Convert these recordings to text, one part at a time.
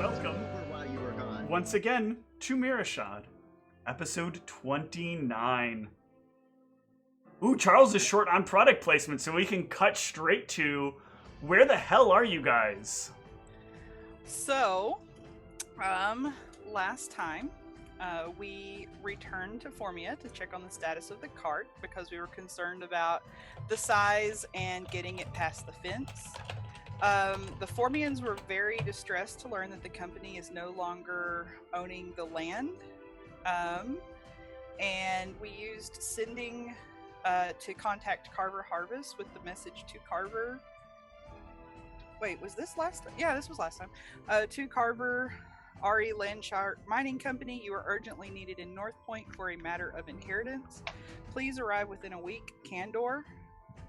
welcome While you were gone. once again to Mearachd, episode 29. Ooh, Charles is short on product placement, so we can cut straight to where the hell are you guys? So, last time, we returned to Formia to check on the status of the cart because we were concerned about the size and getting it past the fence. The Formians were very distressed to learn that the company is no longer owning the land. And we used sending to contact Carver Harvest with the message to Carver. Wait, was this last time? Yeah, this was last time. To Carver, RE Landshark Mining Company, you are urgently needed in North Point for a matter of inheritance. Please arrive within a week. Candor.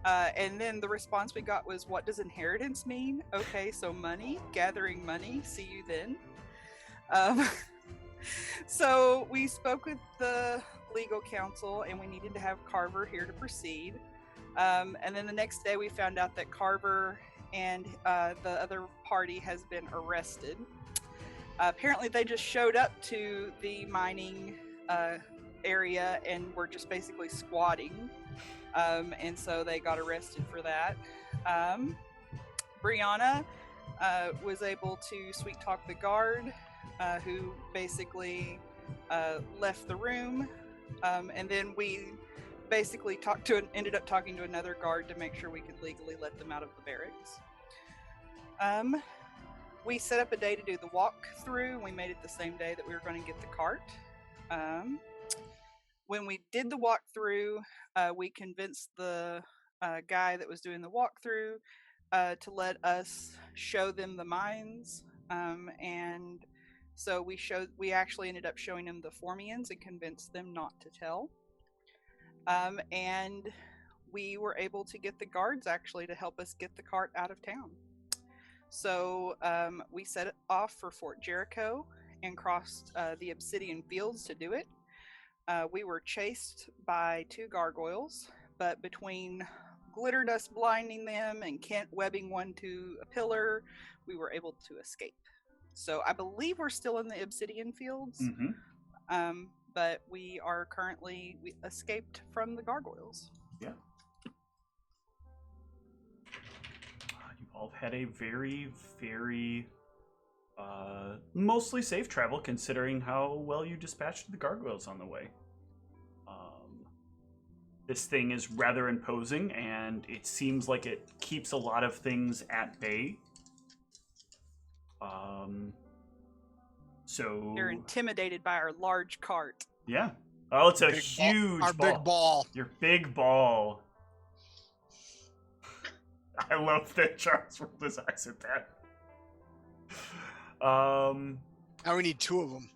And then the response we got was, what does inheritance mean? Okay, so money, gathering money, see you then. So we spoke with the legal counsel and we needed to have Carver here to proceed. And then the next day we found out that Carver and the other party has been arrested. Apparently they just showed up to the mining area and were just basically squatting. And so they got arrested for that. Brianna was able to sweet talk the guard, who basically left the room. And then we basically ended up talking to another guard to make sure we could legally let them out of the barracks. We set up a day to do the walkthrough, and we made it the same day that we were going to get the cart. When we did the walkthrough, we convinced the guy that was doing the walkthrough to let us show them the mines, and so we actually ended up showing them the Formians and convinced them not to tell. And we were able to get the guards actually to help us get the cart out of town. So we set it off for Fort Jericho and crossed the Obsidian Fields to do it. We were chased by 2 gargoyles, but between glitter dust blinding them and Kent webbing one to a pillar, we were able to escape. So I believe we're still in the Obsidian Fields, but we escaped from the gargoyles. Yeah. You've all had a very, very mostly safe travel, considering how well you dispatched the gargoyles on the way. This thing is rather imposing, and it seems like it keeps a lot of things at bay. So they're intimidated by our large cart. Yeah. Oh, it's a huge ball. Our big ball. Your big ball. I love that Charles rolled his eyes at that. Now we need 2 of them.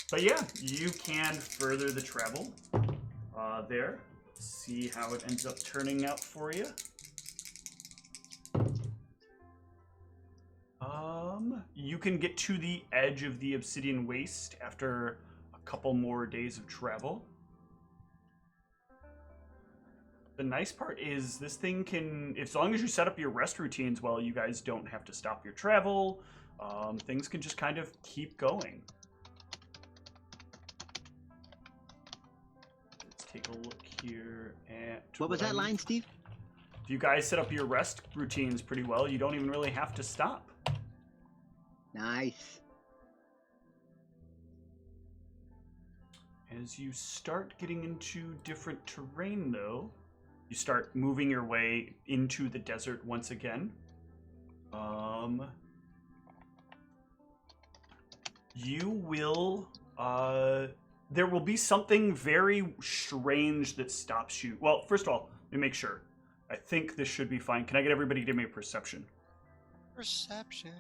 But yeah, you can further the travel there. See how it ends up turning out for you. You can get to the edge of the Obsidian Waste after a couple more days of travel. The nice part is this thing can, as long as you set up your rest routines well, you guys don't have to stop your travel. Things can just kind of keep going. Let's take a look here at... What was that line, Steve? If you guys set up your rest routines pretty well, you don't even really have to stop. Nice. As you start getting into different terrain, though, you start moving your way into the desert once again. You will, there will be something very strange that stops you. Well, first of all, let me make sure. I think this should be fine. Can I get everybody to give me a perception? Perception.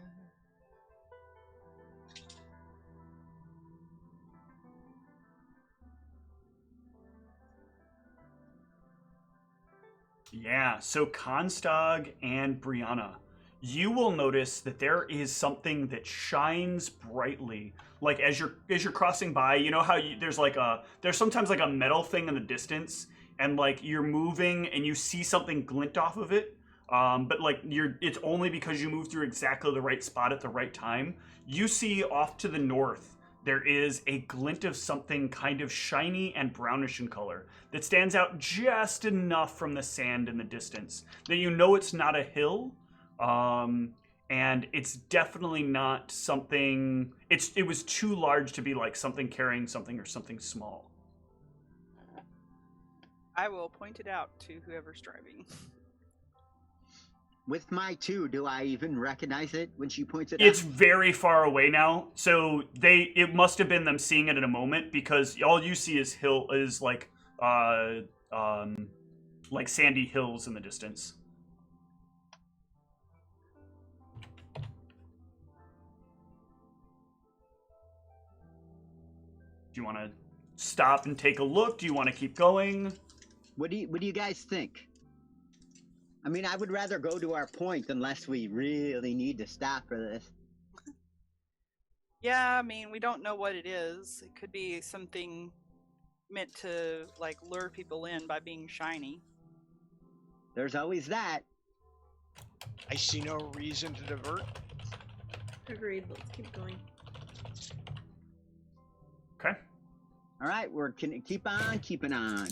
Yeah, so Constog and Brianna, you will notice that there is something that shines brightly. Like as you're crossing by, you know how there's sometimes like a metal thing in the distance, and like you're moving and you see something glint off of it. but like it's only because you moved through exactly the right spot at the right time. You see off to the north there is a glint of something kind of shiny and brownish in color that stands out just enough from the sand in the distance that you know it's not a hill, and it's definitely not something. It was too large to be like something carrying something or something small. I will point it out to whoever's driving. With my 2, do I even recognize it when she points it It's out? very far away now, so it must have been them seeing it in a moment, because all you see is like sandy hills in the distance. Do you want to stop and take a look? Do you want to keep going? What do you guys think? I mean, I would rather go to our point unless we really need to stop for this. Yeah, I mean, we don't know what it is. It could be something meant to, like, lure people in by being shiny. There's always that. I see no reason to divert. Agreed. Let's keep going. Okay. All right, we're keep on keeping on.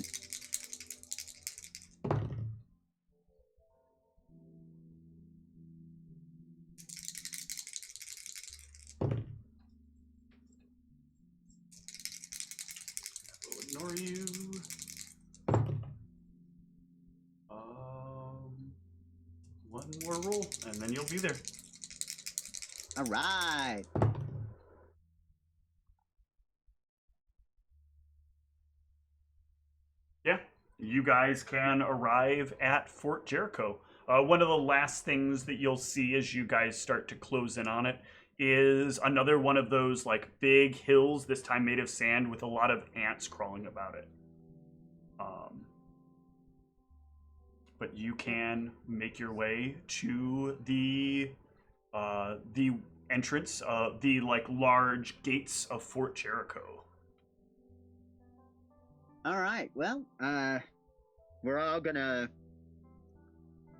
Ignore you. One more roll, and then you'll be there. All right. Yeah, you guys can arrive at Fort Jericho. One of the last things that you'll see as you guys start to close in on it is another one of those like big hills, this time made of sand with a lot of ants crawling about it. But you can make your way to the entrance of the like large gates of Fort Jericho. All right. Well, we're all gonna.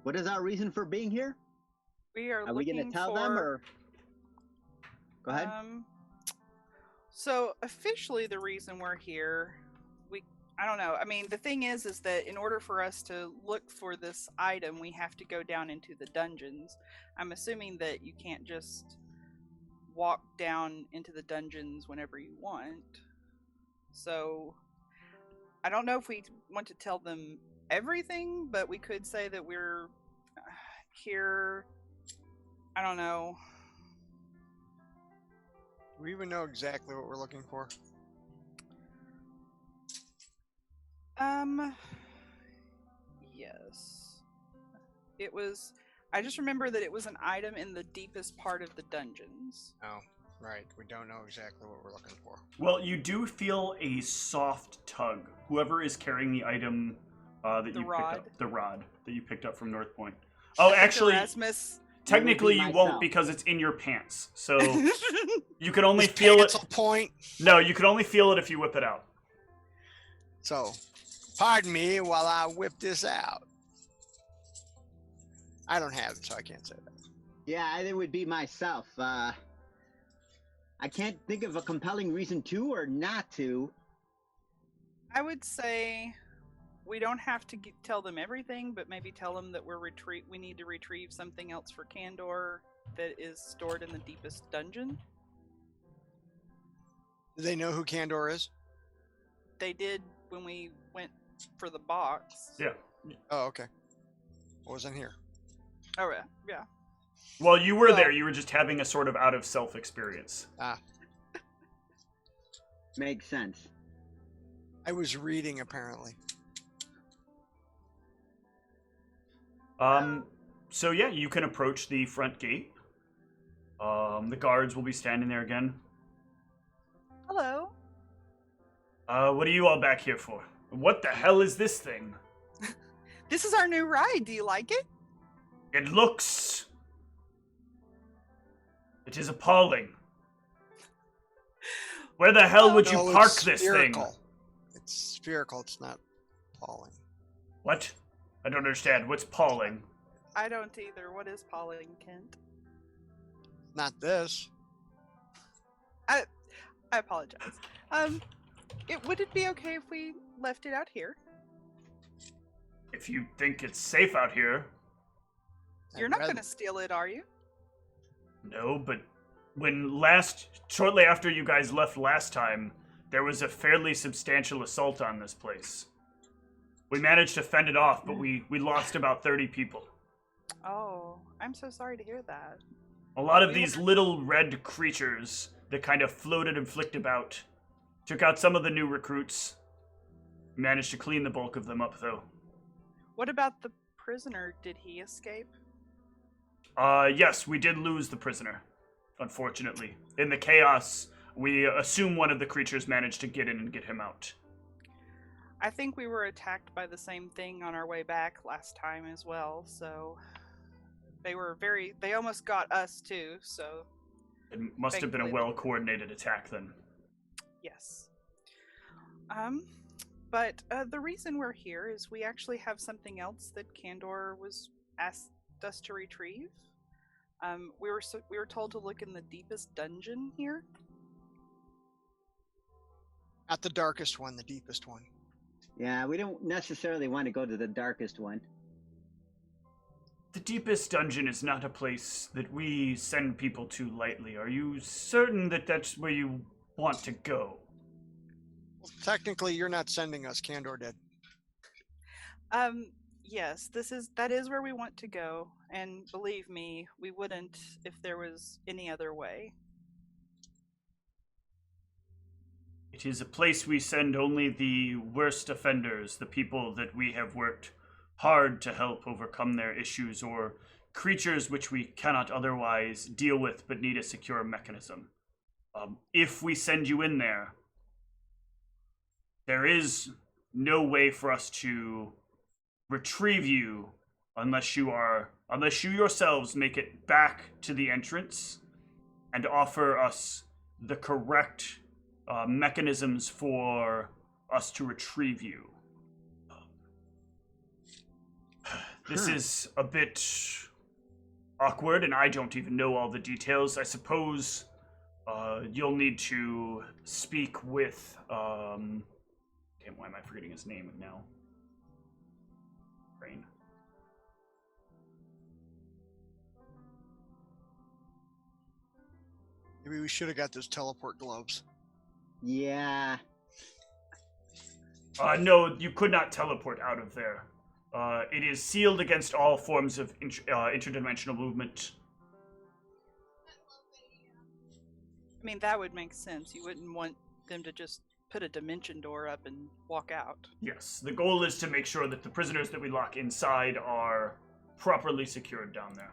What is our reason for being here? We are Are we looking gonna tell for, them or? Go ahead. So officially, the reason we're here, I don't know. I mean, the thing is that in order for us to look for this item, we have to go down into the dungeons. I'm assuming that you can't just walk down into the dungeons whenever you want. So I don't know if we want to tell them everything, but we could say that we're here. I don't know. Do we even know exactly what we're looking for? Yes. It was. I just remember that it was an item in the deepest part of the dungeons. Oh, right. We don't know exactly what we're looking for. Well, you do feel a soft tug. Whoever is carrying the item that you picked up, the rod that you picked up from North Point. Oh, actually, Erasmus. technically you won't myself. because it's in your pants. So you can only feel it. Point. No, you can only feel it if you whip it out. So, pardon me while I whip this out. I don't have it, so I can't say that. Yeah, it would be myself. I can't think of a compelling reason to or not to. I would say we don't have to tell them everything, but maybe tell them that we need to retrieve something else for Candor that is stored in the deepest dungeon. Do they know who Candor is? They did when we went for the box. Yeah. Oh, okay. I wasn't here. Oh, yeah. Well, you were Well- there. You were just having a sort of out of self experience. Ah, Makes sense. I was reading apparently. So yeah, you can approach the front gate. The guards will be standing there again. Hello. What are you all back here for? What the hell is this thing? This is our new ride. Do you like it? It looks... It is appalling. Where the hell would you No, park it's this thing? spherical. It's spherical. It's not falling. What? I don't understand. What's palling? I don't either. What is pollen, Kent? Not this. I apologize. Would it be okay if we left it out here? If you think it's safe out here. You're not going to steal it, are you? No, but shortly after you guys left last time, there was a fairly substantial assault on this place. We managed to fend it off, but we lost about 30 people. Oh, I'm so sorry to hear that. A lot of these little red creatures that kind of floated and flicked about. Took out some of the new recruits. Managed to clean the bulk of them up, though. What about the prisoner? Did he escape? Yes, we did lose the prisoner, unfortunately. In the chaos, we assume one of the creatures managed to get in and get him out. I think we were attacked by the same thing on our way back last time as well, so they almost got us too, so it must have been a well-coordinated attack then. Yes. But the reason we're here is we actually have something else that Kandor was asked us to retrieve. We were told to look in the deepest dungeon here. Not the darkest one, the deepest one. Yeah, we don't necessarily want to go to the darkest one. The deepest dungeon is not a place that we send people to lightly. Are you certain that that's where you want to go? Well, technically, you're not sending us. Kandor did. Yes, that is where we want to go, and believe me, we wouldn't if there was any other way. It is a place we send only the worst offenders, the people that we have worked hard to help overcome their issues, or creatures which we cannot otherwise deal with but need a secure mechanism. If we send you in there, there is no way for us to retrieve you unless you yourselves make it back to the entrance and offer us the correct mechanisms for us to retrieve you. This is a bit awkward, and I don't even know all the details. I suppose you'll need to speak with... why am I forgetting his name now? Brain. Maybe we should have got those teleport globes. Yeah. No, you could not teleport out of there. It is sealed against all forms of interdimensional movement. I mean, that would make sense. You wouldn't want them to just put a dimension door up and walk out. Yes, the goal is to make sure that the prisoners that we lock inside are properly secured down there.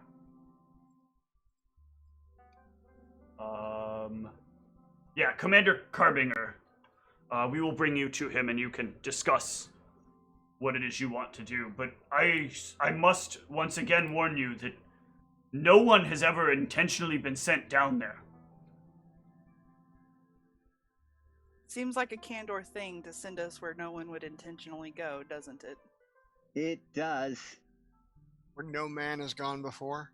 Yeah, Commander Carbinger, we will bring you to him and you can discuss what it is you want to do. But I must once again warn you that no one has ever intentionally been sent down there. Seems like a Kandor thing to send us where no one would intentionally go, doesn't it? It does. Where no man has gone before.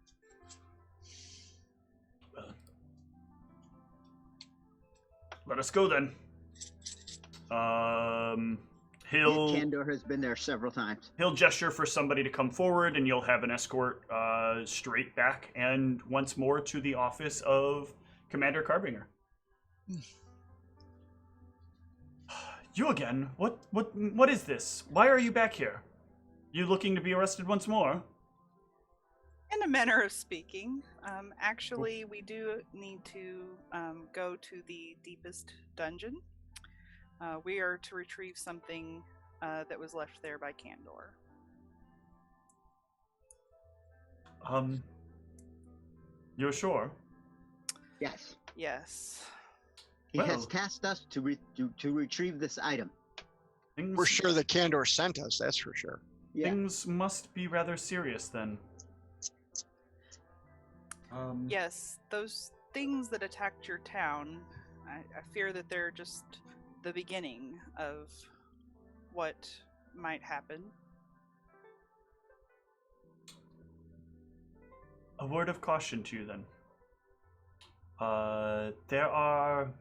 Let us go then. Kandor has been there several times. He'll gesture for somebody to come forward, and you'll have an escort straight back and once more to the office of Commander Carbinger. You again? What is this? Why are you back here? You looking to be arrested once more? In a manner of speaking. Actually, we do need to go to the deepest dungeon. We are to retrieve something that was left there by Kandor. You're sure? Yes. Yes. He has tasked us to retrieve this item. We're sure that Kandor sent us, that's for sure. Yeah. Things must be rather serious then. Yes, those things that attacked your town, I fear that they're just the beginning of what might happen. A word of caution to you then. There are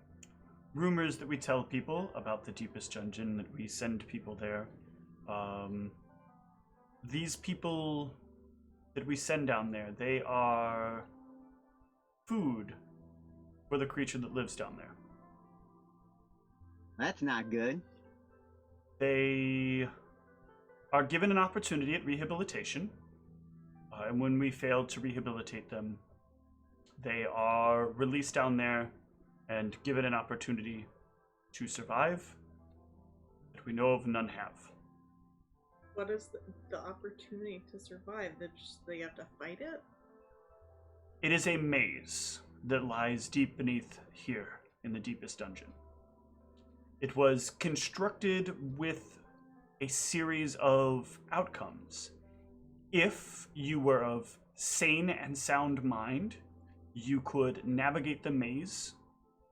rumors that we tell people about the deepest dungeon, that we send people there. These people that we send down there, they are food for the creature that lives down there. That's not good. They are given an opportunity at rehabilitation, and when we fail to rehabilitate them, they are released down there and given an opportunity to survive that we know of none have. What is the opportunity to survive? They have to fight it? It is a maze that lies deep beneath here in the deepest dungeon. It was constructed with a series of outcomes. If you were of sane and sound mind, you could navigate the maze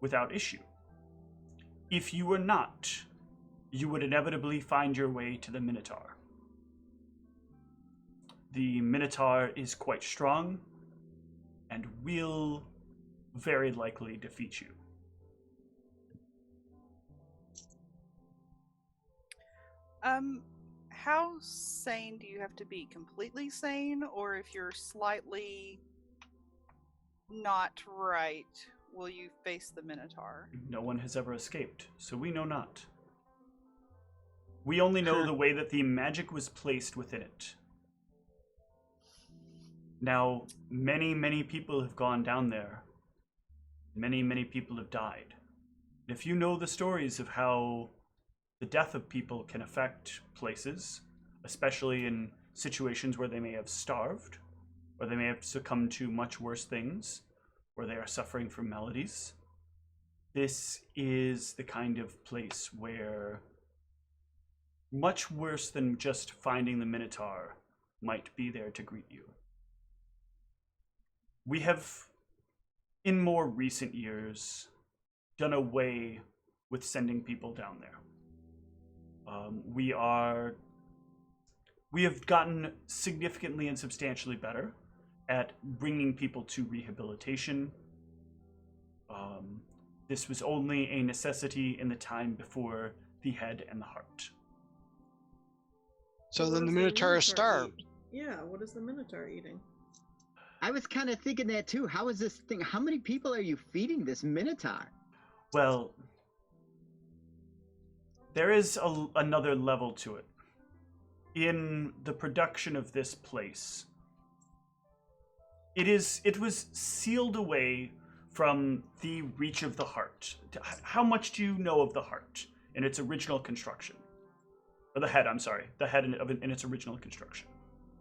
without issue. If you were not, you would inevitably find your way to the Minotaur. The Minotaur is quite strong and will very likely defeat you. How sane do you have to be? Completely sane, or if you're slightly not right, will you face the Minotaur? No one has ever escaped, so we know not. We only know the way that the magic was placed within it. Now, many people have gone down there. Many people have died. If you know the stories of how the death of people can affect places, especially in situations where they may have starved, or they may have succumbed to much worse things, where they are suffering from maladies, this is the kind of place where much worse than just finding the Minotaur might be there to greet you. We have, in more recent years, done away with sending people down there. We have gotten significantly and substantially better at bringing people to rehabilitation. This was only a necessity in the time before the head and the heart. So What then the does Minotaur is eat? starved. Yeah, what is the Minotaur eating? I was kind of thinking that too. How is this thing? How many people are you feeding this Minotaur? Well, there is another level to it. In the production of this place, it was sealed away from the reach of the heart. How much do you know of the heart in its original construction? Or the head, I'm sorry. The head in its original construction.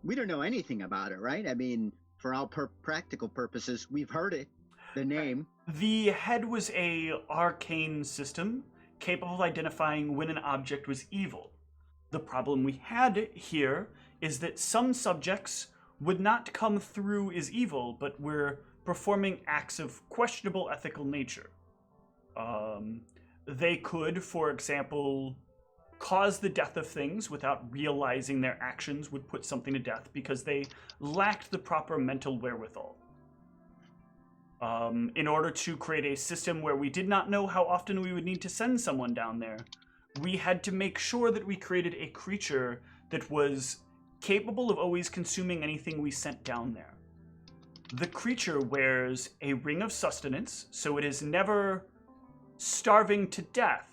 We don't know anything about it, right? I mean, for all practical purposes, we've heard it, the name. The head was a arcane system capable of identifying when an object was evil. The problem we had here is that some subjects would not come through as evil, but were performing acts of questionable ethical nature. They could, for example, cause the death of things without realizing their actions would put something to death because they lacked the proper mental wherewithal. In order to create a system where we did not know how often we would need to send someone down there, we had to make sure that we created a creature that was capable of always consuming anything we sent down there. The creature wears a ring of sustenance, so it is never starving to death,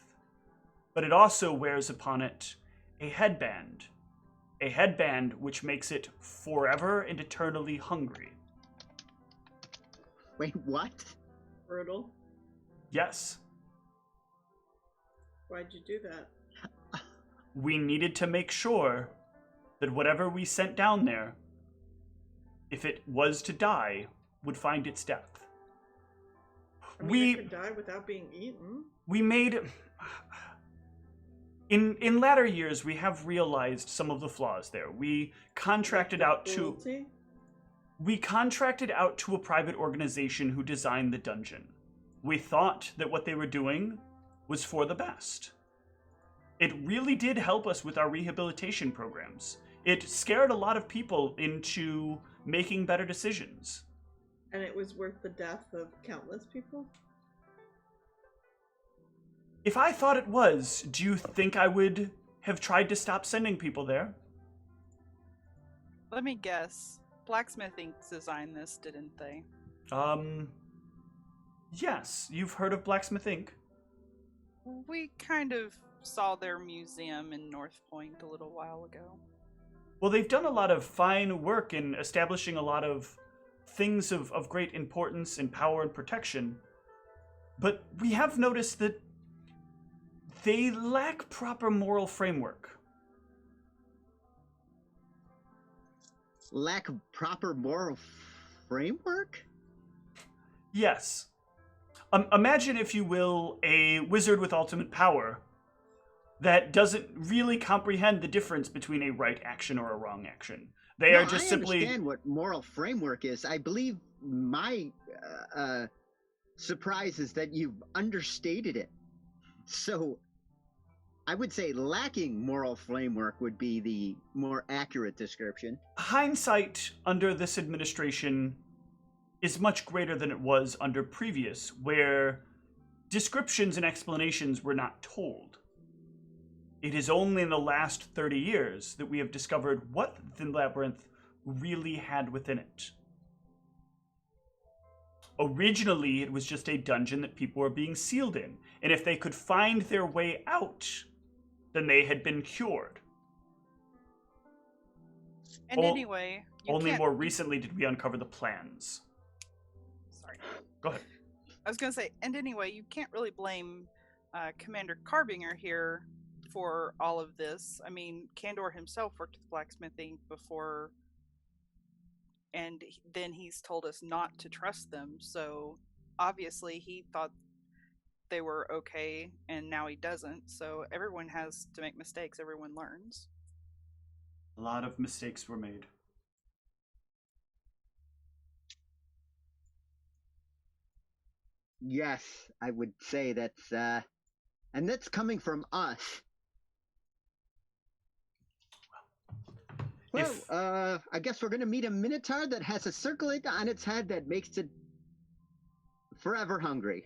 but it also wears upon it a headband which makes it forever and eternally hungry. Wait, what? Brutal. Yes. Why'd you do that? We needed to make sure that whatever we sent down there, if it was to die, would find its death. I mean, it could die without being eaten. We made... In latter years, we have realized some of the flaws there. We contracted out to... We contracted out to a private organization who designed the dungeon. We thought that what they were doing was for the best. It really did help us with our rehabilitation programs. it scared a lot of people into making better decisions. And it was worth the death of countless people? If I thought it was, do you think I would have tried to stop sending people there? Let me guess. Blacksmith Inc. designed this, didn't they? Yes. You've heard of Blacksmith Inc.? We kind of saw their museum in North Point a little while ago. Well, they've done a lot of fine work in establishing a lot of things of great importance in power and protection. But we have noticed that they lack proper moral framework. Lack of proper moral framework? Yes. Imagine, if you will, a wizard with ultimate power that doesn't really comprehend the difference between a right action or a wrong action. They are just simply... I understand what moral framework is. I believe my surprise is that you've understated it. So I would say lacking moral framework would be the more accurate description. Hindsight under this administration is much greater than it was under previous, where descriptions and explanations were not told. It is only in the last 30 years that we have discovered what the labyrinth really had within it. Originally, it was just a dungeon that people were being sealed in, and if they could find their way out, then they had been cured. And anyway, only more recently did we uncover the plans. Sorry. Go ahead. I was going to say, and anyway, you can't really blame Commander Carbinger here for all of this. I mean, Kandor himself worked with Blacksmith Inc. before, and then he's told us not to trust them, so obviously he thought they were okay, and now he doesn't, so everyone has to make mistakes, everyone learns. A lot of mistakes were made. Yes, I would say that's, and that's coming from us. Well, I guess we're going to meet a Minotaur that has a circlet on its head that makes it forever hungry.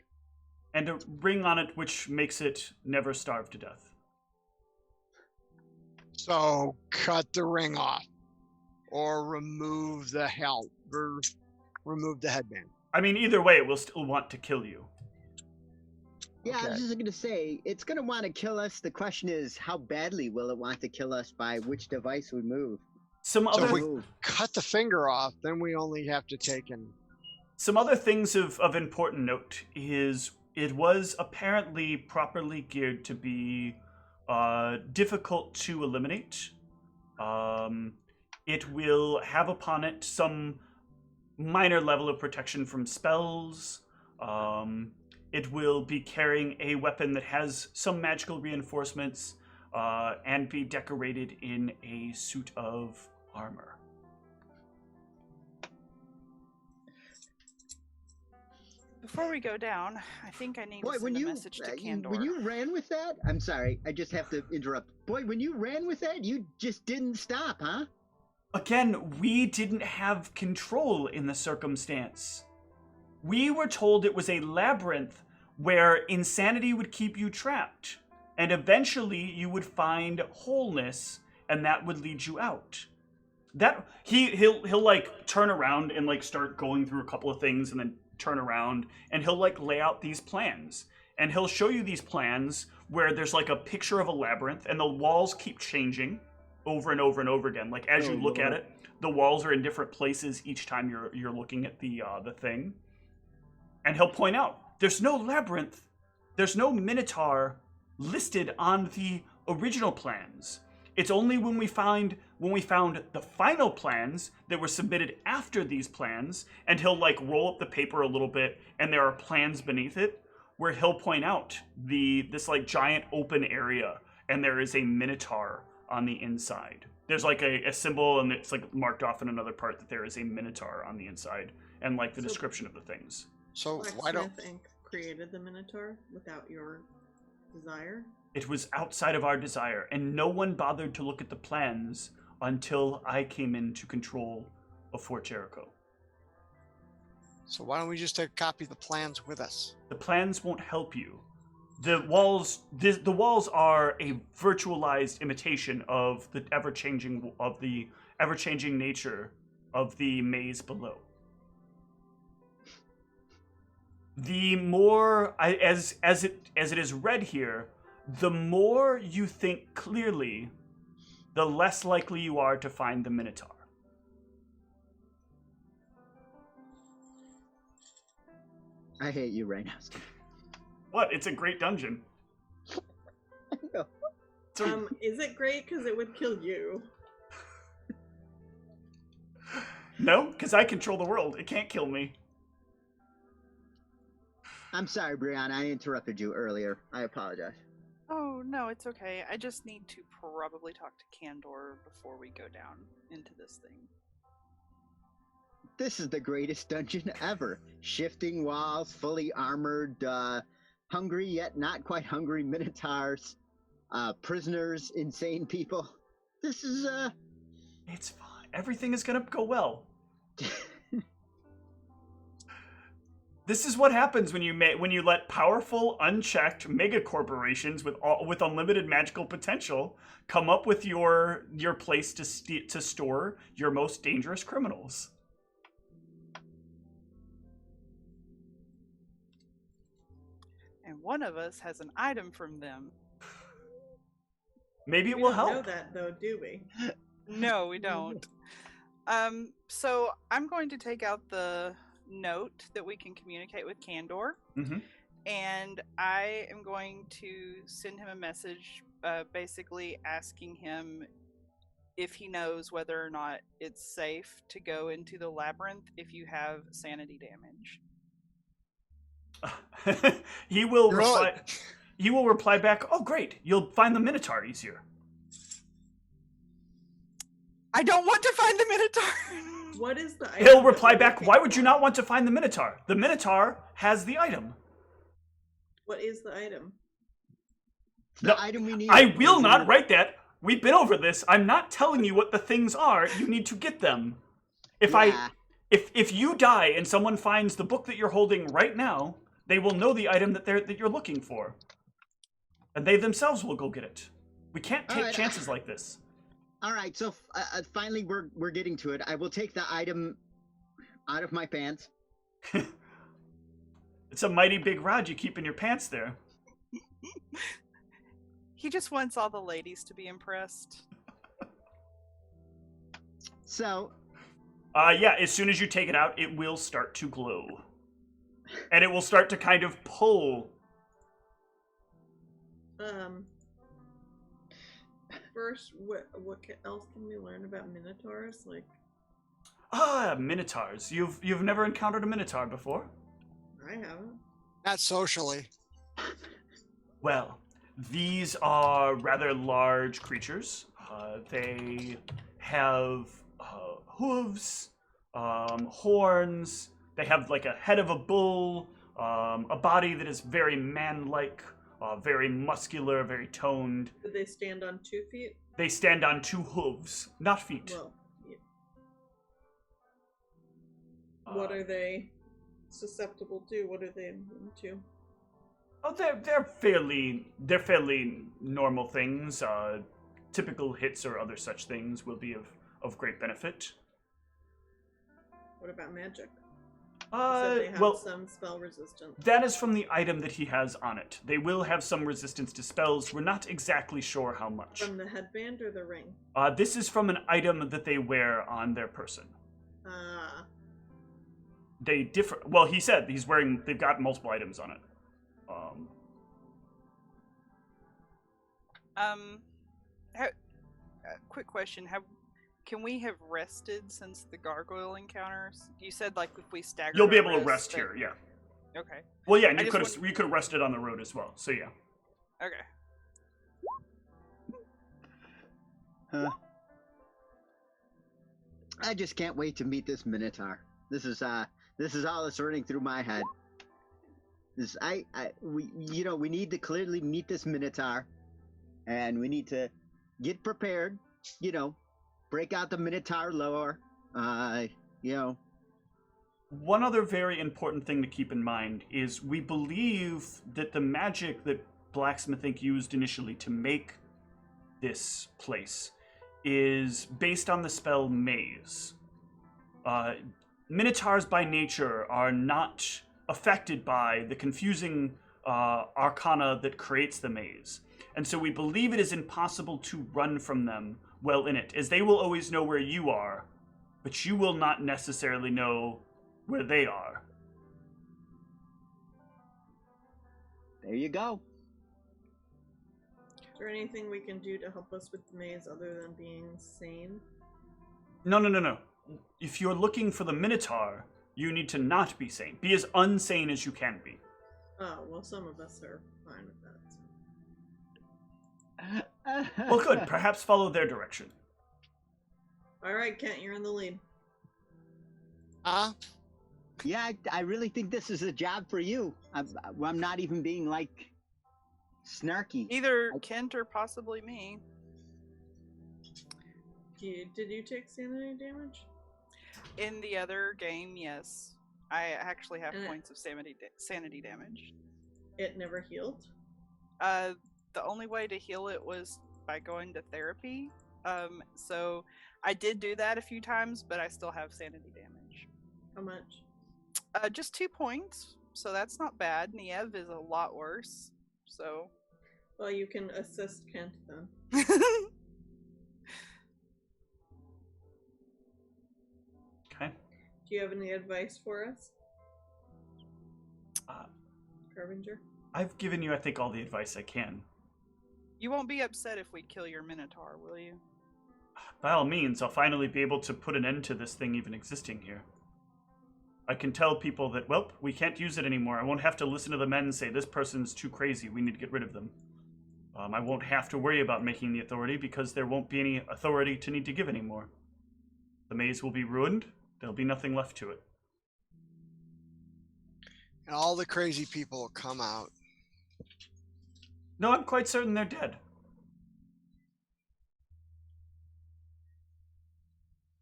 And a ring on it which makes it never starve to death. So cut the ring off, or remove the remove the headband. I mean, either way, it will still want to kill you. Yeah, Okay. I was just going to say, it's going to want to kill us. The question is, how badly will it want to kill us by which device we move? Some So other if we cut the finger off, then we only have to take in. Some other things of important note is it was apparently properly geared to be difficult to eliminate. It will have upon it some minor level of protection from spells. It will be carrying a weapon that has some magical reinforcements and be decorated in a suit of armor. Before we go down, I think I need to send a message to Kandor. When you ran with that, I'm sorry, I just have to interrupt. Boy, when you ran with that, you just didn't stop, huh? Again, we didn't have control in the circumstance. We were told it was a labyrinth where insanity would keep you trapped, and eventually you would find wholeness, and that would lead you out. That he'll like turn around and like start going through a couple of things, and then turn around, and he'll like lay out these plans, and he'll show you these plans where there's like a picture of a labyrinth, and the walls keep changing over and over and over again. Like as you look at it, the walls are in different places each time you're looking at the thing. And he'll point out, there's no labyrinth, there's no Minotaur listed on the original plans. It's only when we found the final plans that were submitted after these plans, and he'll like roll up the paper a little bit, and there are plans beneath it where he'll point out this like giant open area, and there is a Minotaur on the inside. There's like a symbol, and it's like marked off in another part that there is a Minotaur on the inside, and like the description of the things. So why don't Blacksmith Inc. created the Minotaur without your desire? It was outside of our desire, and no one bothered to look at the plans until I came into control of Fort Jericho. So why don't we just take a copy of the plans with us? The plans won't help you. The walls are a virtualized imitation of the ever-changing nature of the maze below. The more as it is read here, the more you think clearly, the less likely you are to find the Minotaur. I hate you right now. What? It's a great dungeon. Is it great? Because it would kill you. No, because I control the world. It can't kill me. I'm sorry, Brianna. I interrupted you earlier. I apologize. Oh, no, it's okay. I just need to probably talk to Candor before we go down into this thing. This is the greatest dungeon ever. Shifting walls, fully armored, hungry yet not quite hungry minotaurs, prisoners, insane people. This is, It's fine. Everything is gonna go well. This is what happens when you let powerful, unchecked mega corporations with unlimited magical potential come up with your place to store your most dangerous criminals. And one of us has an item from them. Maybe it We will don't know help. that, though, do we? No, we don't. So I'm going to take out the note that we can communicate with Candor, Mm-hmm. and I am going to send him a message, basically asking him if he knows whether or not it's safe to go into the labyrinth if you have sanity damage. He will Good. reply. He will reply back. Oh, great! You'll find the Minotaur easier. I don't want to find the Minotaur! What is the item? He'll that reply we're back. looking Why would you for? not want to find the Minotaur? The Minotaur has the item. What is the item? the No, item we need. I will is not in- write that. We've been over this. I'm not telling you what the things are. You need to get them. Yeah. If you die and someone finds the book that you're holding right now, they will know the item that you're looking for, and they themselves will go get it. We can't take Alright, chances like this. All right, so finally we're getting to it. I will take the item out of my pants. It's a mighty big rod you keep in your pants there. He just wants all the ladies to be impressed. So, Yeah, as soon as you take it out, it will start to glow. And it will start to kind of pull. First, what else can we learn about Minotaurs? Like, Minotaurs. You've never encountered a Minotaur before? I haven't. Not socially. Well, these are rather large creatures. They have hooves, horns. They have like a head of a bull, a body that is very man-like, very muscular, very toned. Did they stand on 2 feet? They stand on 2 hooves, not feet. Well, yeah. What are they susceptible to? What are they immune to? Oh, they're fairly normal things. Typical hits or other such things will be of great benefit. What about magic? You said they have Well, some spell resistance. that is from the item that he has on it. They will have some resistance to spells. We're not exactly sure how much. From the headband or the ring? This is from an item that they wear on their person. They differ. Well, he said they've got multiple items on it. Quick question: Can we have rested since the gargoyle encounters? You said like if we stagger. You'll be our able to rest that- here, yeah. Okay. Well, yeah, and I you just could have rested on the road as well. So yeah. Okay. I just can't wait to meet this Minotaur. This is all that's running through my head. We need to clearly meet this Minotaur, and we need to get prepared. break out the Minotaur lore. You know, One other very important thing to keep in mind is we believe that the magic that Blacksmith Inc. used initially to make this place is based on the spell Maze. Minotaurs by nature are not affected by the confusing arcana that creates the maze. And so we believe it is impossible to run from them well in it, as they will always know where you are, but you will not necessarily know where they are. there you go. Is there anything we can do to help us with the maze other than being sane? No. If you're looking for the Minotaur, you need to not be sane. Be as unsane as you can be. Oh, well, some of us are fine with that. Well, good. Perhaps follow their direction. All right, Kent, you're in the lead. Yeah, I really think this is a job for you. I'm not even being like snarky. Either Kent or possibly me. Did you take sanity damage? In the other game, yes. I actually have And points of sanity damage. It never healed? The only way to heal it was by going to therapy. So I did do that a few times, but I still have sanity damage. How much? Just 2 points, so that's not bad. Niev is a lot worse, so... Well, you can assist Kent then. Okay. Do you have any advice for us? Carbinger? I've given you, I think, all the advice I can. You won't be upset if we kill your Minotaur, will you? By all means, I'll finally be able to put an end to this thing even existing here. I can tell people that, well, we can't use it anymore. I won't have to listen to the men say, this person's too crazy, we need to get rid of them. I won't have to worry about making the authority because there won't be any authority to need to give anymore. The maze will be ruined. There'll be nothing left to it. And all the crazy people will come out. No, I'm quite certain they're dead.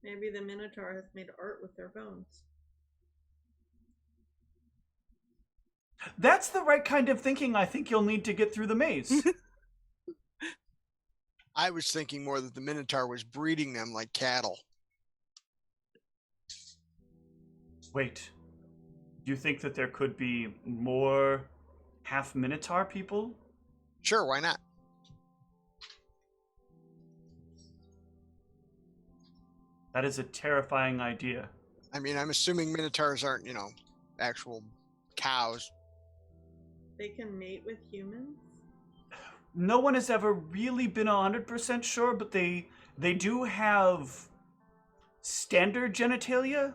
Maybe the Minotaur has made art with their bones. That's the right kind of thinking I think you'll need to get through the maze. I was thinking more that the Minotaur was breeding them like cattle. Wait. You think that there could be more half-Minotaur people? Sure, why not? That is a terrifying idea. I mean, I'm assuming Minotaurs aren't, actual cows. They can mate with humans? No one has ever really been 100% sure, but they do have standard genitalia.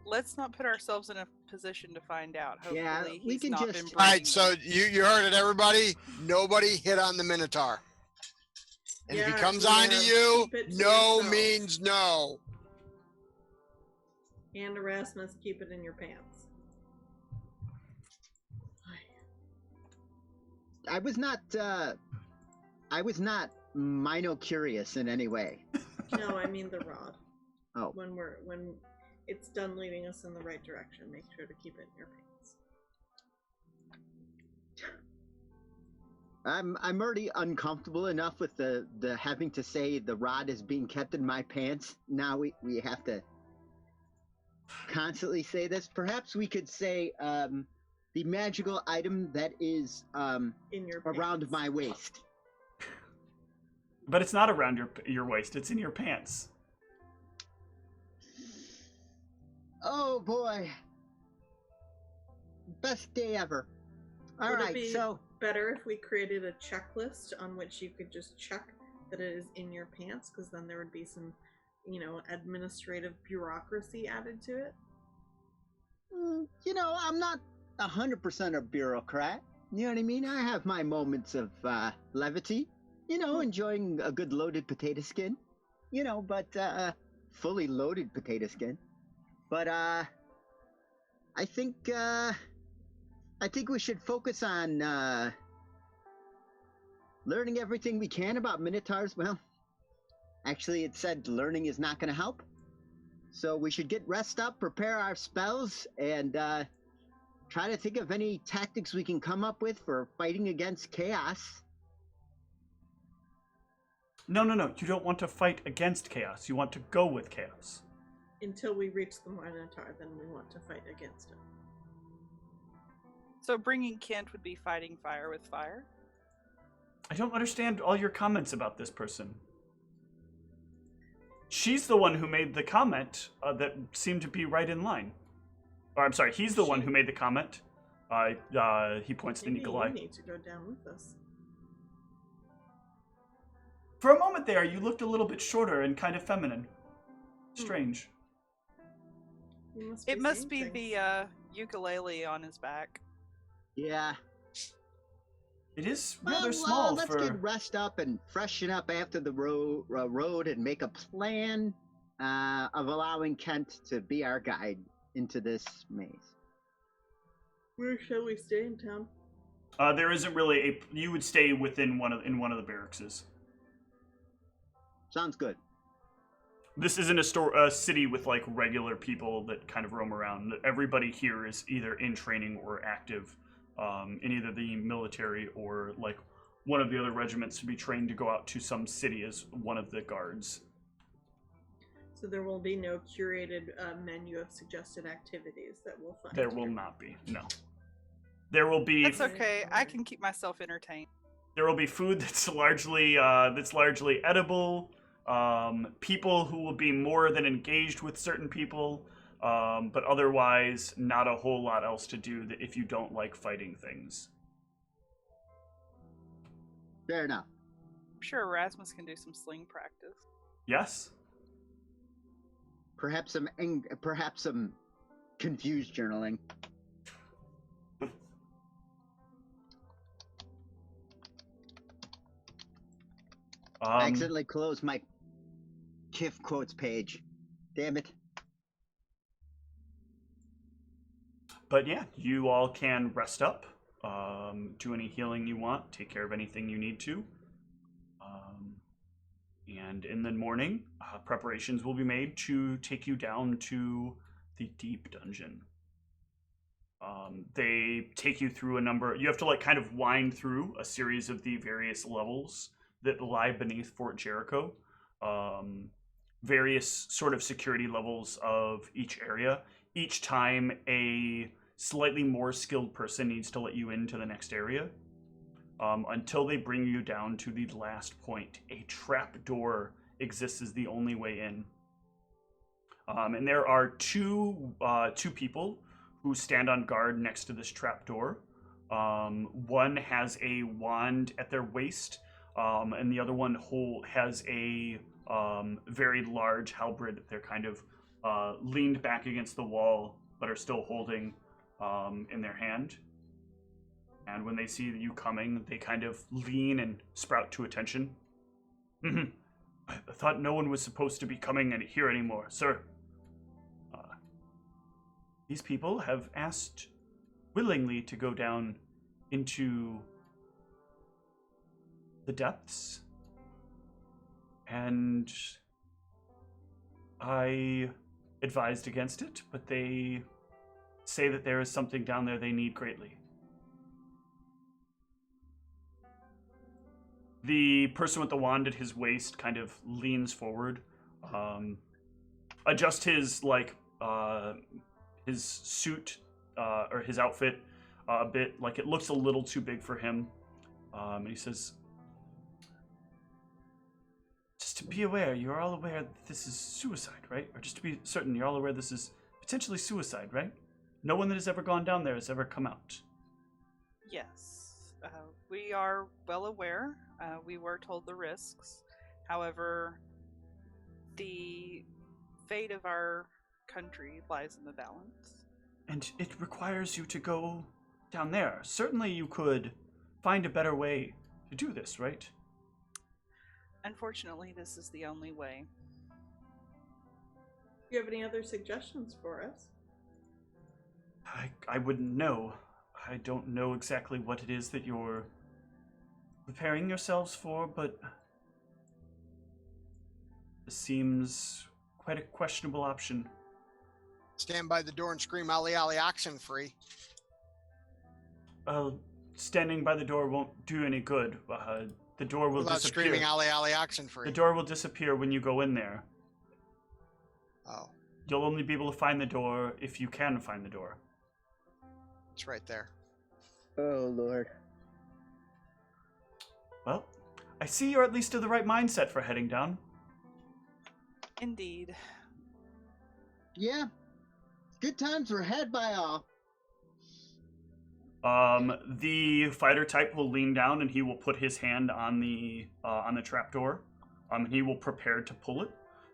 Let's not put ourselves in a position to find out. Hopefully, Yeah, we he's can not just- been All right, breeding so them. you heard it, everybody. Nobody hit on the Minotaur. And if he Yeah, comes yeah, on to you, keep it to no yourself. means no. And Erasmus, keep it in your pants. I was not Mino curious in any way. No, I mean the rod. Oh. When it's done leading us in the right direction, make sure to keep it in your pants. I'm already uncomfortable enough with the having to say the rod is being kept in my pants. Now we have to constantly say this. Perhaps we could say the magical item that is In your around pants. my waist. But it's not around your waist, it's in your pants. Oh boy. Best day ever. All Would it right, be so better if we created a checklist on which you could just check that it is in your pants, because then there would be some, administrative bureaucracy added to it. I'm not 100% a bureaucrat. You know what I mean? I have my moments of levity. Enjoying a good loaded potato skin. But fully loaded potato skin. But I think we should focus on learning everything we can about Minotaurs. Well, actually, it said learning is not going to help. So we should get rest up, prepare our spells, and try to think of any tactics we can come up with for fighting against chaos. No. You don't want to fight against chaos. You want to go with chaos. Until we reach the Minotaur, then we want to fight against it. So bringing Kent would be fighting fire with fire? I don't understand all your comments about this person. She's the one who made the comment that seemed to be right in line. Or I'm sorry, he's the one who made the comment. He points to Nikolai. You need to go down with us. For a moment there, you looked a little bit shorter and kind of feminine. Strange. It must be the ukulele on his back. Yeah. It is rather small let's get rest up and freshen up after the road and make a plan of allowing Kent to be our guide into this maze. Where shall we stay in town? There isn't really you would stay within one of the barrackses. Sounds good. This isn't a city with like regular people that kind of roam around. Everybody here is either in training or active in either the military or like one of the other regiments to be trained to go out to some city as one of the guards. So there will be no curated menu of suggested activities that we'll find. There will not be, no. There will be. That's okay. I can keep myself entertained. There will be food that's largely edible. People who will be more than engaged with certain people, but otherwise not a whole lot else to do if you don't like fighting things. Fair enough. I'm sure Erasmus can do some sling practice. Yes. Perhaps some confused journaling. I accidentally closed my Kif quotes page. Damn it. But yeah, you all can rest up, do any healing you want, take care of anything you need to. And in the morning, preparations will be made to take you down to the deep dungeon. They take you through you have to like kind of wind through a series of the various levels that lie beneath Fort Jericho. Various sort of security levels of each area. Each time a slightly more skilled person needs to let you into the next area. Until they bring you down to the last point. A trap door exists as the only way in. And there are two people who stand on guard next to this trap door. One has a wand at their waist, and the other one has a very large halberd. They're kind of leaned back against the wall, but are still holding in their hand. And when they see you coming, they kind of lean and sprout to attention. I thought no one was supposed to be coming in here anymore, sir. These people have asked willingly to go down into the depths. And I advised against it, but they say that there is something down there they need greatly. The person with the wand at his waist kind of leans forward, adjusts his his suit or his outfit a bit, like it looks a little too big for him, and he says, "Just to be aware, you're all aware that this is suicide, right? Or just to be certain, you're all aware this is potentially suicide, right? No one that has ever gone down there has ever come out." Yes, we are well aware. We were told the risks. However, the fate of our country lies in the balance. And it requires you to go down there. Certainly you could find a better way to do this, right? Unfortunately, this is the only way. Do you have any other suggestions for us? I wouldn't know. I don't know exactly what it is that you're preparing yourselves for, but this seems quite a questionable option. Stand by the door and scream, "Ollie, Ollie, oxen free." Standing by the door won't do any good. The door will Without disappear. screaming, "Ollie, Ollie, oxen free." The door will disappear when you go in there. Oh, You'll only be able to find the door if you can find the door. it's right there. Oh, Lord. Well, I see you're at least of the right mindset for heading down. Indeed. Yeah. Good times were had by all. The fighter type will lean down and he will put his hand on the trapdoor. And he will prepare to pull it.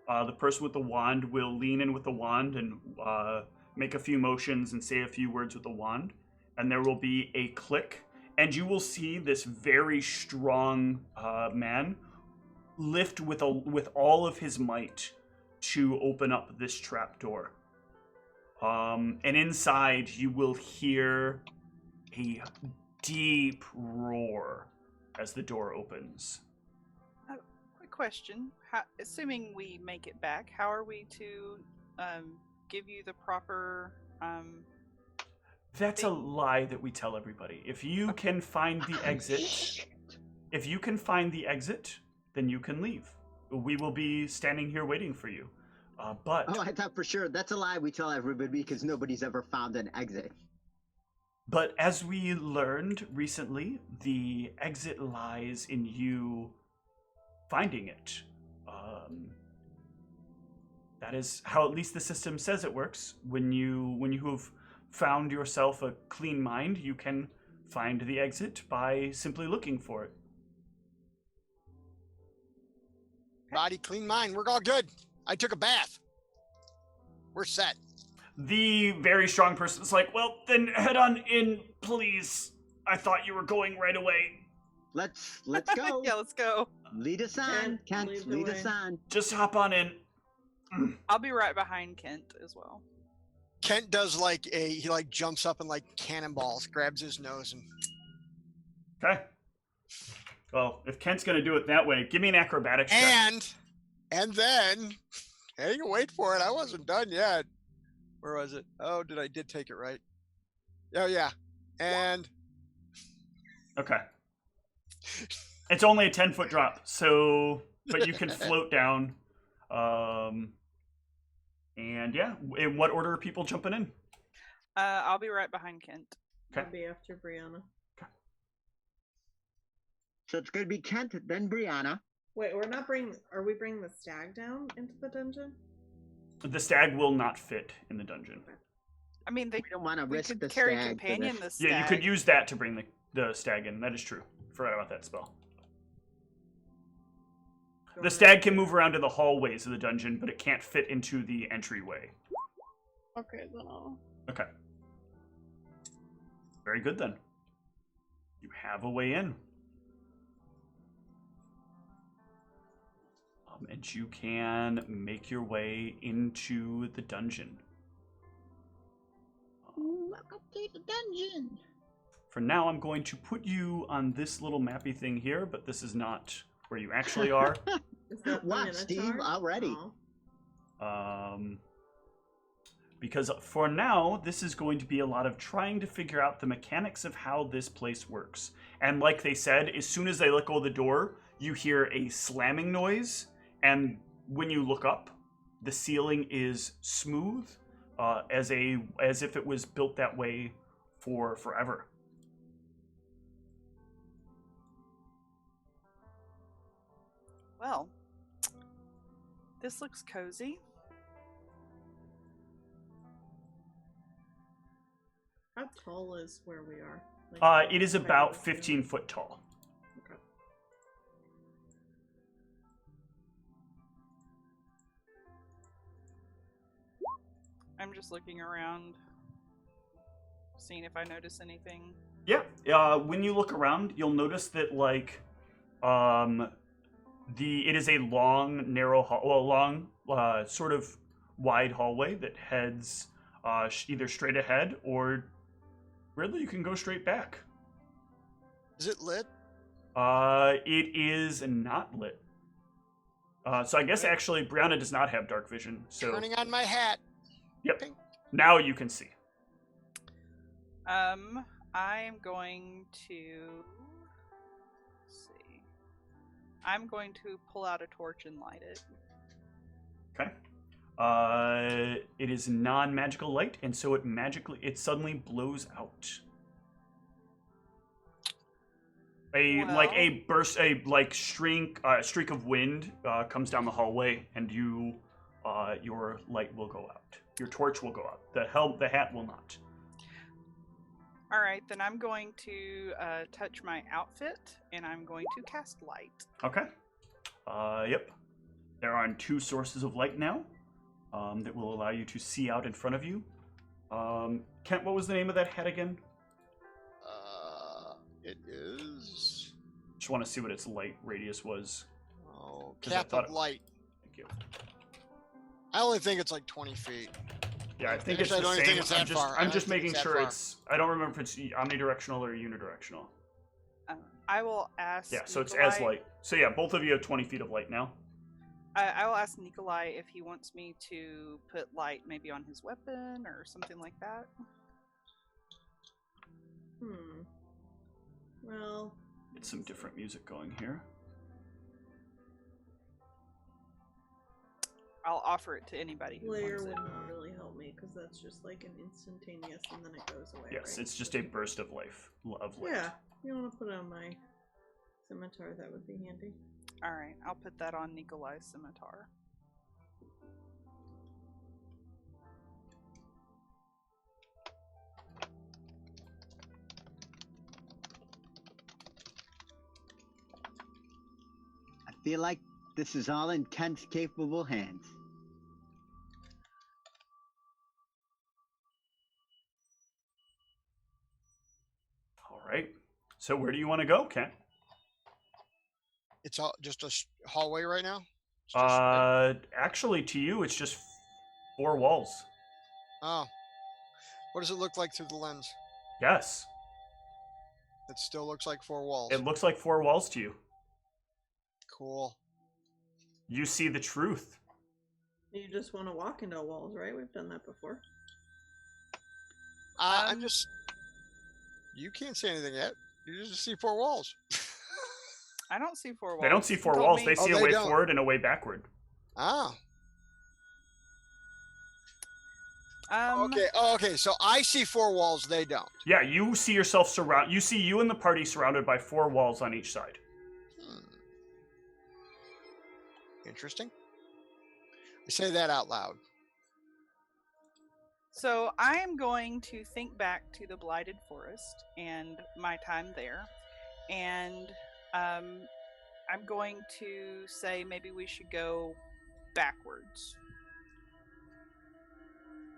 The person with the wand will lean in with the wand and make a few motions and say a few words with the wand. And there will be a click. And you will see this very strong man lift with all of his might to open up this trapdoor. And inside you will hear a deep roar as the door opens. Quick question. Assuming we make it back, how are we to give you the proper... That's a lie that we tell everybody. If you can find the exit, then you can leave. We will be standing here waiting for you. But Oh, I thought for sure. That's a lie we tell everybody because nobody's ever found an exit. But as we learned recently, the exit lies in you finding it. That is how at least the system says it works. When you have found yourself a clean mind, you can find the exit by simply looking for it. Body, clean mind. We're all good. I took a bath. We're set. The very strong person is like, well, then head on in, please. I thought you were going right away. Let's go. Yeah, let's go. Lead us on, Kent. Lead us on. Just hop on in. I'll be right behind Kent as well. Kent does he jumps up and cannonballs, grabs his nose and... Okay. Well, if Kent's gonna do it that way, give me an acrobatics check. And then, hey, wait for it. I wasn't done yet. Where was it? Oh, I did take it right. Oh yeah. And Okay. It's only a 10-foot drop, so but you can float down. And yeah, in what order are people jumping in? I'll be right behind Kent. Okay. I'll be after Brianna. So it's going to be Kent, then Brianna. Wait, are we bringing the stag down into the dungeon? The stag will not fit in the dungeon. I mean, We don't want to we risk could the carry stag. companion the stag. Yeah, you could use that to bring the stag in. That is true. Forgot about that spell. The stag can move around to the hallways of the dungeon, but it can't fit into the entryway. Okay, then I'll... Okay. Very good, then. You have a way in. And you can make your way into the dungeon. Welcome to the dungeon. For now, I'm going to put you on this little mappy thing here, but this is not where you actually are. Is that the Wow, Minotaur? Steve, already. Oh. Because for now, this is going to be a lot of trying to figure out the mechanics of how this place works. And like they said, as soon as they let go of the door, you hear a slamming noise, and when you look up, the ceiling is smooth, as if it was built that way for forever. Well, this looks cozy. How tall is where we are? It is about 15 foot tall. Okay. I'm just looking around, seeing if I notice anything. Yeah. When you look around, you'll notice that it is a long, narrow, sort of wide hallway that heads either straight ahead or really you can go straight back. Is it lit? It is not lit. So I guess actually Brianna does not have dark vision. So Turning on my hat. yep. Pink. Now you can see. I'm going to see. I'm going to pull out a torch and light it. Okay. It is non-magical light, and so it suddenly blows out. A streak of wind comes down the hallway, and your light will go out. Your torch will go out. The hat will not. All right, then I'm going to touch my outfit, and I'm going to cast light. Okay. Yep. There are 2 sources of light now that will allow you to see out in front of you. Kent, what was the name of that hat again? It is. Just want to see what its light radius was. Oh, 'Cause I cap thought of light. Thank you. I only think it's like 20 feet. Yeah, I think Actually, I it's don't the even same. think it's that far. I'm just making sure it's. I don't remember if it's omnidirectional or unidirectional. I will ask. Yeah, so it's Nikolai, as light. So yeah, both of you have 20 feet of light now. I will ask Nikolai if he wants me to put light maybe on his weapon or something like that. Well, Get some different music going here. I'll offer it to anybody who Layer wants would it. not really help me because that's just like an instantaneous and then it goes away. Yes, right? it's just a burst of life. Yeah, you want to put it on my scimitar, that would be handy. All right, I'll put that on Nikolai's scimitar. I feel like this is all in Kent's capable hands. All right. So where do you want to go, Kent? It's all just a hallway right now? It's just Actually, to you, it's just 4 walls. Oh. What does it look like through the lens? Yes, It still looks like 4 walls. it looks like 4 walls to you. Cool. You see the truth. You just want to walk into walls, right? We've done that before. I'm just... You can't see anything yet. You just see 4 walls. I don't see 4 walls. They don't see 4 You told walls. me- They see Oh, a they way don't. forward and a way backward. Ah. Um, Okay, so I see 4 walls, they don't. Yeah, you see yourself You see you and the party surrounded by 4 walls on each side. Interesting. I say that out loud. So I'm going to think back to the Blighted Forest and my time there, and I'm going to say maybe we should go backwards.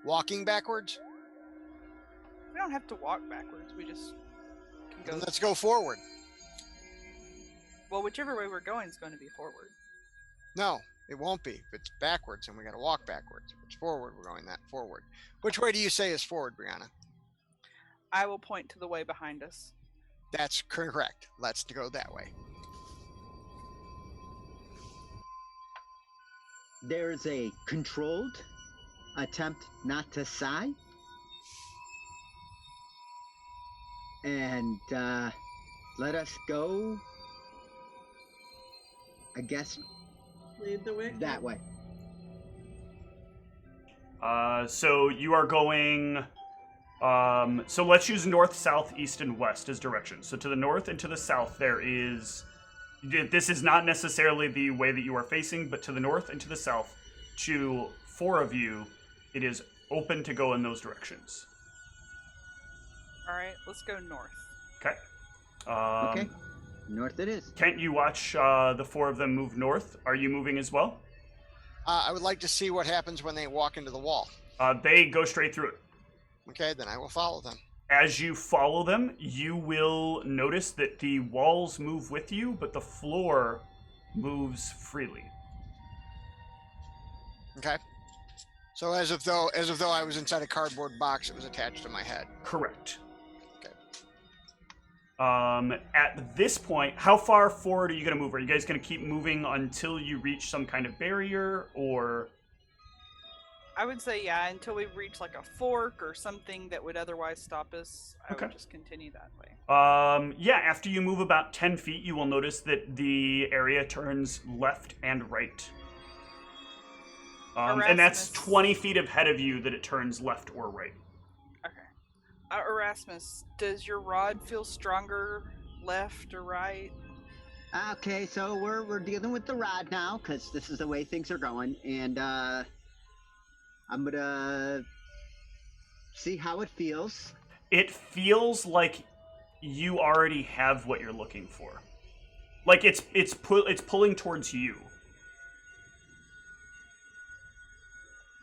Walking backwards? We don't have to walk backwards. We just can Then go. let's go forward. Well, whichever way we're going is going to be forward. No, it won't be. If it's backwards, and we got to walk backwards. If it's forward, we're going that forward. Which way do you say is forward, Brianna? I will point to the way behind us. That's correct. Let's go that way. There's a controlled attempt not to sigh. And let us go, I guess, Lead the way. that way. So you are going. So let's use north, south, east, and west as directions. So to the north and to the south, there is. This is not necessarily the way that you are facing, but to the north and to the south, to 4 of you, it is open to go in those directions. All right, let's go north. Okay. Okay, north it is. Kent, you watch the 4 of them move north. Are you moving as well? I would like to see what happens when they walk into the wall. They go straight through it. Okay, then I will follow them. As you follow them, you will notice that the walls move with you, but the floor moves freely. Okay. So as if though I was inside a cardboard box that was attached to my head. Correct. Okay. At this point, how far forward are you going to move? Are you guys going to keep moving until you reach some kind of barrier, or? I would say, yeah, until we reach like a fork or something that would otherwise stop us, I Okay. would just continue that way. Yeah, after you move about 10 feet, you will notice that the area turns left and right. And that's Erasmus. 20 feet ahead of you that it turns left or right. Okay. Erasmus, does your rod feel stronger left or right? Okay, so we're dealing with the rod now, because this is the way things are going, and I'm gonna see how it feels. It feels like you already have what you're looking for. Like it's pulling towards you.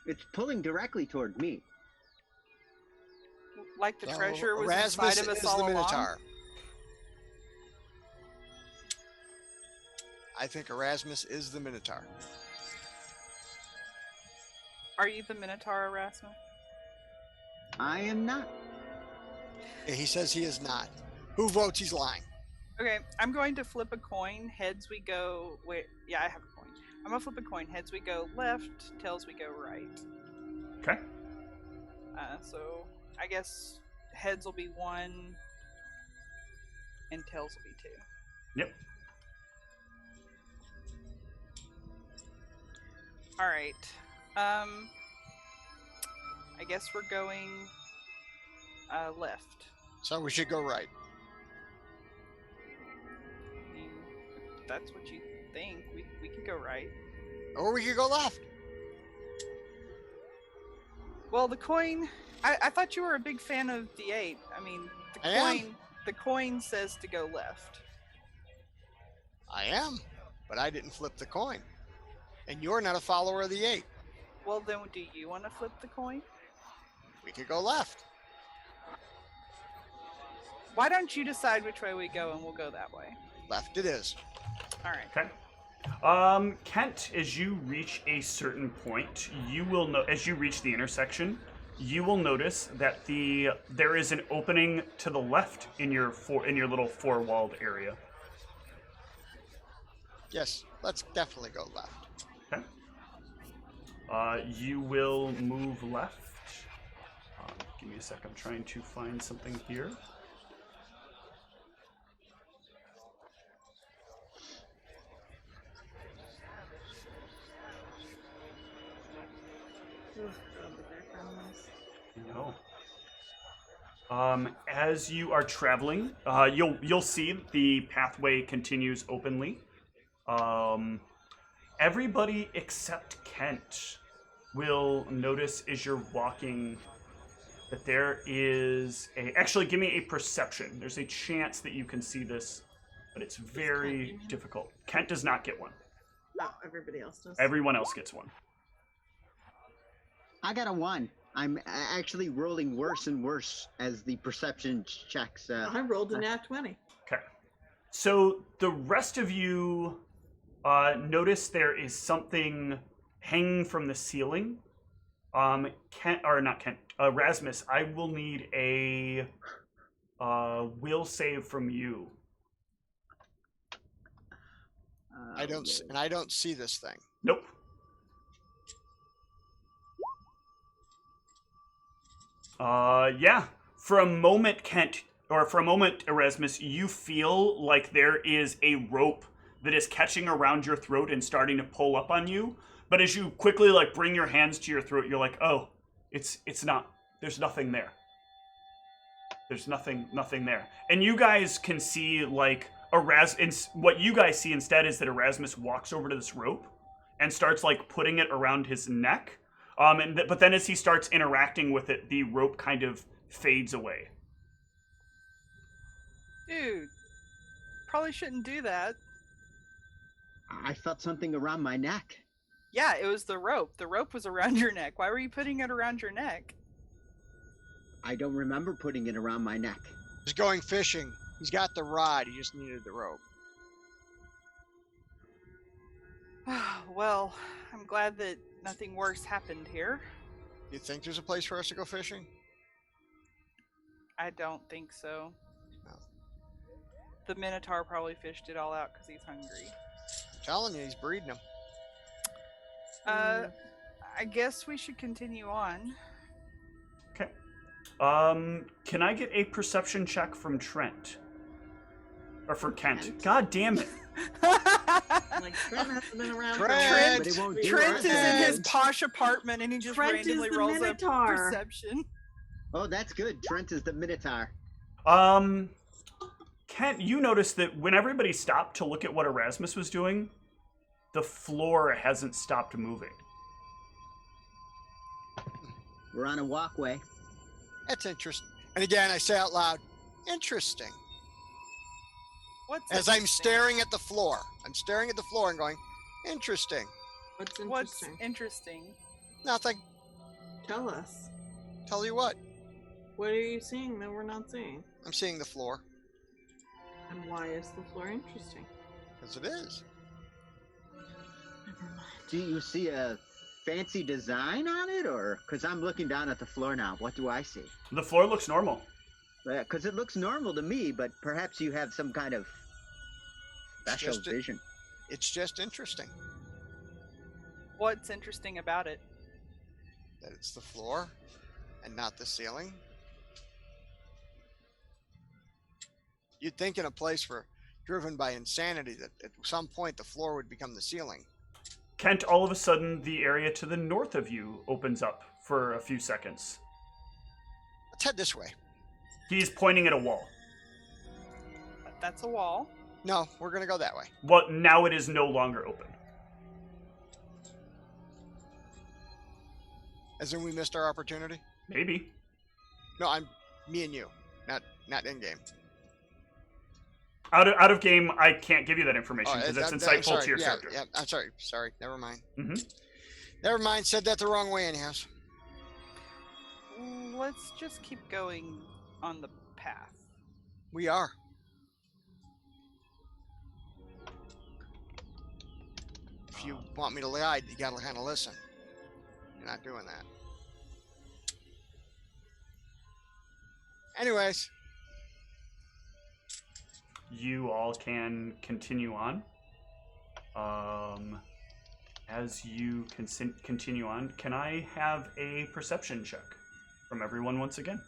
It's pulling directly toward me. Like the So treasure was Erasmus inside of us is all the along? Minotaur. I think Erasmus is the Minotaur. Are you the Minotaur, Erasmus? I am not. He says he is not. Who votes he's lying? Okay, I'm going to flip a coin. Heads we go. Wait, yeah, I have a coin. I'm gonna flip a coin. Heads we go left. Tails we go right. Okay. So I guess heads will be 1, and tails will be 2. Yep. All right. I guess we're going left. So we should go right. I mean, if that's what you think. We can go right. Or we could go left. Well, the coin. I thought you were a big fan of the 8. I mean, the I am. coin. The coin says to go left. I am, but I didn't flip the coin. And you're not a follower of the 8. Well, then, do you want to flip the coin? We could go left. Why don't you decide which way we go, and we'll go that way. Left it is. All right. Okay. Kent, as you reach a certain point, you will know as you reach the intersection, you will notice that there is an opening to the left in your little four-walled area. Yes, let's definitely go left. Okay. You will move left. Give me a sec. I'm trying to find something here. No. As you are traveling, you'll see the pathway continues openly. Everybody except Kent will notice as you're walking that there is a... Actually, give me a perception. There's a chance that you can see this, but it's very difficult. Kent does not get one. No, everybody else does. Everyone else gets one. I got a 1. I'm actually rolling worse and worse as the perception checks. I rolled a nat 20. Okay. So the rest of you notice there is something hanging from the ceiling. Rasmus, I will need a will save from you. I don't see this thing. Nope. Yeah. For a moment, Kent, or for a moment, Erasmus, you feel like there is a rope that is catching around your throat and starting to pull up on you. But as you quickly bring your hands to your throat, you're like, oh, it's not. There's nothing there. There's nothing there. And you guys can see what you guys see instead is that Erasmus walks over to this rope and starts putting it around his neck. But then as he starts interacting with it, the rope kind of fades away. Dude, probably shouldn't do that. I felt something around my neck. Yeah, it was the rope. The rope was around your neck. Why were you putting it around your neck? I don't remember putting it around my neck. He's going fishing. He's got the rod. He just needed the rope. Well, I'm glad that nothing worse happened here. You think there's a place for us to go fishing? I don't think so. No. The Minotaur probably fished it all out because he's hungry. I'm telling you, he's breeding them. I guess we should continue on. Okay. Can I get a perception check from Trent? Or from Kent? God damn it. Like Trent hasn't been around. Trent! But it won't do Trent it. is in his posh apartment and he just Trent is randomly the rolls a Minotaur. perception. Oh, that's good. Trent is the Minotaur. Kent, you noticed that when everybody stopped to look at what Erasmus was doing, the floor hasn't stopped moving. We're on a walkway. That's interesting. And again, I say out loud, interesting. What's As I'm interesting? staring at the floor. I'm staring at the floor and going, interesting. What's What's interesting? interesting? Nothing. Tell us. Tell you what, What are you seeing that we're not seeing? I'm seeing the floor. And why is the floor interesting? Because it is. Never mind. Do you see a fancy design on it, or because I'm looking down at the floor now? What do I see? The floor looks normal. Because it looks normal to me, but perhaps you have some kind of special just a- vision. It's just interesting What's interesting about it? that it's the floor and not the ceiling. You'd think in a place driven by insanity that at some point the floor would become the ceiling. Kent, all of a sudden, the area to the north of you opens up for a few seconds. Let's head this way. He's pointing at a wall. That's a wall. No, we're going to go that way. Well, now it is no longer open. As in we missed our opportunity? Maybe. No, me and you, not in game. Out of game, I can't give you that information because that's insightful sorry, to your yeah, character. Yeah, I'm sorry. Never mind. Mm-hmm. Never mind. Said that the wrong way, anyhow. Let's just keep going on the path. We are. If you want me to guide, you gotta kind of listen. You're not doing that. Anyways, You all can continue on. As you continue on, can I have a perception check from everyone once again?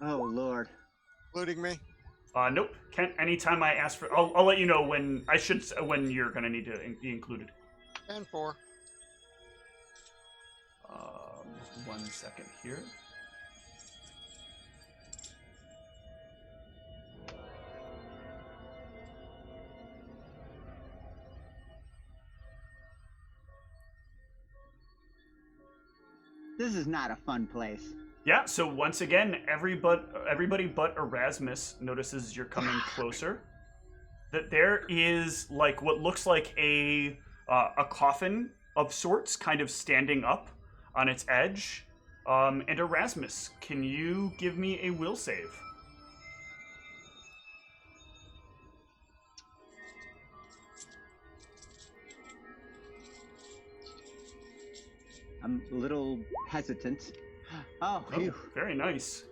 Oh, Lord. including me. Nope. Kent, anytime I ask for... I'll let you know when you're going to need to be included. 10-4. 1 second here. This is not a fun place. Yeah, so once again, everybody but Erasmus notices you're coming closer. That there is like what looks like a coffin of sorts, kind of standing up on its edge. And Erasmus, can you give me a will save? I'm a little hesitant. Oh, phew. Very nice.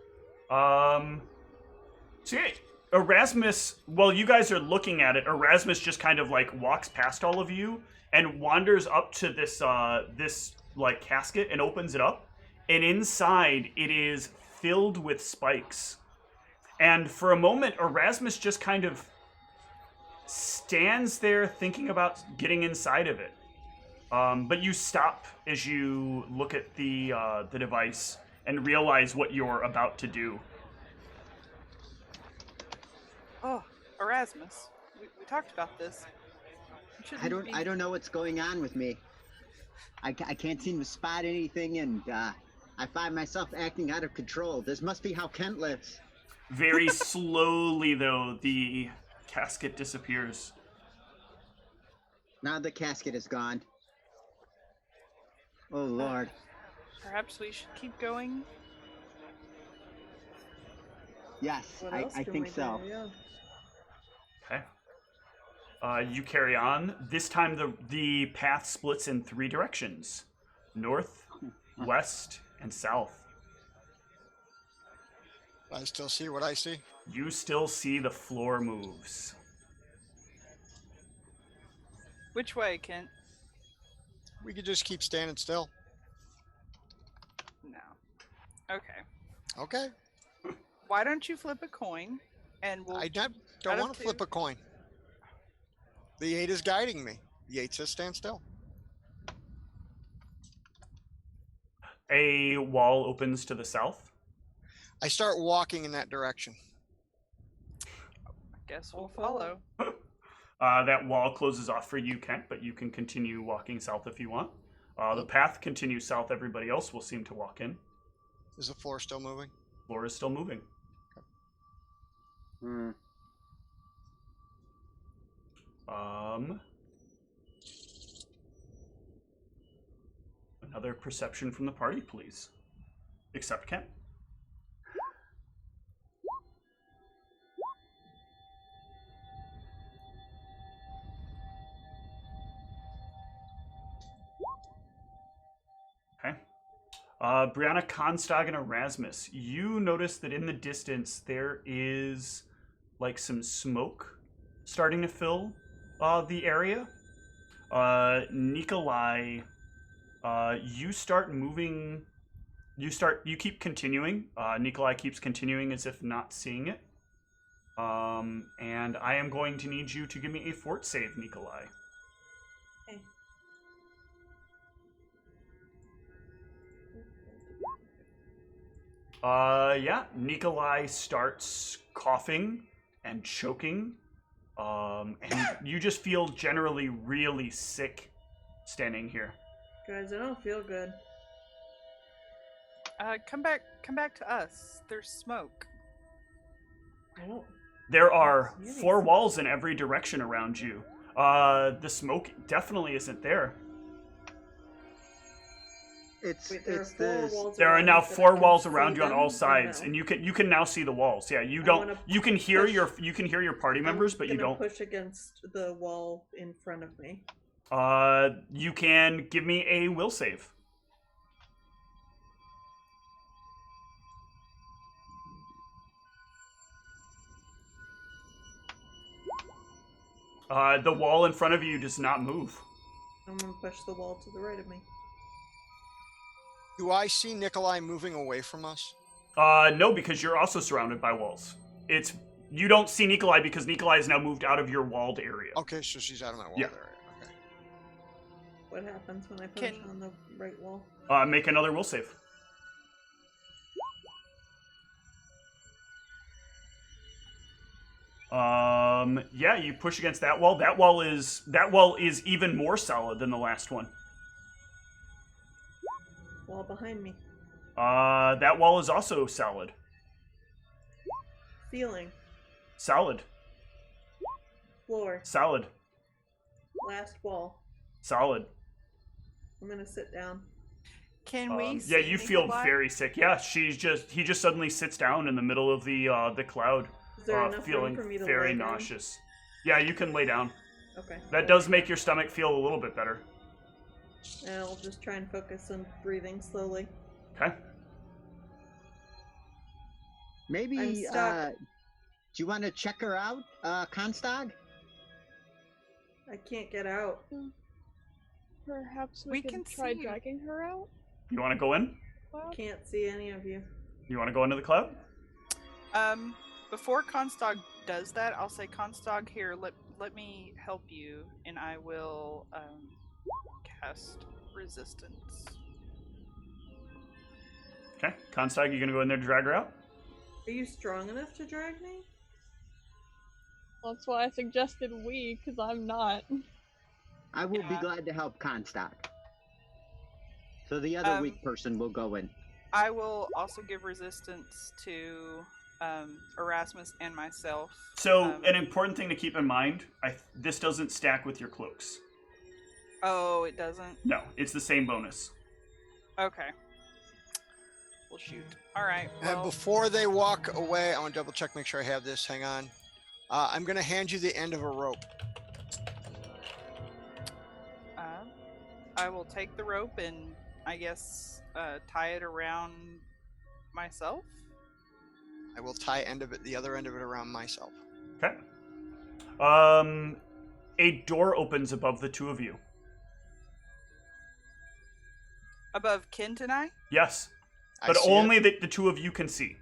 So yeah, Erasmus, while you guys are looking at it, Erasmus just kind of like walks past all of you and wanders up to this this like casket and opens it up. And inside it is filled with spikes. And for a moment, Erasmus just kind of stands there thinking about getting inside of it. But you stop as you look at the device and realize what you're about to do. Oh, Erasmus, we talked about this. You shouldn't I don't know what's going on with me. I can't seem to spot anything, and I find myself acting out of control. This must be how Kent lives. Very slowly, though, the casket disappears. Now the casket is gone. Oh, Lord. Perhaps we should keep going. Yes, What I else can think we so. do? Yeah. Okay. You carry on. This time the path splits in 3 directions. North, west, and south. I still see what I see. You still see the floor moves. Which way, Kent? We could just keep standing still. No. Okay. Okay. Why don't you flip a coin, and we'll. Don't out of want to flip a coin. The 8 is guiding me. The 8 says stand still. A wall opens to the south. I start walking in that direction. I guess we'll follow. That wall closes off for you, Kent, but you can continue walking south if you want. The path continues south. Everybody else will seem to walk in. Is the floor still moving? Floor is still moving. Another perception from the party, please. Except Kent. Okay. Brianna, Constag, and Erasmus, you notice that in the distance there is like some smoke starting to fill the area. Nikolai, you start moving. You keep continuing. Nikolai keeps continuing as if not seeing it. And I am going to need you to give me a fort save, Nikolai. Okay. Yeah, Nikolai starts coughing and choking. And you just feel generally really sick standing here. Guys, I don't feel good. Come back to us. There's smoke. I don't. There are Really? 4 walls in every direction around you. The smoke definitely isn't there. Wait, there are It's 4 the walls. There are around now me that 4 I can walls see around you on them, all or sides, no? and you can now see the walls. Yeah, you I don't. wanna You can hear push- your party members, but you I'm gonna don't. push against the wall in front of me. You can give me a will save. The wall in front of you does not move. I'm gonna push the wall to the right of me. Do I see Nikolai moving away from us? No, because you're also surrounded by walls. You don't see Nikolai because Nikolai has now moved out of your walled area. Okay, so she's out of my wall Yeah. area. Okay. What happens when I push Can- on the right wall? Make another will save. Yeah, you push against that wall. That wall is even more solid than the last one. Wall behind me. That wall is also solid. Ceiling. Solid. Floor. Solid. Last wall. Solid. I'm gonna sit down. Can we? Yeah, see you feel Nikolai? very sick. Yeah, he just suddenly sits down in the middle of the cloud, Is there enough feeling room for me to very lay down? nauseous. Yeah, you can lay down. Okay. That does make your stomach feel a little bit better. And I'll just try and focus on breathing slowly. Okay. Maybe, I'm stuck. do you want to check her out, Constag? I can't get out. Perhaps We we can can try see you. dragging her out? You want to go in? Well, Can't see any of you. You want to go into the cloud? Before Constog does that, I'll say, Constog, here, let me help you, and I will cast resistance. Okay. Constag, you gonna go in there to drag her out? Are you strong enough to drag me? that's why I suggested we, because I'm not. I will be Yeah. glad to help Constag. So the other weak person will go in. I will also give resistance to Erasmus and myself. So, an important thing to keep in mind: this doesn't stack with your cloaks. Oh, it doesn't? No, it's the same bonus. Okay. Well, shoot. All right. And Well, before they walk away, I want to double check, make sure I have this. Hang on. I'm going to hand you the end of a rope. I will take the rope and, I guess, tie it around myself. I will tie the other end of it around myself. Okay. A door opens above the two of you. Above Kent and I? Yes, I but see only it. that the two of you can see.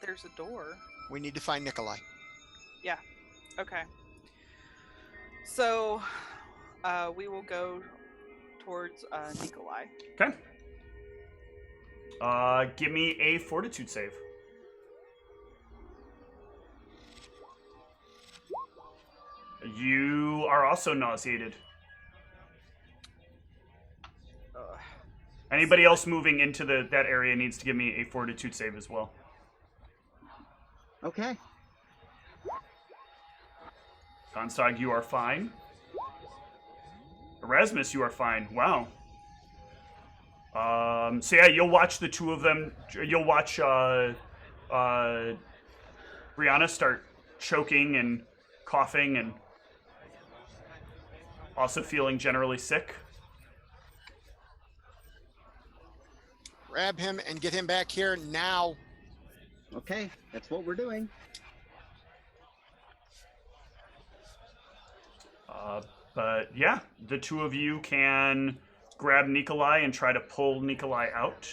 There's a door. We need to find Nikolai. Yeah. Okay. So, we will go towards Nikolai. Okay. Give me a fortitude save. You are also nauseated. Anybody else moving into that area needs to give me a fortitude save as well. Okay. Constag, you are fine. Erasmus, you are fine. Wow. So yeah, you'll watch the two of them. You'll watch Brianna start choking and coughing and also feeling generally sick. Grab him and get him back here now. Okay, that's what we're doing. But yeah, the two of you can grab Nikolai and try to pull Nikolai out.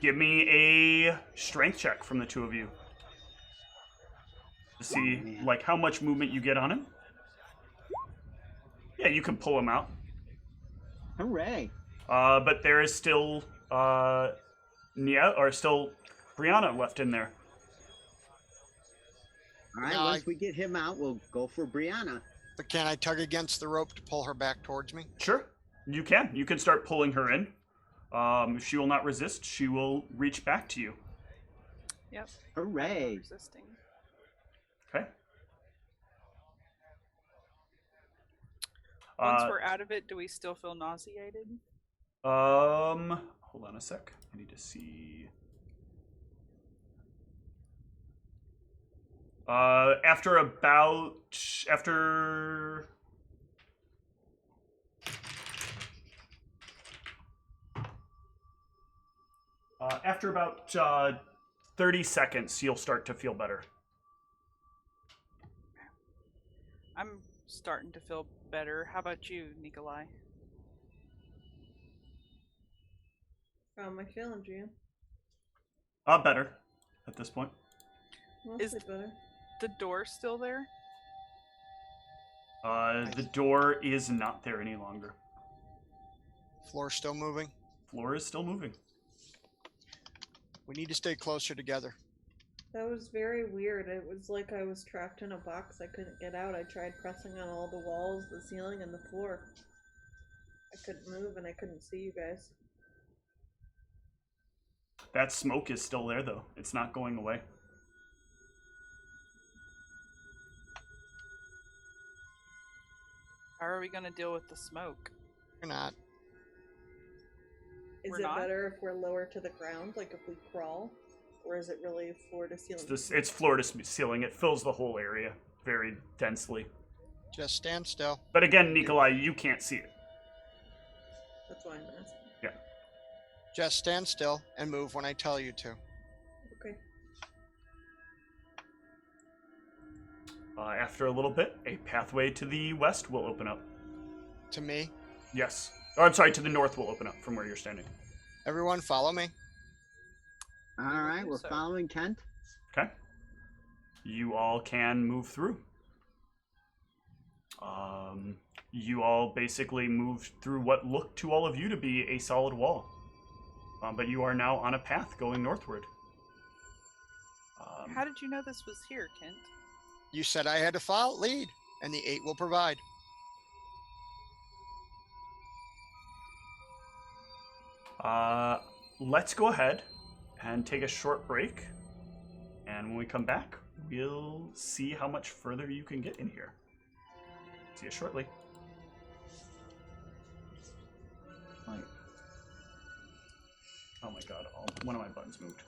Give me a strength check from the two of you to see like how much movement you get on him. Yeah, you can pull him out. Hooray. But there is still still Brianna left in there. All right, No, once we get him out, we'll go for Brianna. But can I tug against the rope to pull her back towards me? Sure, you can. You can start pulling her in. If she will not resist, she will reach back to you. Yep. Hooray. Resisting. Okay. Once we're out of it, do we still feel nauseated? Hold on a sec. I need to see. After about 30 seconds, you'll start to feel better. I'm starting to feel better. How about you, Nikolai? How am I feeling, Gian? Better at this point. Mostly better. The door still there? The door is not there any longer. Floor still moving? Floor is still moving. We need to stay closer together. That was very weird. It was like I was trapped in a box. I couldn't get out. I tried pressing on all the walls, the ceiling, and the floor. I couldn't move and I couldn't see you guys. That smoke is still there, though. It's not going away. How are we going to deal with the smoke? We're not. Is We're it not? better if we're lower to the ground, like if we crawl? Or is it really floor to ceiling? It's floor to ceiling. It fills the whole area very densely. Just stand still. But again, Nikolai, you can't see it. That's why I'm asking. Yeah. Just stand still and move when I tell you to. Okay. After a little bit, a pathway to the west will open up. To me. Yes. Oh, I'm sorry, to the north will open up from where you're standing. Everyone follow me. All right, we're So- following Kent. Okay. You all can move through. You all basically moved through what looked to all of you to be a solid wall. But you are now on a path going northward. How did you know this was here, Kent? You said I had to follow lead, and the 8 will provide. Let's go ahead and take a short break. And when we come back, we'll see how much further you can get in here. See you shortly. Oh my god, one of my buttons moved.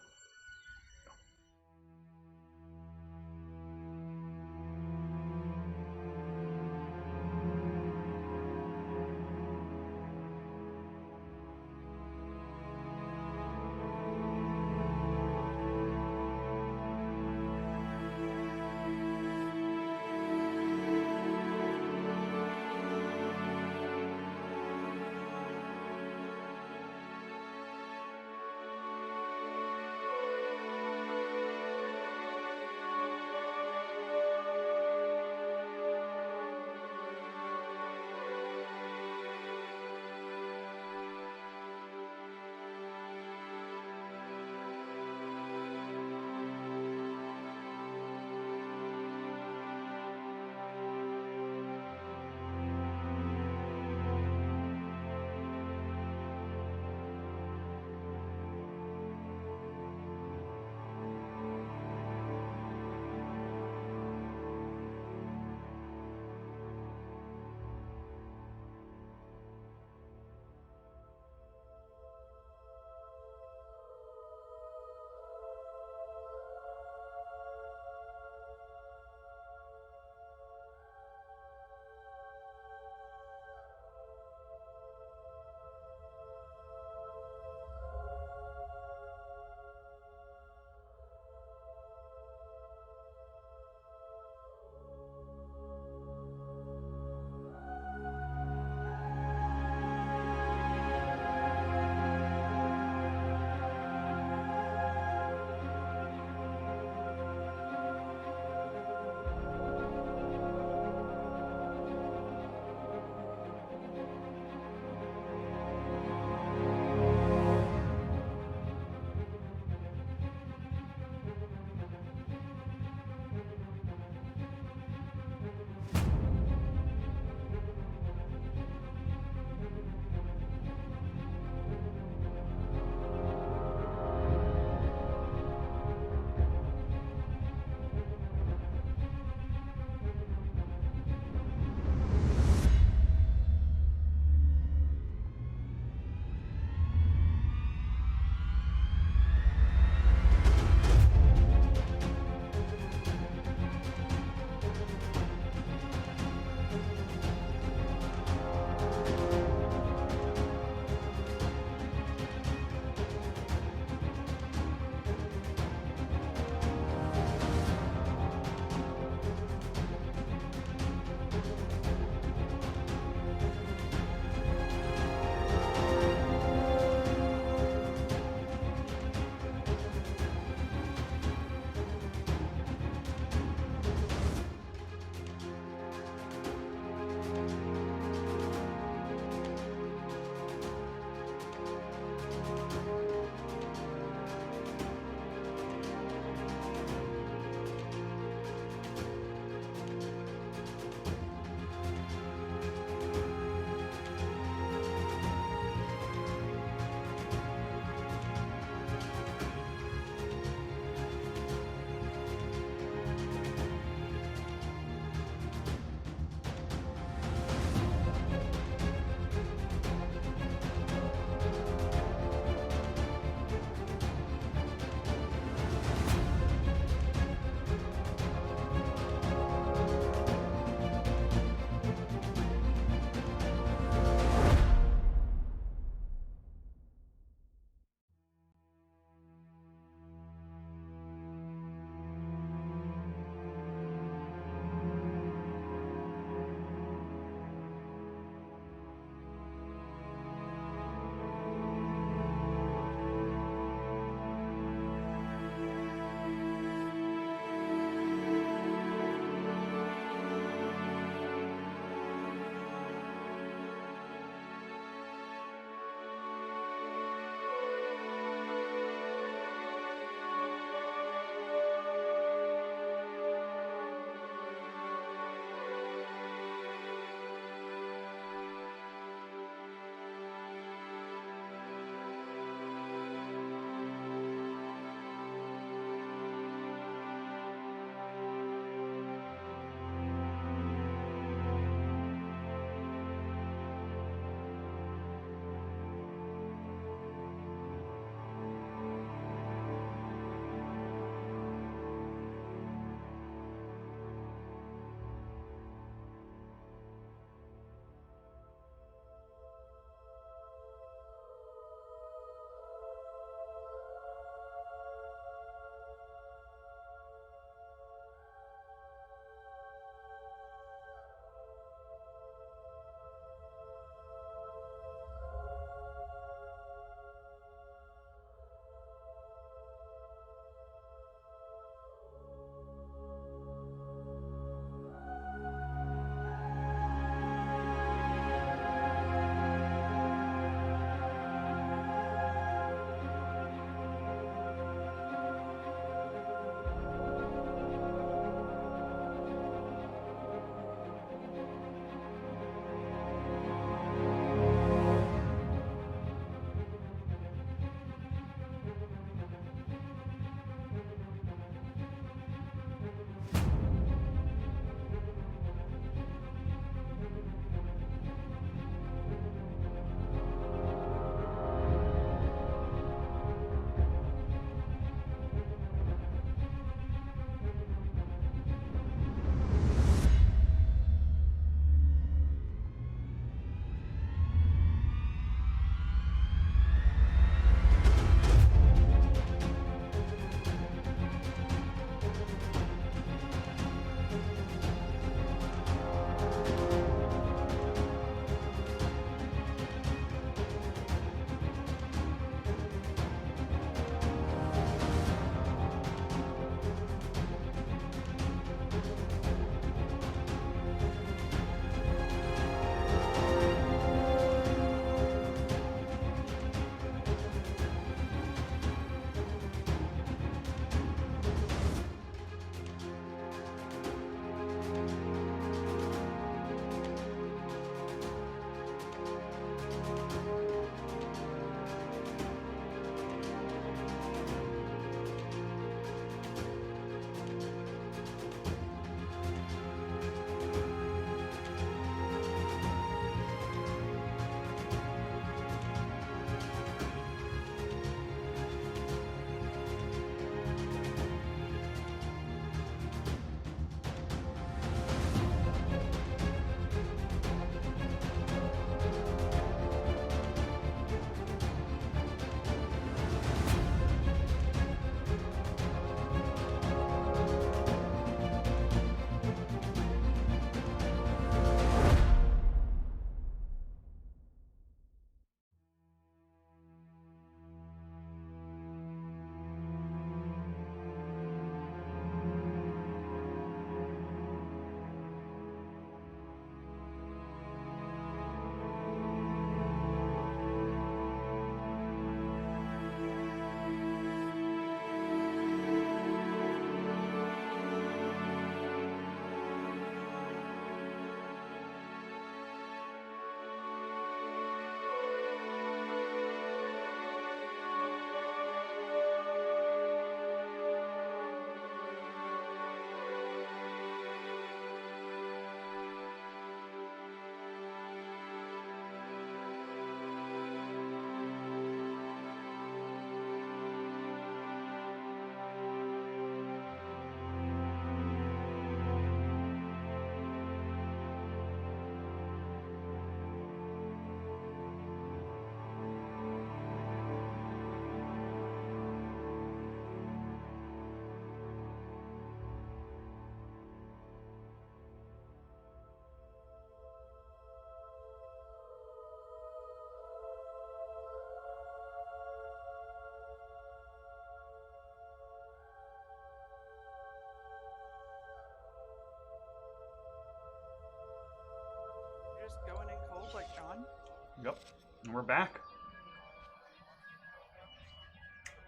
Yep. And we're back.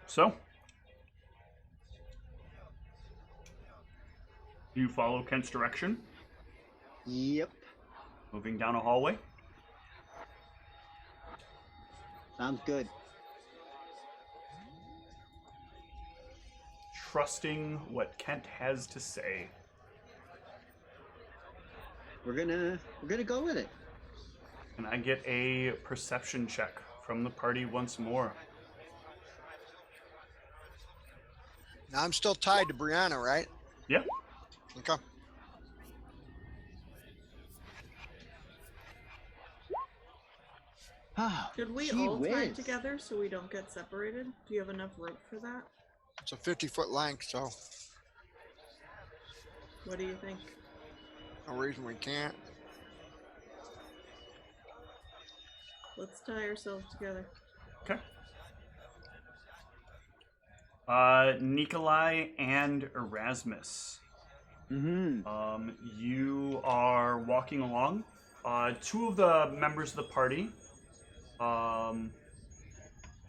So, you follow Kent's direction, Yep. moving down a hallway. Sounds good. Trusting what Kent has to say. We're gonna go with it. Can I get a perception check from the party once more? Now I'm still tied to Brianna, right? Yeah. Okay. Should we Gee all tie whiz. together so we don't get separated? Do you have enough rope for that? It's a 50-foot length, so What do you think? no reason we can't. Let's tie ourselves together. Okay. Nikolai and Erasmus. Mm-hmm. You are walking along. Two of the members of the party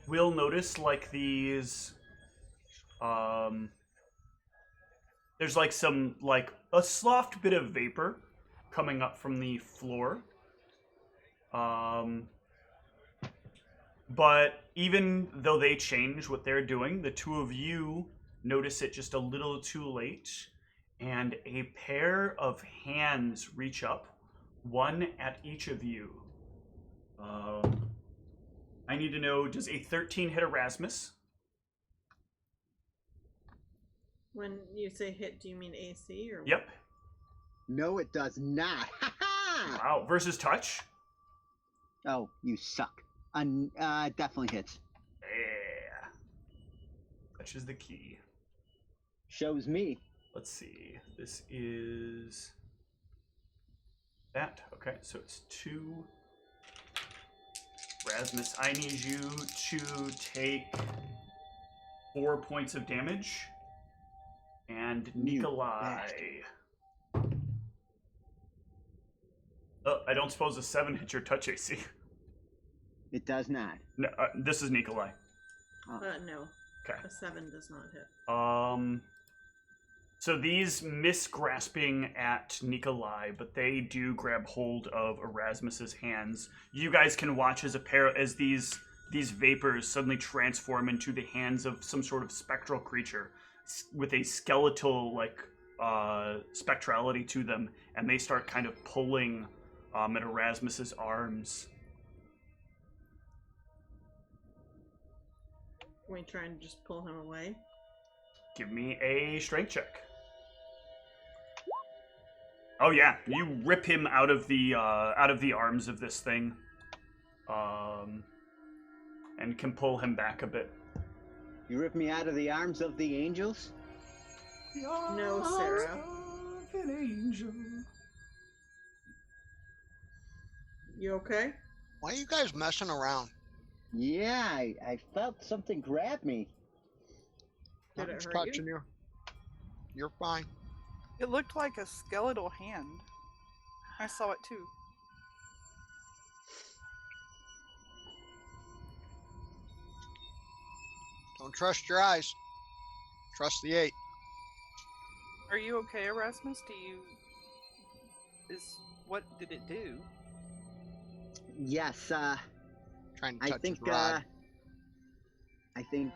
will notice like these. There's like some like a soft bit of vapor coming up from the floor. But even though they change what they're doing, the two of you notice it just a little too late, and a pair of hands reach up, one at each of you. I need to know, does a 13 hit Erasmus? When you say hit, do you mean AC or what? Yep. No, it does not. Ha ha! Wow. Versus touch? Oh, you suck. Definitely hits. Yeah. Touch is the key. Shows me. Let's see. This is that. Okay, so it's 2. Rasmus, I need you to take 4 points of damage. And You Nikolai. bastard. Oh, I don't suppose a 7 hits your touch AC. It does not. No, this is Nikolai. No. Okay. A 7 does not hit. So these miss grasping at Nikolai, but they do grab hold of Erasmus's hands. You guys can watch as these vapors suddenly transform into the hands of some sort of spectral creature with a skeletal spectrality to them, and they start kind of pulling at Erasmus's arms. Can we try and just pull him away? Give me a strength check. Oh yeah, you rip him out of the arms of this thing, and can pull him back a bit. You rip me out of the arms of the angels? No, Sarah. An angel. You okay? Why are you guys messing around? Yeah, I felt something grab me. Did it Nothing's hurt touching you? you. You're fine. It looked like a skeletal hand. I saw it too. Don't trust your eyes. Trust the 8. Are you okay, Erasmus? What did it do? Yes, Trying to touch I think, his rod. I think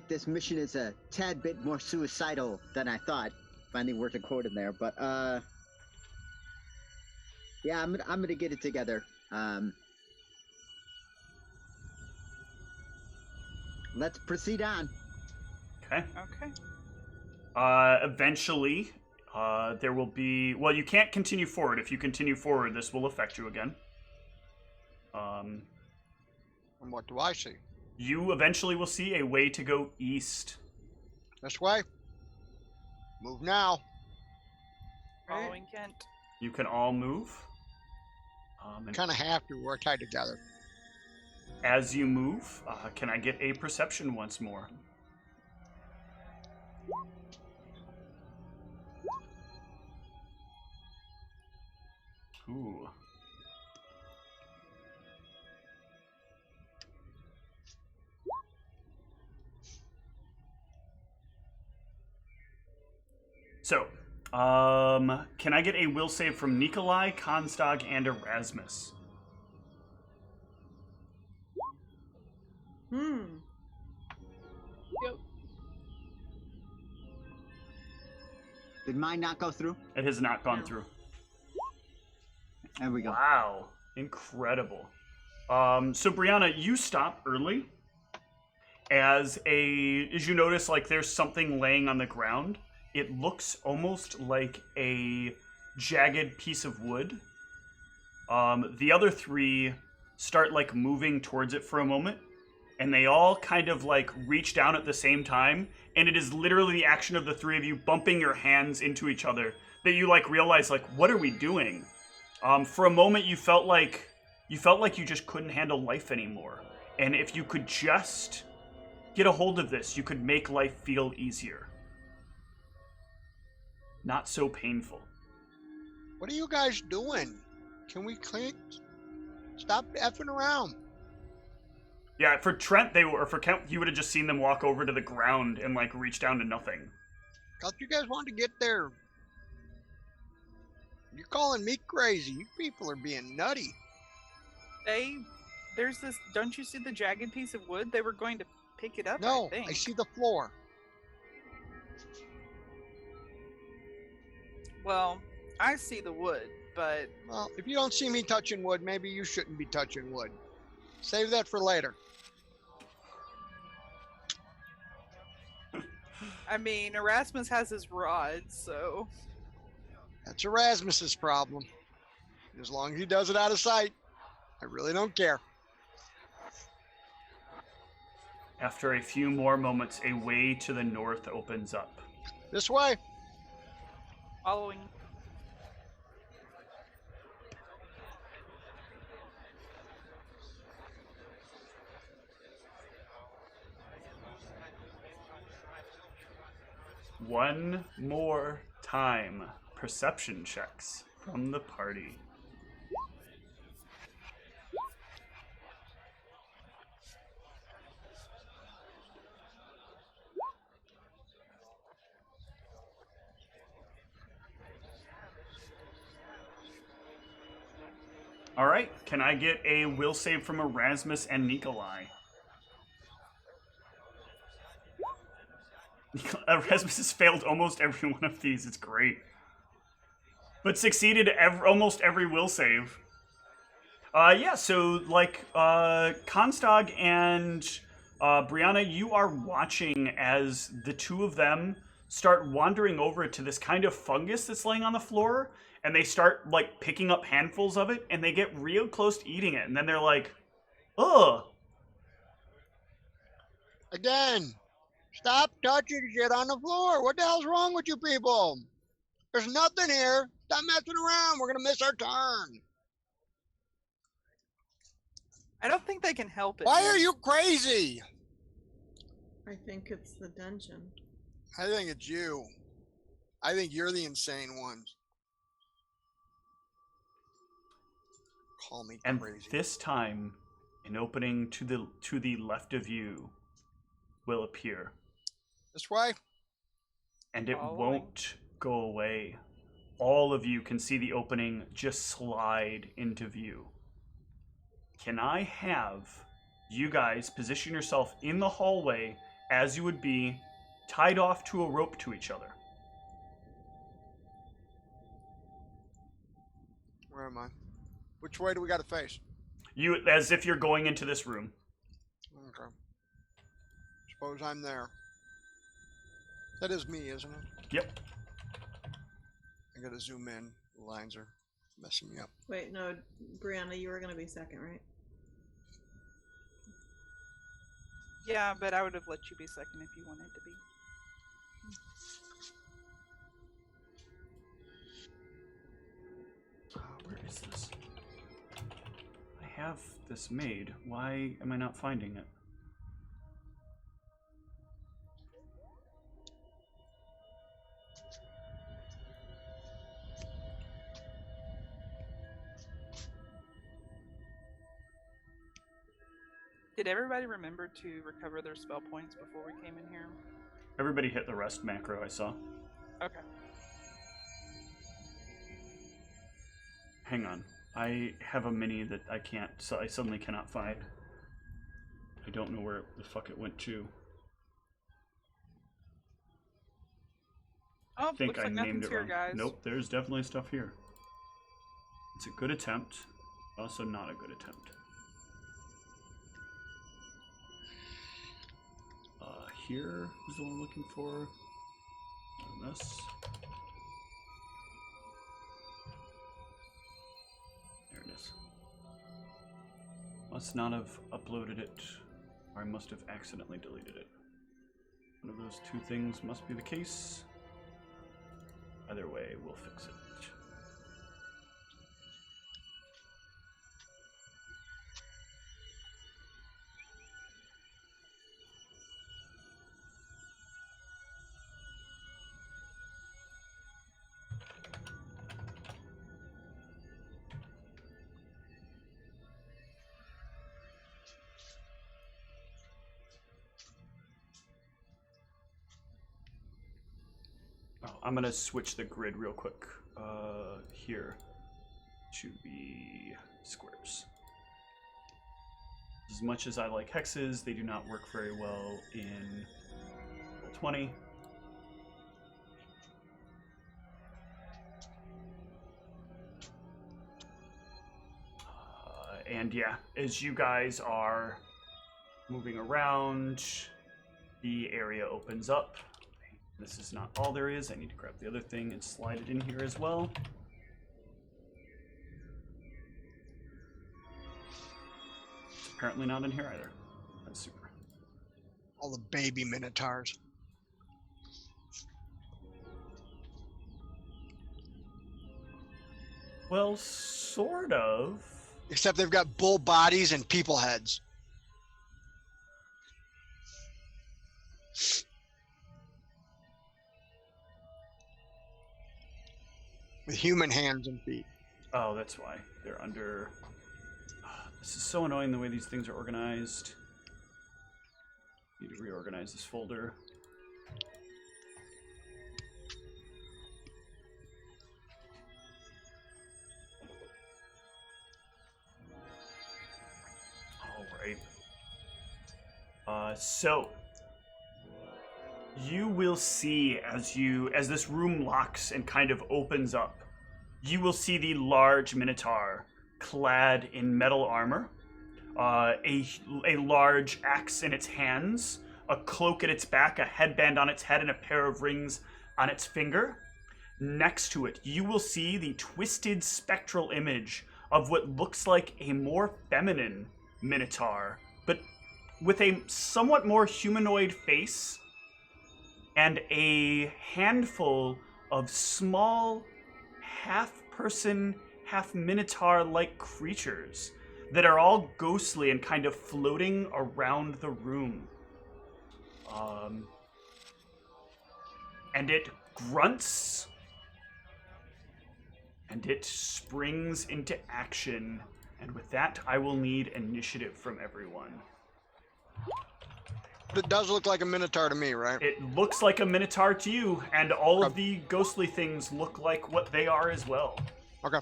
this mission is a tad bit more suicidal than I thought. Finding word to quote in there, but yeah, I'm gonna get it together. Let's proceed on. Okay. Okay. Eventually, there will be. Well, you can't continue forward. If you continue forward, this will affect you again. And what do I see? You eventually will see a way to go east. This way? Move now. Following Kent. You can all move. And Kind of have to. We're tied together. as you move, can I get a perception once more? Ooh. So, can I get a will save from Nikolai, Konstag, and Erasmus? Yep. Did mine not go through? It has not gone No. through. There we go. Wow. Incredible. So Brianna, you stop early as you notice like there's something laying on the ground. It looks almost like a jagged piece of wood. The other three start like moving towards it for a moment, and they all kind of like reach down at the same time, and it is literally the action of the three of you bumping your hands into each other that you like realize like, what are we doing? For a moment you felt like you just couldn't handle life anymore. And if you could just get a hold of this, you could make life feel easier. Not so painful. What are you guys doing? Can we stop effing around? Yeah, for Trent, for Kent, you would have just seen them walk over to the ground and like reach down to nothing. Thought you guys wanted to get there. You're calling me crazy. You people are being nutty. There's this. Don't you see the jagged piece of wood? They were going to pick it up. No, I think. I see the floor. Well, I see the wood, but Well, if you don't see me touching wood, maybe you shouldn't be touching wood. Save that for later. I mean, Erasmus has his rod, so That's Erasmus's problem. As long as he does it out of sight, I really don't care. After a few more moments, a way to the north opens up. This way. following. One more time. Perception checks from the party. All right, can I get a will save from Erasmus and Nikolai? Erasmus has failed almost every one of these. It's great. But succeeded almost every will save. Yeah, so, like, Konstag and Brianna, you are watching as the two of them start wandering over to this kind of fungus that's laying on the floor, and they start, like, picking up handfuls of it, and they get real close to eating it, and then they're like, ugh. Again, stop touching shit on the floor. What the hell's wrong with you people? There's nothing here. Stop messing around. We're going to miss our turn. I don't think they can help it. Why man. are you crazy? I think it's the dungeon. I think it's you. I think you're the insane ones. Call me And crazy. this time, an opening to the left of you will appear. This way? And it Following. won't go away. All of you can see the opening just slide into view. Can I have you guys position yourself in the hallway as you would be tied off to a rope to each other? Where am I? Which way do we got to face? You, as if you're going into this room. Okay. Suppose I'm there. That is me, isn't it? Yep. I gotta zoom in. The lines are messing me up. Wait, no, Brianna, you were gonna be second, right? Yeah, but I would have let you be second if you wanted to be. Where is this? I have this made. Why am I not finding it? Did everybody remember to recover their spell points before we came in here? Everybody hit the rest macro I saw. Okay. hang on. I have a mini that I can't, so I suddenly cannot find. I don't know where the fuck it went to. Oh, I think looks I like named nothing's it here, wrong. guys. Nope, there's definitely stuff here. It's a good attempt, also not a good attempt. Here is the one I'm looking for. And this. There it is. Must not have uploaded it, or I must have accidentally deleted it. One of those two things must be the case. Either way, we'll fix it. I'm gonna switch the grid real quick here to be squares. As much as I like hexes, they do not work very well in Roll20. And yeah, as you guys are moving around, the area opens up. This is not all there is. I need to grab the other thing and slide it in here as well. It's apparently not in here either. That's super. All the baby Minotaurs. Well, sort of. Except they've got bull bodies and people heads. With human hands and feet. Oh, that's why. They're under... This is so annoying the way these things are organized. Need to reorganize this folder. Alright. So... You will see as this room locks and kind of opens up, you will see the large Minotaur clad in metal armor, a large axe in its hands, a cloak at its back, a headband on its head, and a pair of rings on its finger. Next to it, you will see the twisted spectral image of what looks like a more feminine Minotaur, but with a somewhat more humanoid face, and a handful of small, half-person, half-minotaur-like creatures that are all ghostly and kind of floating around the room. And it grunts, and it springs into action. And with that, I will need initiative from everyone. But it does look like a Minotaur to me, right? It looks like a Minotaur to you, and all of the ghostly things look like what they are as well. Okay.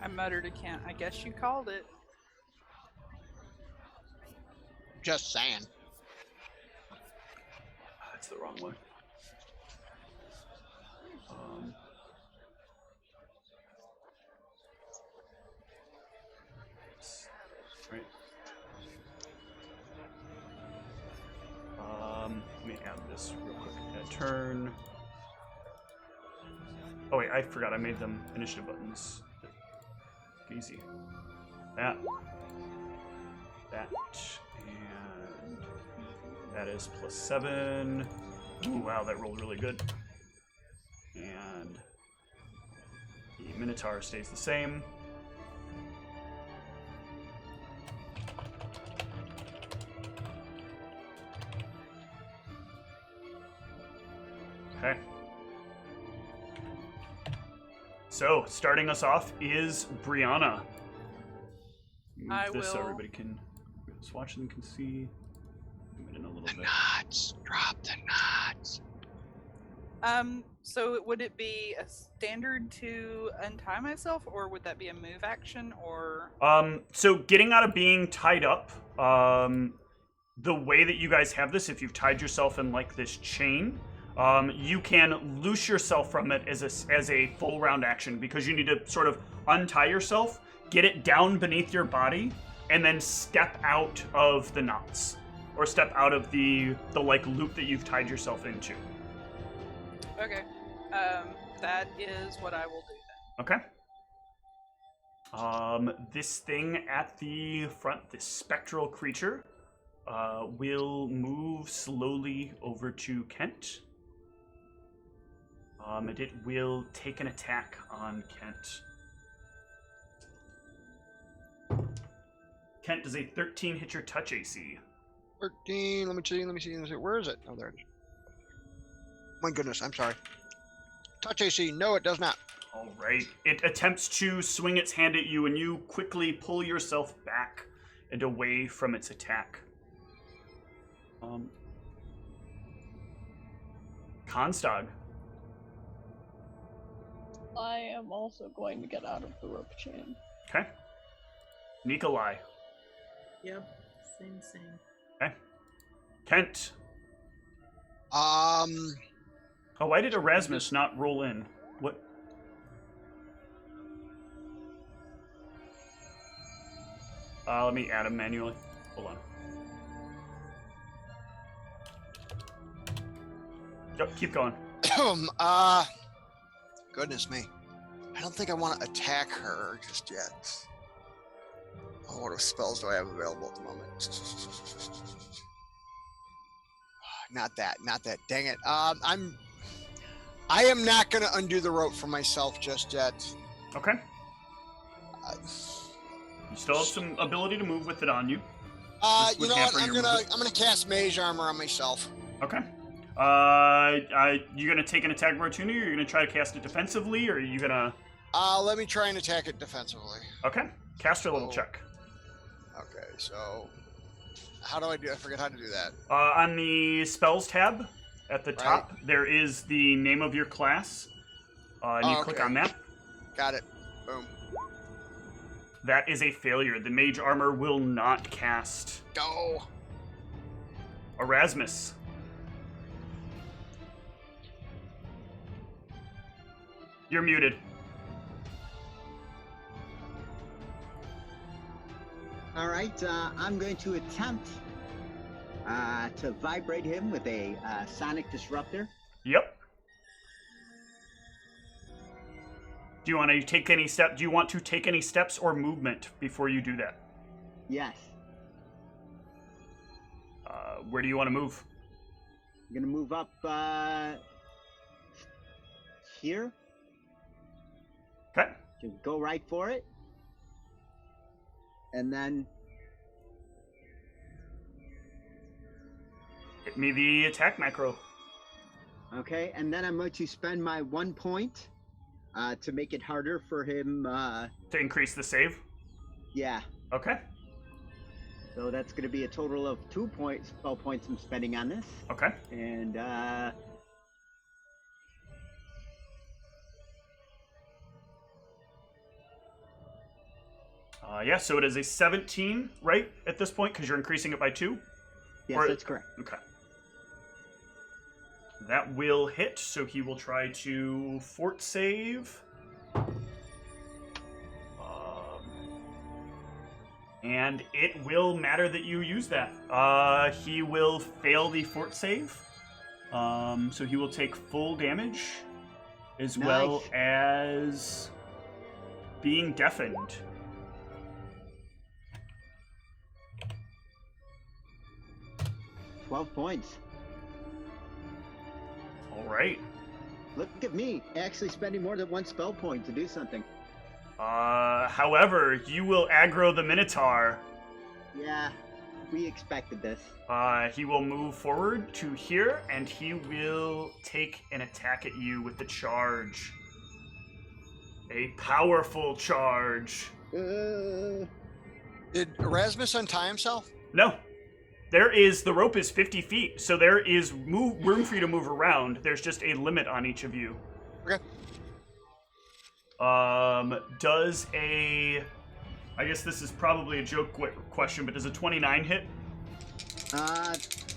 I muttered a can't. I guess you called it. Just saying. That's the wrong one. Right. Let me add this real quick. Turn. Oh wait, I forgot I made them initiative buttons. Easy. That, and that is +7. Ooh, wow, that rolled really good. And the Minotaur stays the same. Okay. So, starting us off is Brianna. I this so will- everybody can just watch and can see. Zoom it in a little The bit. knots. Drop the knots. So would it be a standard to untie myself, or would that be a move action, or? So getting out of being tied up, the way that you guys have this, if you've tied yourself in like this chain, you can loose yourself from it as a full round action, because you need to sort of untie yourself, get it down beneath your body, and then step out of the knots, or step out of the like loop that you've tied yourself into. Okay. That is what I will do then. Okay. This thing at the front, this spectral creature, will move slowly over to Kent. And it will take an attack on Kent. Kent does a 13 hit your touch AC. 13. Let me see. Where is it? Oh, there it is. My goodness, I'm sorry. Touch AC. No, it does not. All right. It attempts to swing its hand at you, and you quickly pull yourself back and away from its attack. Constog. I am also going to get out of the rope chain. Okay. Nikolai. Yep. Same. Okay. Kent. Um, Oh, why did Erasmus not roll in? What? Let me add him manually. Hold on. Yep, keep going. goodness me. I don't think I want to attack her just yet. Oh, what spells do I have available at the moment? Not that. Dang it. I am not going to undo the rope for myself just yet. Okay. You still have some ability to move with it on you. This You would know what? hamper I'm your gonna movement. cast mage armor on myself. Okay. You gonna take an attack of opportunity, or you're gonna try to cast it defensively, or are you gonna? Let me try and attack it defensively. Okay. Caster level Oh. check. Okay, so how do I do? I forget how to do that. On the spells tab at the top, there is the name of your class. And you click Okay. on that. Got it. Boom. That is a failure. The mage armor will not cast. Go. Erasmus. You're muted. All right, I'm going to attempt to vibrate him with a sonic disruptor. Yep. Do you want to take any step? Do you want to take any steps or movement before you do that? Yes. Where do you want to move? I'm gonna move up here. Okay. Just go right for it. And then Hit me the attack macro. okay, and then I'm going to spend my 1 point to make it harder for him. To increase the save. Yeah. Okay. So that's going to be a total of 2 points, spell points I'm spending on this. Okay. And Yeah, so it is a 17, right, at this point, because you're increasing it by 2? yes, Or- that's correct. Okay. That will hit, so he will try to fort save. And it will matter that you use that. He will fail the fort save. So he will take full damage, as well Nice. as being deafened. $12 points. All right. Look at me, actually spending more than 1 spell point to do something. However, you will aggro the Minotaur. Yeah, we expected this. He will move forward to here, and he will take an attack at you with the charge. A powerful charge. Did Erasmus untie himself? No. The rope is 50 feet, so there is room for you to move around. There's just a limit on each of you. Okay. I guess this is probably a joke question, but does a 29 hit?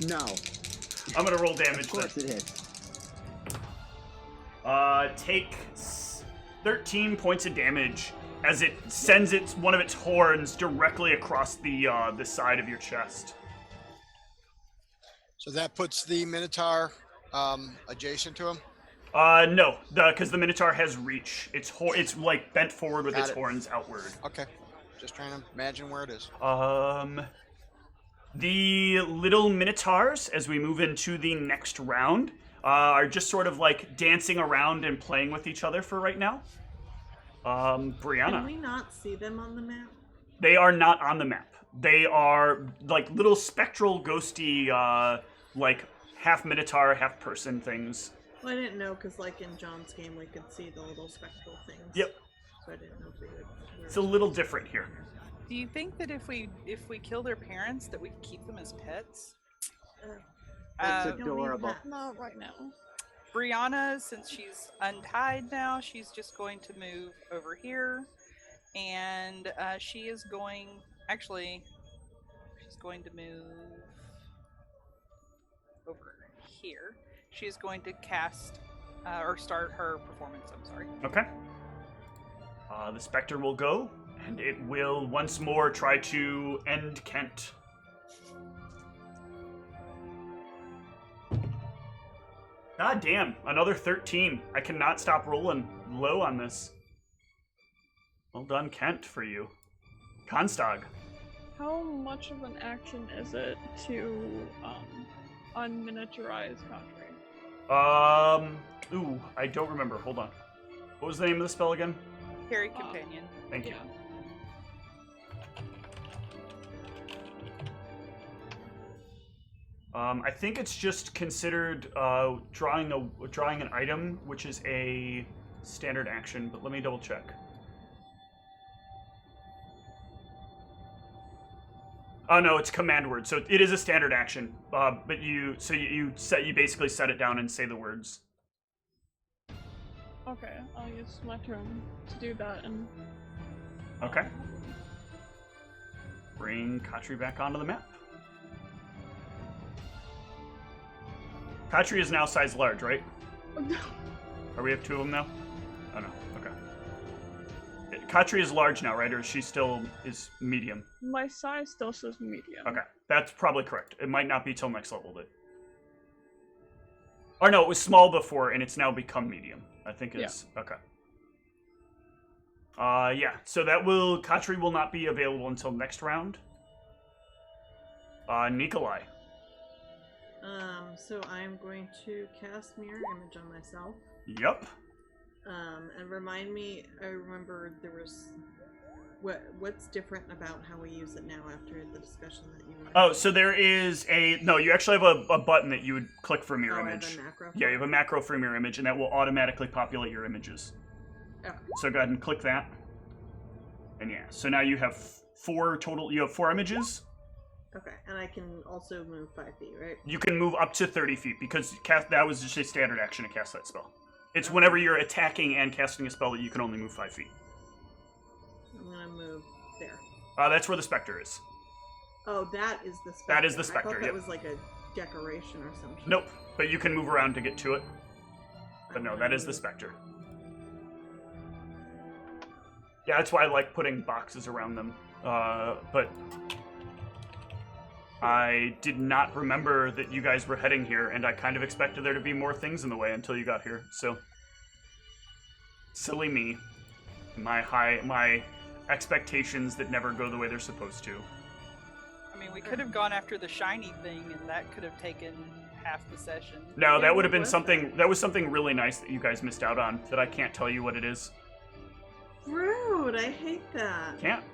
No. I'm gonna roll damage. Of course it hits. Take 13 points of damage as it sends one of its horns directly across the side of your chest. So that puts the Minotaur adjacent to him? No, because the Minotaur has reach. It's like bent forward with its horns outward. Okay. Just trying to imagine where it is. The little Minotaurs, as we move into the next round, are just sort of like dancing around and playing with each other for right now. Brianna. Can we not see them on the map? They are not on the map. They are like little spectral, ghosty, like half Minotaur, half person things. Well, I didn't know because, like in John's game, we could see the little spectral things. Yep. So I didn't know if we would. It's a little different here. Do you think that if we kill their parents, that we could keep them as pets? That's don't need adorable. that. Not right now. Brianna, since she's untied now, she's just going to move over here, and she is going. Actually, she's going to move over here. She is going to cast or start her performance. I'm sorry. Okay. The Spectre will go, and it will once more try to end Kent. God damn, another 13. I cannot stop rolling low on this. Well done, Kent, for you. Constog. How much of an action is it to unminiaturize country? Ooh, I don't remember. Hold on. What was the name of the spell again? Carry companion. Thank you. I think it's just considered drawing an item, which is a standard action, but let me double check. Oh no, it's command word, so it is a standard action. But you basically set it down and say the words. Okay, I'll use my turn to do that and. Okay. Bring Katri back onto the map. Katri is now size large, right? Or we have two of them now? Oh no, okay. Katri is large now, right? Or she still is medium? My size still says medium. Okay, that's probably correct. It might not be till next level, but... Or no, it was small before, and it's now become medium. I think it's... Yeah. Okay. Yeah, so Katri will not be available until next round. Nikolai. So I'm going to cast Mirror Image on myself. Yep. And remind me, I remember there was... What's different about how we use it now after the discussion that you were... Oh, so there is no, you actually have a button that you would click for mirror image. I have a macro? Yeah, you have a macro for mirror image, and that will automatically populate your images. Okay. So go ahead and click that. And yeah, so now you have four images. Okay, and I can also move 5 feet, right? You can move up to 30 feet, because that was just a standard action to cast that spell. It's whenever you're attacking and casting a spell that you can only move 5 feet. I'm gonna move there. That's where the Spectre is. Oh, that is the Spectre. That is the Spectre, I thought that yep. was like a decoration or something. Nope, but you can move around to get to it. But no, that is the Spectre. Yeah, that's why I like putting boxes around them. But I did not remember that you guys were heading here, and I kind of expected there to be more things in the way until you got here, so... Silly me. My expectations that never go the way they're supposed to. I mean, we could have gone after the shiny thing, and that could have taken half the session. No, Yeah, that would have what been was something... That was something really nice that you guys missed out on, that I can't tell you what it is. Rude! I hate that. Can't.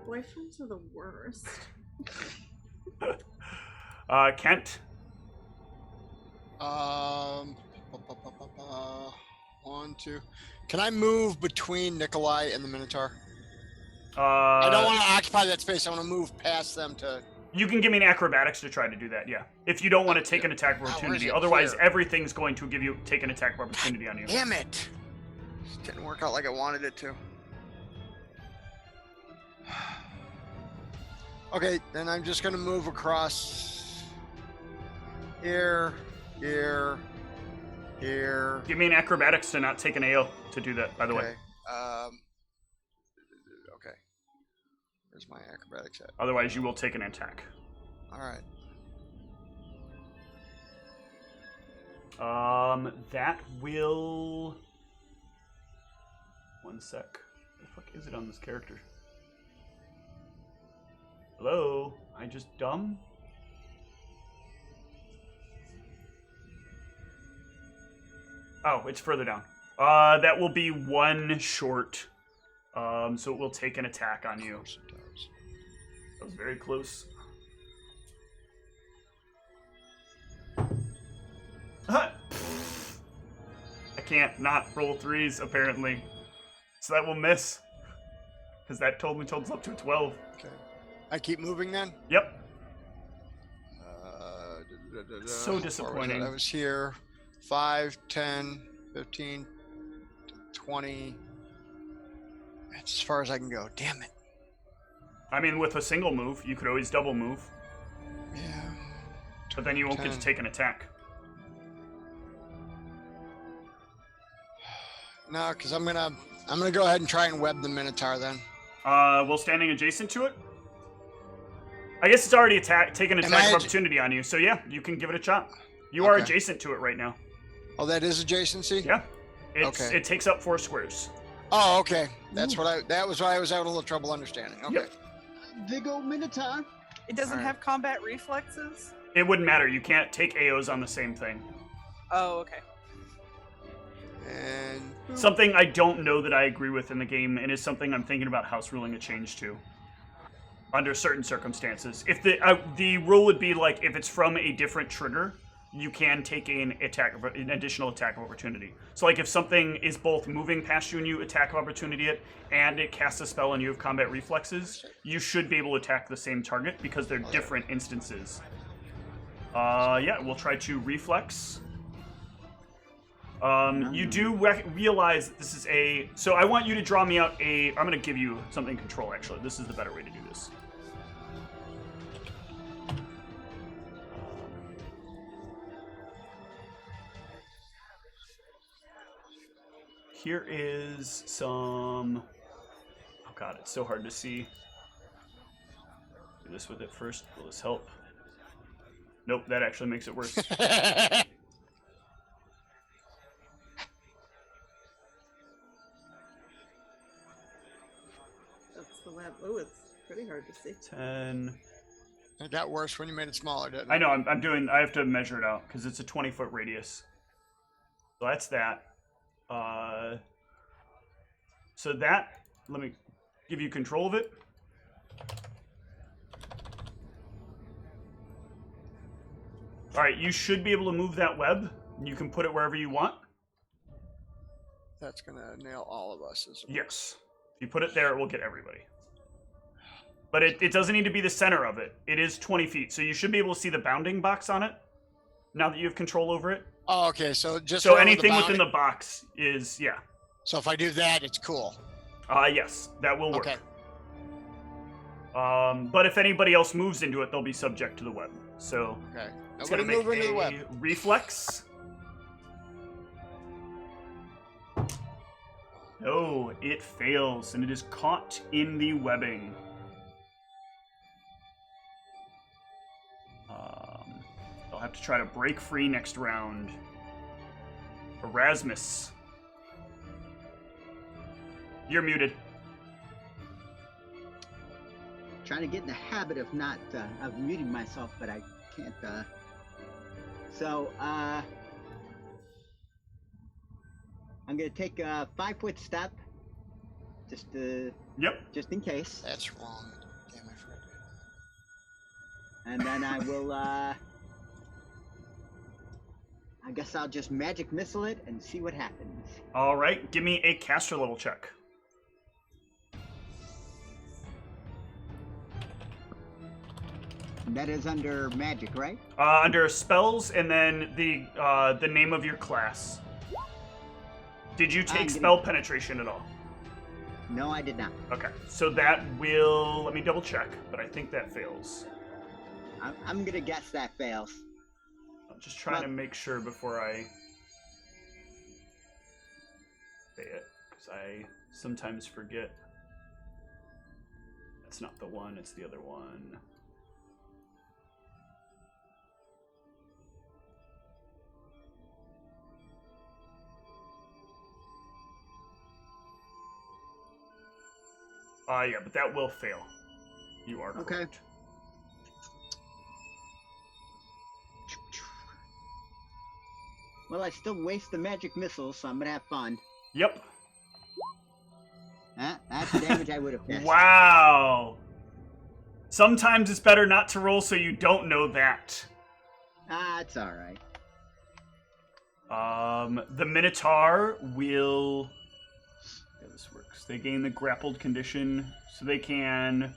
Boyfriends are the worst. Kent? One, two. Can I move between Nikolai and the Minotaur? I don't want to occupy that space. I want to move past them to... You can give me an acrobatics to try to do that, yeah. If you don't want to take an attack of opportunity. Otherwise, everything's going to take an attack of opportunity on you. Damn it! This didn't work out like I wanted it to. Okay, then I'm just going to move across here. Give me an acrobatics to not take an AO to do that, by the way. Okay. Where's my acrobatics at? Otherwise, you will take an attack. All right. That will... One sec. What the fuck is it on this character? Hello? I just dumb? Oh, it's further down. That will be one short. So it will take an attack on you. That was very close. I can't not roll 3s, apparently. So that will miss. Because that totals up to a 12. Okay. I keep moving then? Yep. So disappointing. I was here. 5, 10, 15, 20. That's as far as I can go. Damn it. I mean, with a single move, you could always double move. Yeah. But then you won't get to take an attack. No, because I'm gonna go ahead and try and web the Minotaur then. While standing adjacent to it? I guess it's already taken an attack of opportunity on you, so yeah, you can give it a shot. You are adjacent to it right now. Oh, that is adjacency? Yeah. It takes up 4 squares. Oh, okay. That was why I was having a little trouble understanding. Okay. Yep. Big old Minotaur. It doesn't have combat reflexes? It wouldn't matter. You can't take AOs on the same thing. Oh, okay. And something I don't know that I agree with in the game, and is something I'm thinking about house ruling a change to. Under certain circumstances. If the rule would be like, if it's from a different trigger, you can take an additional attack of opportunity. So like if something is both moving past you and you attack of opportunity it, and it casts a spell and you have combat reflexes, you should be able to attack the same target because they're different instances. Yeah, we'll try to reflex. You do realize that this is a... So I want you to draw me out a... I'm going to give you something control, actually. This is the better way to do this. Here is some... Oh god, it's so hard to see. Do this with it first. Will this help? Nope, that actually makes it worse. That's the web. Oh, it's pretty hard to see. 10. It got worse when you made it smaller, didn't it? I know, I have to measure it out, because it's a 20-foot radius. So that's that. So that, let me give you control of it. All right, you should be able to move that web. You can put it wherever you want. That's gonna nail all of us, isn't it? Yes. If you put it there, it will get everybody. But it doesn't need to be the center of it. It is 20 feet, so you should be able to see the bounding box on it, now that you have control over it. Oh, okay, so just... So anything within the box is, yeah. So if I do that, it's cool. Yes, that will work. Okay. But if anybody else moves into it, they'll be subject to the web. So Okay. it's Nobody gonna move make into the web. reflex. No, it fails, and it is caught in the webbing. I'll have to try to break free next round. Erasmus. You're muted. Trying to get in the habit of not of muting myself, but I can't. So I'm gonna take a 5-foot step, just just in case. That's wrong. Damn, I forgot. And then I will. I guess I'll just magic missile it and see what happens. All right, give me a caster level check. That is under magic, right? Under spells, and then the name of your class. Did you take spell penetration at all? No, I did not. Okay, so that will... Let me double check, but I think that fails. I'm gonna guess that fails. I'm just trying to make sure before I say it, because I sometimes forget. That's not the one, it's the other one. Yeah, but that will fail. You are correct. Okay. Well, I still waste the magic missiles, so I'm gonna have fun. Yep. That's the damage I would have missed. Wow. Sometimes it's better not to roll so you don't know that. It's alright. The Minotaur will... How this works. They gain the grappled condition, so they can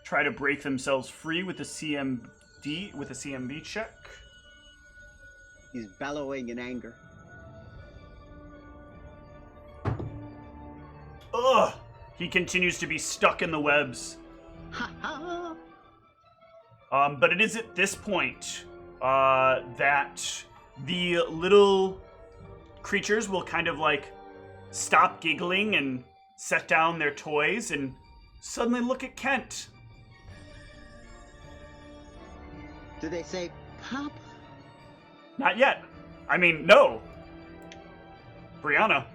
try to break themselves free with a CMB check. He's bellowing in anger. Ugh! He continues to be stuck in the webs. Ha ha! But it is at this point that the little creatures will kind of like stop giggling and set down their toys and suddenly look at Kent. Do they say, Pop? Not yet. I mean, no. Brianna.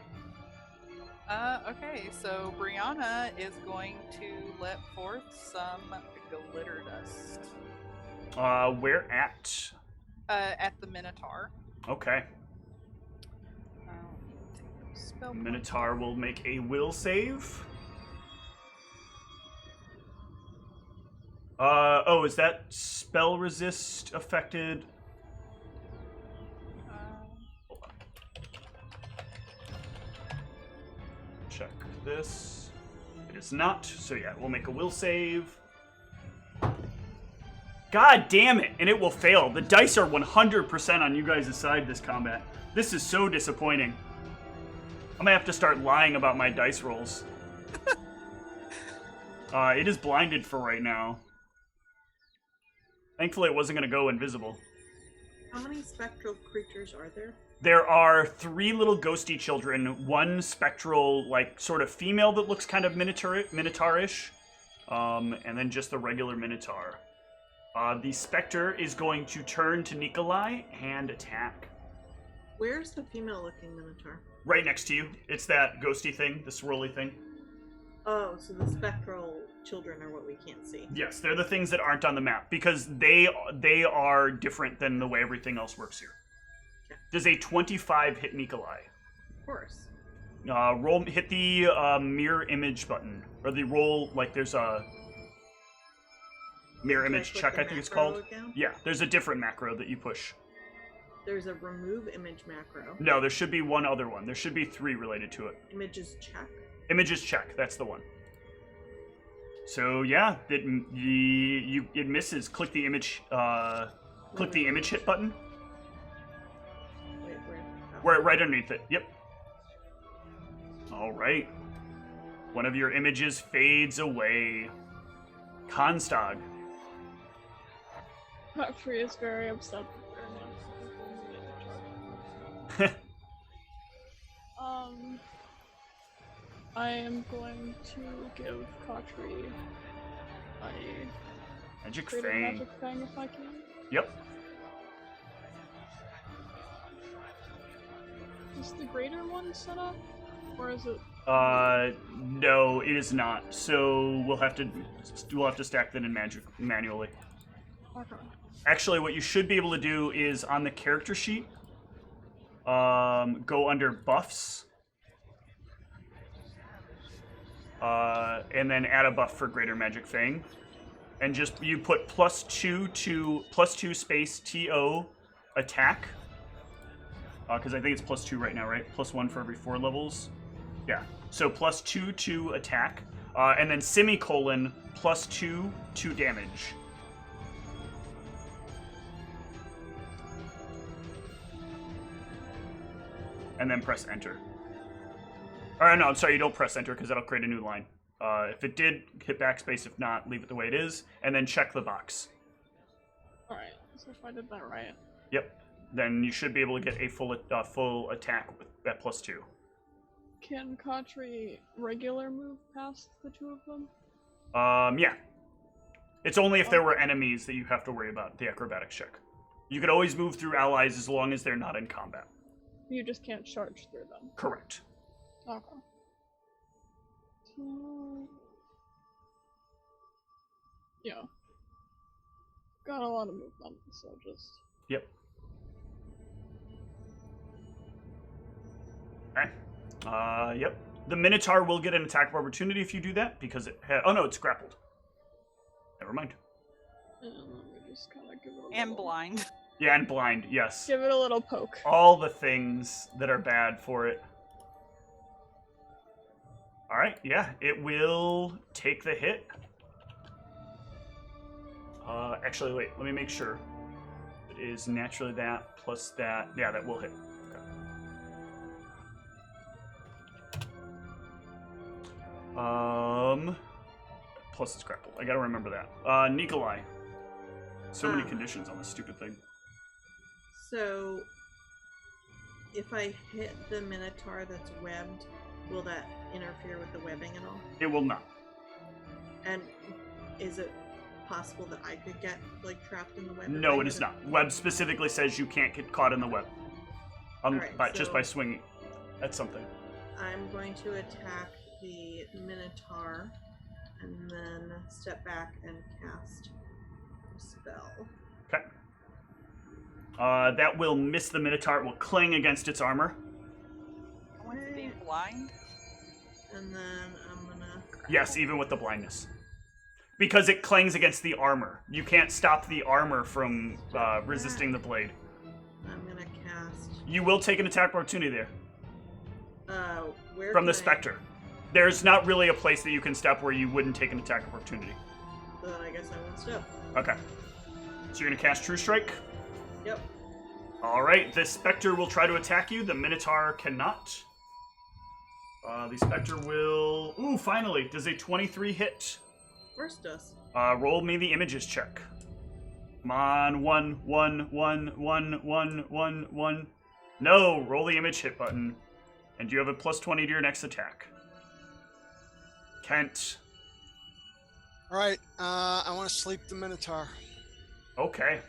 Okay, so Brianna is going to let forth some glitter dust. Where at? At the Minotaur. Okay. Spell Minotaur will make a will save. Is that spell resist affected? Hold on. Check this. It is not, so yeah, we'll make a will save. God damn it, and it will fail. The dice are 100% on you guys' side this combat. This is so disappointing. I'm gonna have to start lying about my dice rolls. It is blinded for right now. Thankfully, it wasn't gonna go invisible. How many spectral creatures are there? There are 3 little ghosty children, 1 spectral, like, sort of female that looks kind of Minotaurish, and then just the regular Minotaur. The Spectre is going to turn to Nikolai and attack. Where's the female-looking Minotaur? Right next to you. It's that ghosty thing, the swirly thing. Oh, so the spectral children are what we can't see. Yes, they're the things that aren't on the map, because they are different than the way everything else works here. Okay. Does a 25 hit Nikolai? Of course. Hit the mirror image button, or the roll, like there's a mirror image check, I think it's called. Again? Yeah, there's a different macro that you push. There's a remove image macro. No, there should be one other one. There should be 3 related to it. Images check. Images check, that's the one. So yeah, it misses. Click the image. Click the image hit button. Wait, where? Oh. Where right underneath it. Yep. All right. One of your images fades away. Constog. Huckfree is very upset. I am going to give Huckfree a Magic greater Fang. magic fang if I can. Yep. Is the greater one set up? Or is it... No, it is not. So we'll have to stack that in magic manually. Okay. Actually, what you should be able to do is on the character sheet, go under buffs, and then add a buff for Greater Magic Fang, and just you put +2 space TO attack, because I think it's +2 right now, right? +1 for every 4 levels. Yeah. So +2 to attack, and then semicolon +2 to damage. and then press enter. Or no, I'm sorry, you don't press enter because that'll create a new line. If it did, hit backspace. If not, leave it the way it is, and then check the box. Alright, so if I did that right. Yep. Then you should be able to get a full attack at +2. Can Khatri regular move past the two of them? Yeah. It's only if there were enemies that you have to worry about the acrobatics check. You could always move through allies as long as they're not in combat. You just can't charge through them. Correct. Okay. So... yeah. Got a lot of movement, so just... Yep. Okay. Yep. The Minotaur will get an attack of opportunity if you do that, because it oh no, it's grappled. Never mind. And let me just kind of give it a And little... blind. Yeah, and blind, yes. Give it a little poke. All the things that are bad for it. Alright, yeah, it will take the hit. Actually, wait, let me make sure. It is naturally that plus that. Yeah, that will hit. Okay. Plus it's grappled. I gotta remember that. Nikolai. So many conditions on this stupid thing. So, if I hit the Minotaur that's webbed, will that interfere with the webbing at all? It will not. And is it possible that I could get, like, trapped in the web? No, it is not. Web specifically says you can't get caught in the web. Just by swinging at something. I'm going to attack the Minotaur and then step back and cast a spell. Okay. That will miss the Minotaur. It will cling against its armor. I want to be blind. And then I'm gonna... Yes, even with the blindness. Because it clings against the armor. You can't stop the armor from resisting the blade. I'm gonna cast... You will take an attack opportunity there. Where From the can I- Spectre. There's not really a place that you can step where you wouldn't take an attack opportunity. Then I guess I won't step. Okay. So you're going to cast True Strike? Yep. Alright, the Spectre will try to attack you. The Minotaur cannot. The Spectre will... Ooh, finally! Does a 23 hit? Of course it does. Roll me the images check. Come on, 1, 1, 1, 1, 1, 1, 1. No, roll the image hit button. And you have a +20 to your next attack. Kent. Alright, I want to sleep the Minotaur. Okay.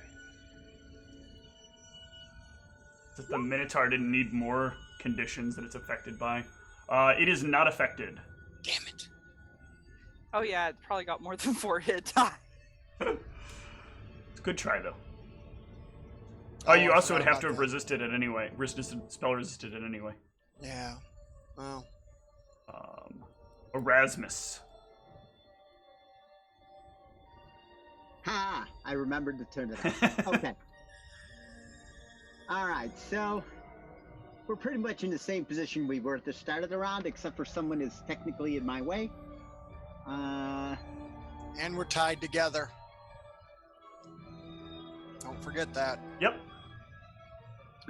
If the Minotaur didn't need more conditions that it's affected by. It is not affected. Damn it. Oh yeah, it's probably got more than 4 hit die. It's a good try, though. Oh, you I also would forgot have to about have resisted it anyway. Spell resisted it anyway. Yeah. Well. Erasmus. Ha! I remembered to turn it on. Okay. Alright, so we're pretty much in the same position we were at the start of the round, except for someone is technically in my way. And we're tied together. Don't forget that. Yep.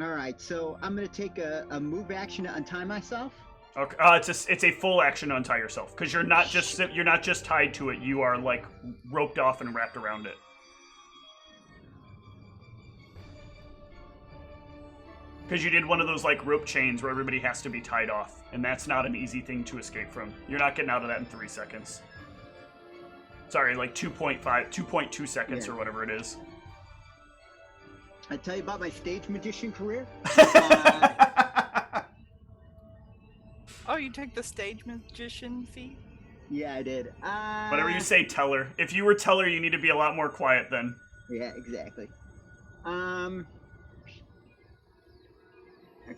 Alright, so I'm gonna take a move action to untie myself. Okay. It's a full action to untie yourself because you're not just tied to it. You are like roped off and wrapped around it. Because you did one of those like rope chains where everybody has to be tied off, and that's not an easy thing to escape from. You're not getting out of that in 3 seconds. Sorry, like 2.2 seconds Yeah. or whatever it is. I tell you about my stage magician career. Oh, you take the stage magician feat? Yeah, I did. Whatever you say, Teller. If you were Teller, you need to be a lot more quiet then. Yeah, exactly. I'm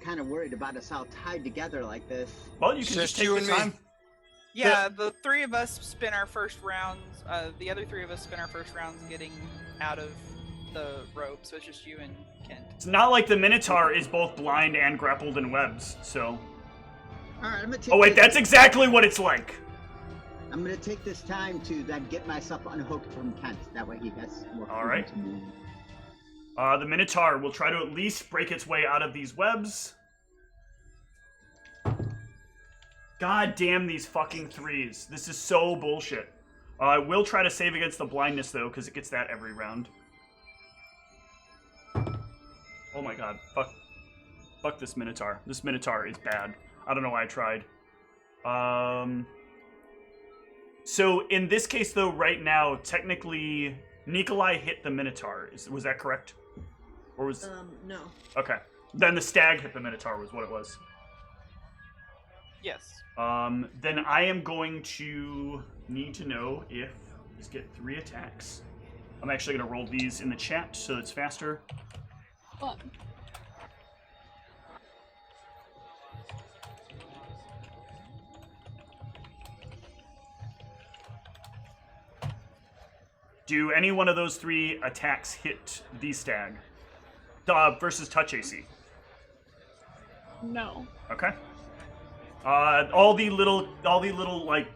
kind of worried about us all tied together like this. Well, you can Just just take you the and me. time. Yeah, the 3 of us spent our first rounds. The other 3 of us spent our first rounds getting out of the rope, so it's just you and Kent. It's not like the Minotaur is both blind and grappled in webs, so... Alright, I'm gonna take Oh wait, that's exactly what it's like! I'm gonna take this time to then get myself unhooked from Kent. That way he has more freedom Alright. to move. The Minotaur will try to at least break its way out of these webs. God damn these fucking 3s. This is so bullshit. I will try to save against the blindness, though, because it gets that every round. Oh my god. Fuck this Minotaur. This Minotaur is bad. I don't know why I tried. So in this case, though, right now, technically, Nikolai hit the Minotaur. Was that correct? Or was... No. Okay. Then the stag hit the Minotaur was what it was. Yes. Then I am going to need to know if... Let's get 3 attacks. I'm actually going to roll these in the chat so it's faster. Fun. Do any one of those 3 attacks hit the stag? Versus touch AC. No. Okay. All the little like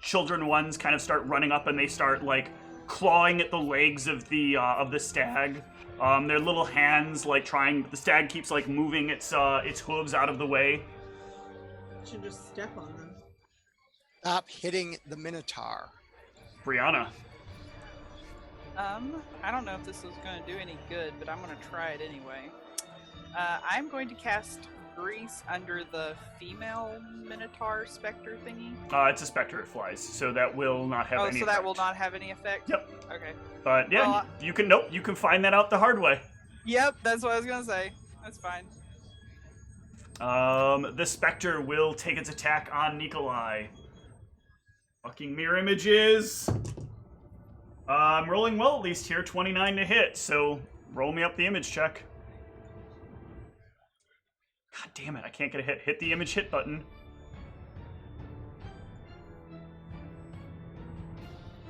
children ones kind of start running up and they start like clawing at the legs of the stag. Their little hands like trying. The stag keeps like moving its hooves out of the way. You should just step on them. Stop hitting the Minotaur. Brianna. I don't know if this is going to do any good, but I'm going to try it anyway. I'm going to cast Grease under the female Minotaur specter thingy. It's a specter, it flies, so that will not have any so effect. that will not have any effect? Yep. Okay. But yeah, you can find that out the hard way. Yep, that's what I was going to say. That's fine. The specter will take its attack on Nikolai. Fucking mirror images. I'm rolling well at least here, 29 to hit, so roll me up the image check. God damn it, I can't get a hit. Hit the image hit button.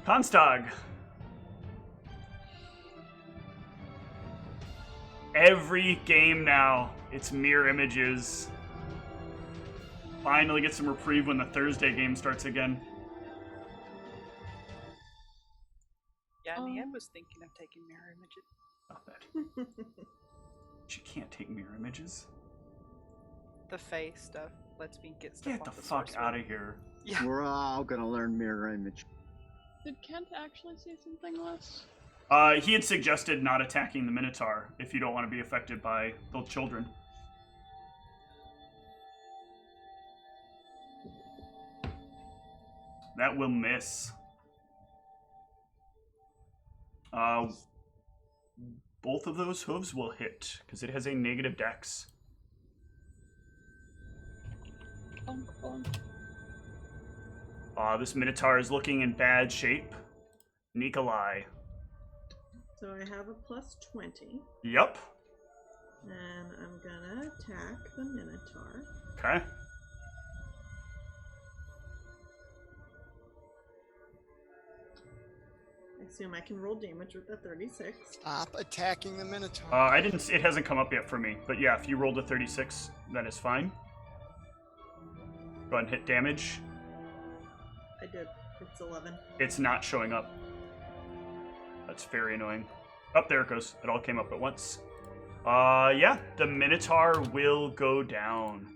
Constag. Every game now, it's mirror images. Finally get some reprieve when the Thursday game starts again. Yeah, in the end was thinking of taking mirror images. Stop that. You can't take mirror images. The face stuff lets me get stuff Get the off fuck source out web. of here. Yeah. We're all gonna learn mirror image. Did Kent actually say something less? He had suggested not attacking the Minotaur if you don't want to be affected by the children. That will miss. Both of those hooves will hit, because it has a negative dex. This Minotaur is looking in bad shape. Nikolai. So I have a plus 20. Yep. And I'm gonna attack the Minotaur. Okay. I assume I can roll damage with a 36. Stop attacking the Minotaur. It hasn't come up yet for me, but yeah, if you rolled a 36, that is fine. Go ahead and hit damage. I did. It's 11. It's not showing up. That's very annoying. Up there it goes. It all came up at once. Yeah, the Minotaur will go down.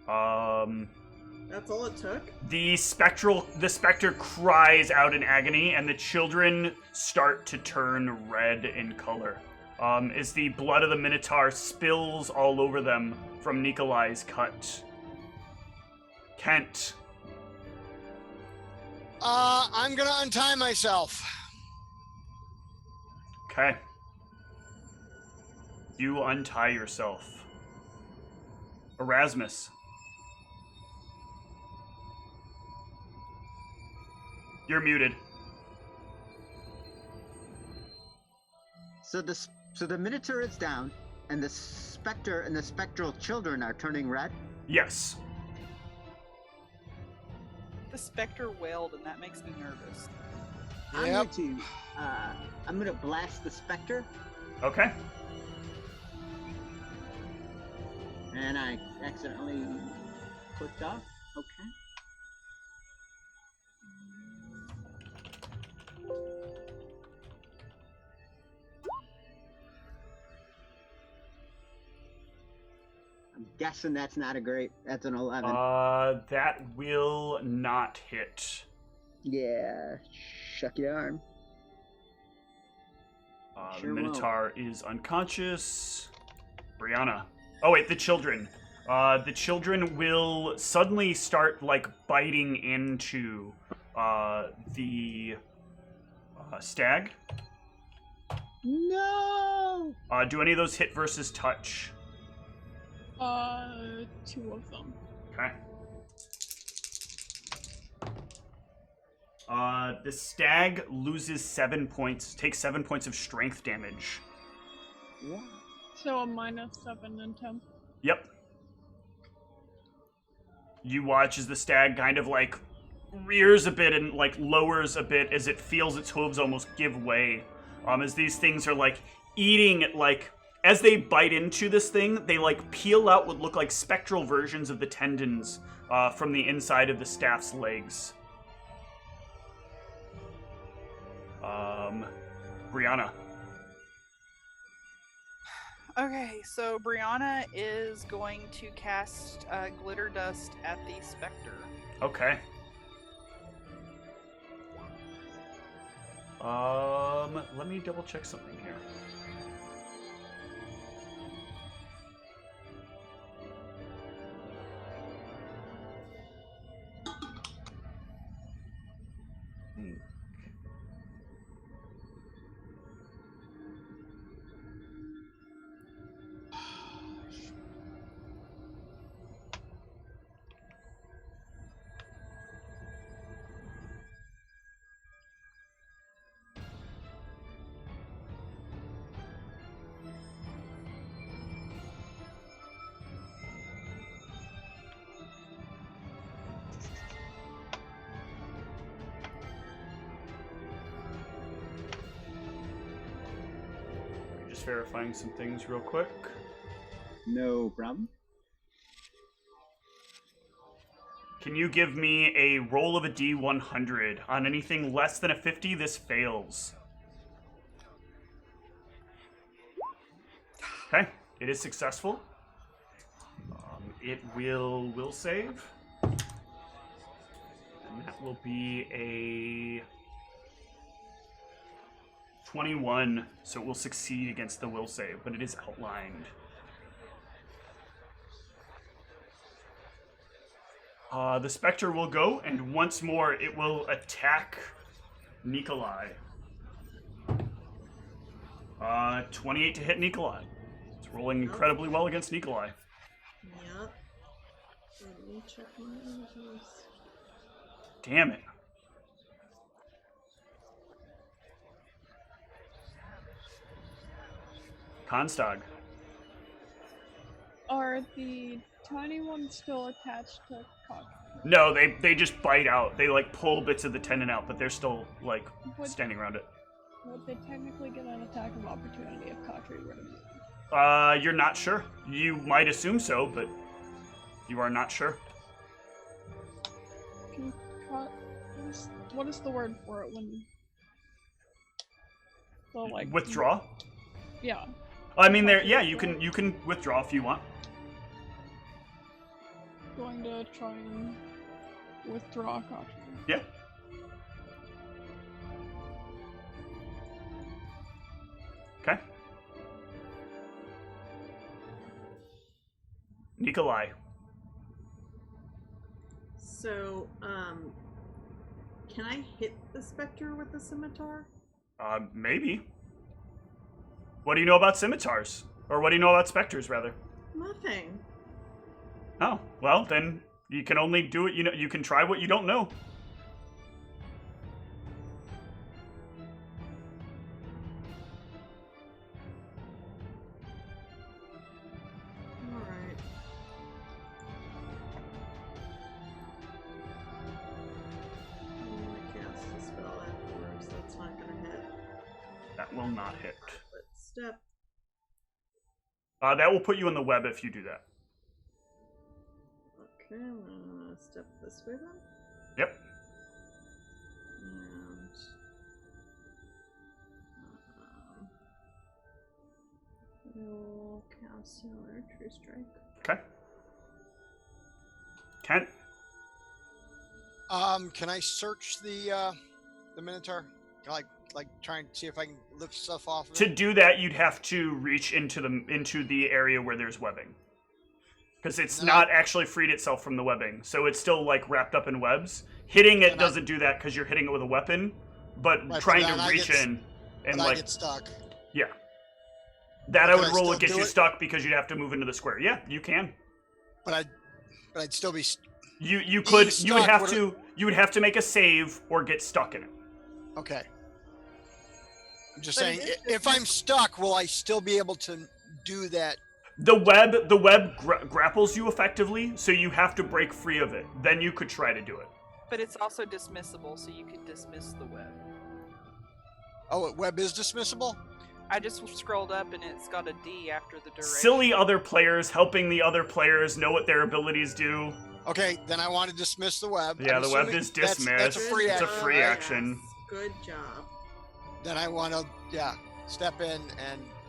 That's all it took? The specter cries out in agony, and the children start to turn red in color. As the blood of the Minotaur spills all over them from Nikolai's cut. Kent. I'm gonna untie myself. Okay. You untie yourself. Erasmus. You're muted. So the Minotaur is down, and the specter and the spectral children are turning red. Yes. The specter wailed, and that makes me nervous. Yep. I'm gonna blast the specter, Okay. and I accidentally clicked off. Okay. I'm guessing that's not a great. That's an 11. That will not hit. Yeah, shuck your arm. The Sure won't. Minotaur is unconscious. Brianna. Oh wait, the children. The children will suddenly start like biting into the stag. No! Do any of those hit versus touch? 2 of them. Okay. The stag loses 7 points, takes 7 points of strength damage. What? So a -7 and 10. Yep. You watch as the stag kind of like rears a bit and like lowers a bit as it feels its hooves almost give way. As these things are like eating it, like as they bite into this thing, they like peel out what look like spectral versions of the tendons from the inside of the staff's legs. Brianna. Okay, so Brianna is going to cast Glitter Dust at the Spectre. Okay. Let me double check something here. Just verifying some things real quick. No problem. Can you give me a roll of a D100? On anything less than a 50, this fails. Okay, it is successful. It will save. And that will be a 21, so it will succeed against the will save, but it is outlined. The Spectre will go, and once more it will attack Nikolai. 28 to hit Nikolai. It's rolling incredibly well against Nikolai. Yep. Let me check my inventories. Damn it. Constag. Are the tiny ones still attached to Cock? No, they just bite out. They like pull bits of the tendon out, but they're still like standing around it. Would they technically get an attack of opportunity if Cottry were to move? You're not sure. You might assume so, but you are not sure. Can what is the word for it when? So like Withdraw? Yeah. I mean, you can withdraw if you want. Going to try and withdraw Cottry. Yeah. Okay. Nikolai. So, can I hit the Spectre with the scimitar? Maybe. What do you know about scimitars? Or what do you know about specters, rather? Nothing. Oh, well, then you can only do it, you can try what you don't know. Alright. I'm gonna cast a spell afterwards, that's not gonna hit. That will not hit. But step. That will put you in the web if you do that. Okay, I'm gonna step this way then. Yep. And I will cast another True Strike. Okay. Kent? Can I search the Minotaur? Can I, like try and see if I can lift stuff off of To it? do that, you'd have to reach into the area where there's webbing. Because it's Then not actually freed itself from the webbing, so it's still like wrapped up in webs. Hitting it doesn't do that because you're hitting it with a weapon, but Right, trying but to then reach in and I like get stuck. yeah, that I Can would I roll still would get do you it? stuck because you'd have to move into the square. Yeah, you can. But I'd still be. You could you stuck would have would- to you would have to make a save or get stuck in it. Okay. I'm just But saying, it is if I'm stuck, will I still be able to do that? The web grapples you effectively, so you have to break free of it. Then you could try to do it. But it's also dismissible, so you could dismiss the web. Oh, web is dismissible? I just scrolled up and it's got a D after the duration. Silly other players helping the other players know what their abilities do. Okay, then I want to dismiss the web. Yeah, I'm the web assuming is dismissed. That's a free It's a action. free right? action. Good job. Then I want to, step in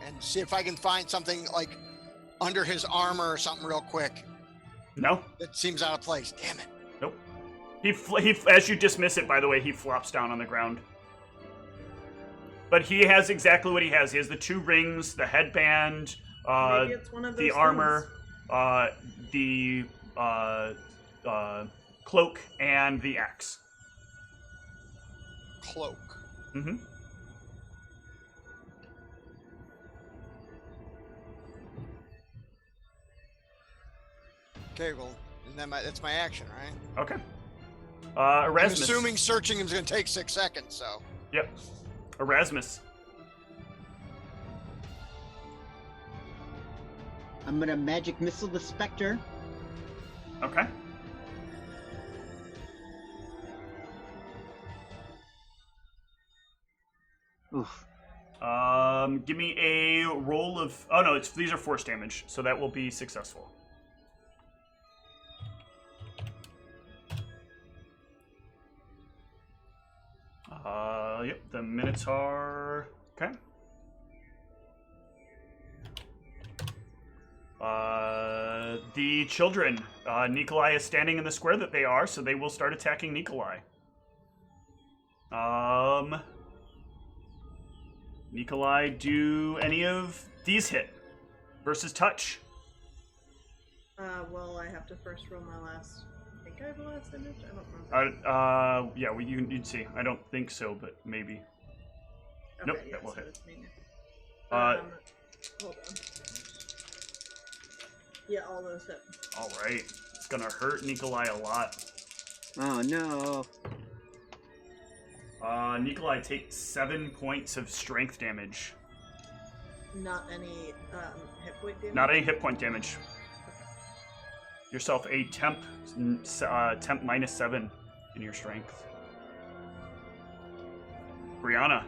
and see if I can find something like under his armor or something real quick. No, That seems out of place. Damn it. nope. He as you dismiss it, by the way, he flops down on the ground. But he has exactly what he has. He has the 2 rings, the headband, Maybe it's one of the those armor, the cloak, and the axe. Cloak. Mm-hmm. Okay, well, and then that's my action, right? Okay. I'm Erasmus. assuming searching him is going to take 6 seconds, so. Yep. Erasmus. I'm gonna magic missile the specter. Okay. Oof. Give me a roll of. Oh no, these are force damage, so that will be successful. Yep, the Minotaur. Okay. The children. Nikolai is standing in the square that they are, so they will start attacking Nikolai. Nikolai, do any of these hit? Versus touch. Well, I have to first roll my last. I think I have a last image. I don't remember. Yeah, well, you'd see. I don't think so, but maybe. Nope, Okay, that will so hit. it's me. Uh, Hold on. Yeah, all those hit. All right. It's gonna hurt Nikolai a lot. Oh no. Nikolai takes 7 points of strength damage. Not any hit point damage. Not any hit point damage. Yourself a temp -7 in your strength. Brianna.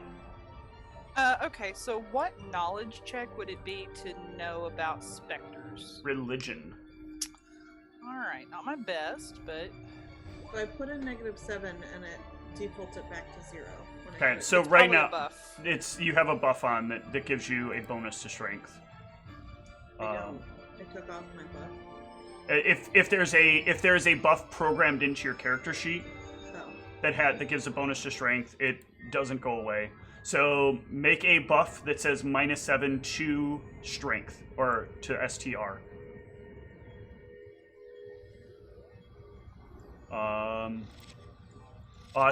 Okay, so what knowledge check would it be to know about specters? Religion. Alright, not my best, but So I put in -7 and it defaults it back to 0. when I Okay, hit it. so it's right probably a now buff. you have a buff on that gives you a bonus to strength. I don't. I took off my buff. If there's a buff programmed into your character sheet Oh. that gives a bonus to strength, it doesn't go away. So make a buff that says -7 to strength or to STR.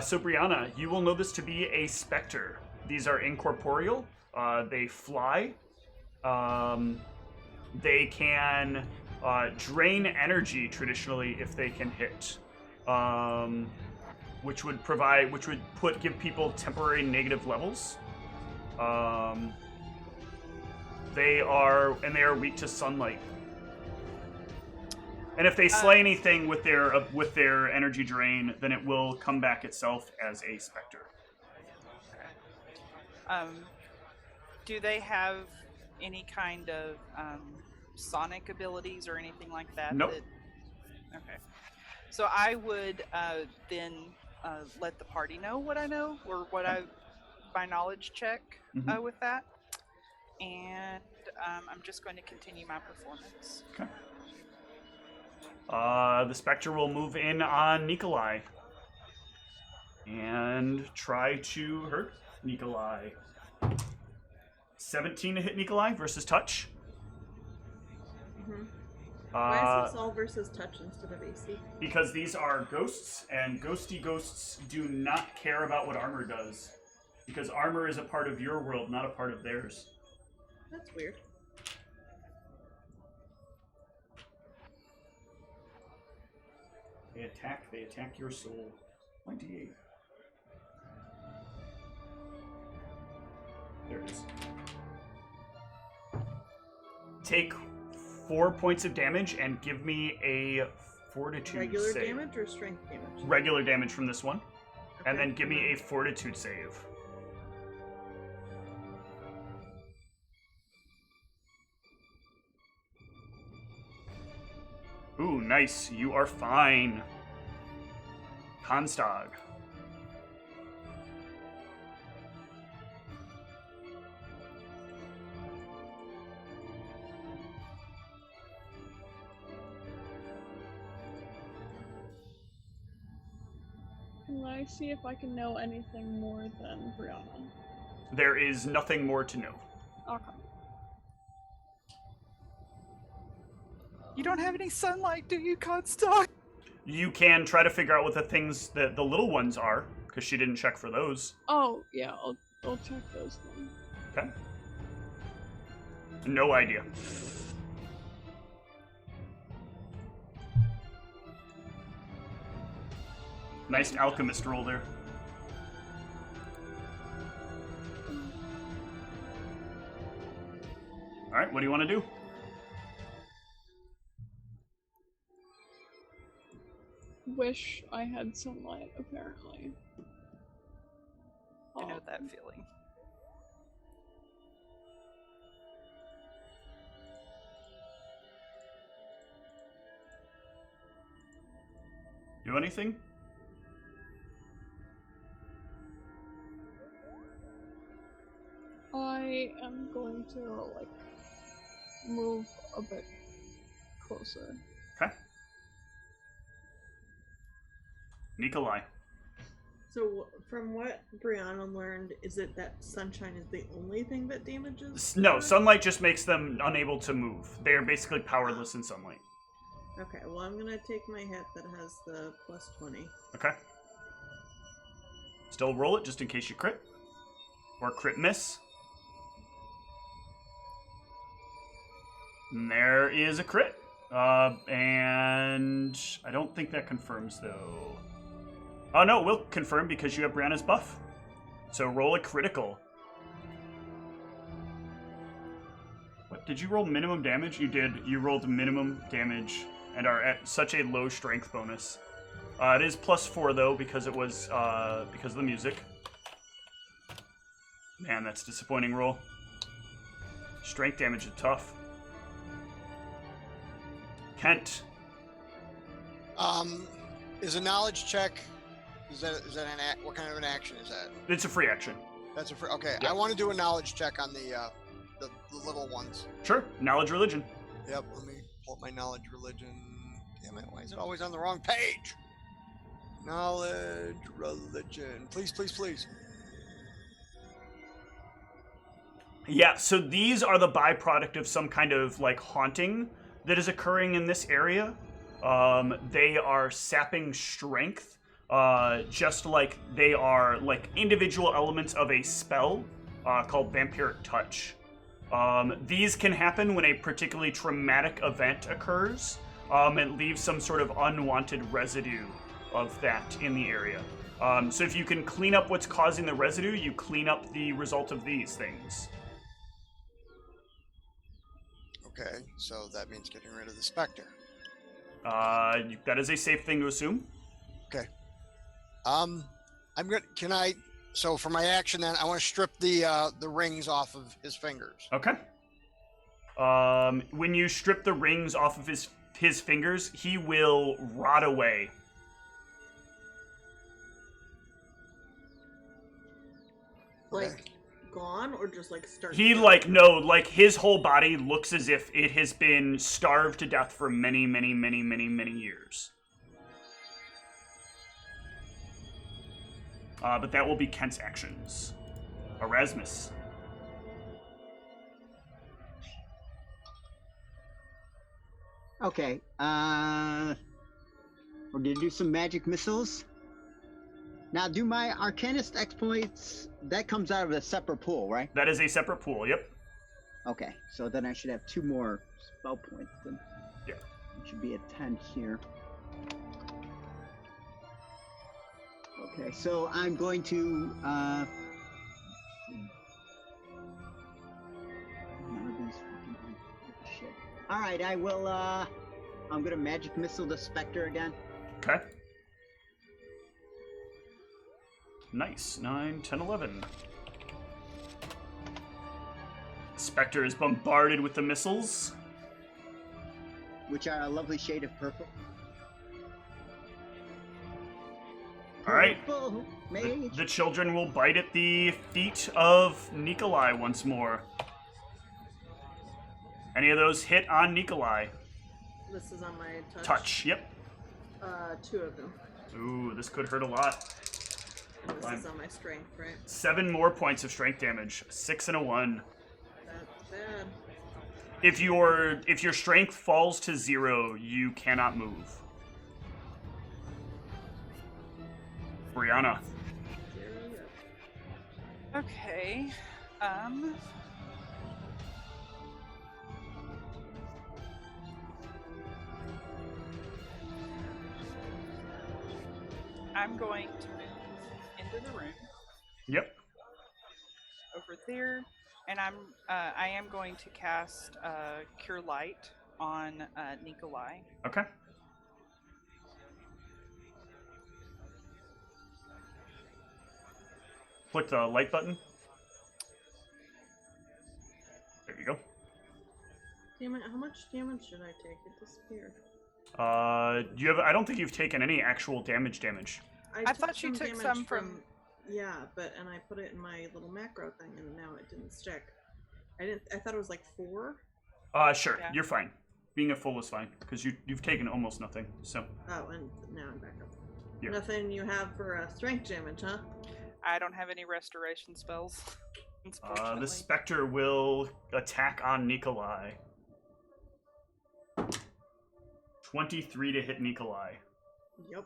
So Brianna, you will know this to be a specter. These are incorporeal. They fly. They can drain energy traditionally if they can hit, which would give people temporary negative levels. They are weak to sunlight. And if they slay anything with their energy drain, then it will come back itself as a specter. Do they have any kind of sonic abilities or anything like that? Nope. Okay. So I would then let the party know what I know, or what my knowledge check with that. And I'm just going to continue my performance. Okay. The Spectre will move in on Nikolai. And try to hurt Nikolai. 17 to hit Nikolai versus touch. Mm-hmm. Why is this all versus touch instead of AC? Because these are ghosts, and ghosty ghosts do not care about what armor does. Because armor is a part of your world, not a part of theirs. That's weird. They attack your soul. 28. There it is. Take 4 points of damage and give me a fortitude Regular save. damage or strength damage? Regular damage from this one. Okay. And then give me a fortitude save. Ooh, nice. You are fine. Konstag. Can I see if I can know anything more than Brianna? There is nothing more to know. Okay. You don't have any sunlight, do you, Constock? You can try to figure out what the things that the little ones are, because she didn't check for those. Oh, yeah, I'll check those then. Okay. No idea. Nice alchemist roll there. Alright, what do you want to do? Wish I had sunlight, apparently. I know that feeling. Do anything? I am going to, like, move a bit closer. Okay. Nikolai. So, from what Brianna learned, is it that sunshine is the only thing that damages? No, her? sunlight just makes them unable to move. They are basically powerless in sunlight. Okay, well, I'm gonna take my hit that has the plus 20. Okay. Still roll it just in case you crit. Or crit miss. And there is a crit. And I don't think that confirms, though. Oh, no, it will confirm because you have Brianna's buff. So roll a critical. What, did you roll minimum damage? You did. You rolled minimum damage and are at such a low strength bonus. It is +4, though, because it was, because of the music. Man, that's a disappointing roll. Strength damage is tough. Kent. Is a knowledge check? Is that what kind of an action is that? It's a free action. That's a free. Okay, Yep. I want to do a knowledge check on the little ones. Sure. Knowledge religion. Yep. Let me pull up my knowledge religion. Damn it! Why is it always on the wrong page? Knowledge religion. Please, please, please. Yeah, so these are the byproduct of some kind of, like, haunting that is occurring in this area. They are sapping strength, just like they are, like, individual elements of a spell called Vampiric Touch. These can happen when a particularly traumatic event occurs, and leave some sort of unwanted residue of that in the area. So if you can clean up what's causing the residue, you clean up the result of these things. Okay, so that means getting rid of the specter. That is a safe thing to assume. Okay. I'm gonna. Can I? So for my action, then I want to strip the rings off of his fingers. Okay. When you strip the rings off of his fingers, he will rot away. Like, Okay. gone or just like start? He no, his whole body looks as if it has been starved to death for many, many, many, many, many years. But that will be Kent's actions. Erasmus. Okay. We're gonna do some magic missiles. Now, do my Arcanist exploits, that comes out of a separate pool, right? That is a separate pool, yep. Okay, so then I should have 2 more spell points then. Yeah. It should be a 10 here. Okay, so I'm going to, shit. Alright, I will, I'm gonna magic missile the Spectre again. Okay. Nice. 9, 10, 11. Spectre is bombarded with the missiles. Which are a lovely shade of purple. Alright. Purple mage. The children will bite at the feet of Nikolai once more. Any of those hit on Nikolai? This is on my touch. Touch, yep. 2 of them. Ooh, this could hurt a lot. And this Fine. is on my strength, right? 7 more points of strength damage. 6 and a 1. That's bad. If your strength falls to 0, you cannot move. Brianna. Okay. I'm going to move into the room Yep. over there, and I am going to cast Cure Light on Nikolai. Okay. Click the light button. There you go. Damn it, how much damage should I take? It disappeared. I don't think you've taken any actual damage. I thought you took damage some from... Yeah, and I put it in my little macro thing, and now it didn't stick. I thought it was like 4. Sure, Yeah. You're fine. Being at full is fine, because you've taken almost nothing, so. Oh, and now I'm back up. Yeah. Nothing you have for strength damage, huh? I don't have any restoration spells. Unfortunately. The Spectre will attack on Nikolai. 23 to hit Nikolai. Yep.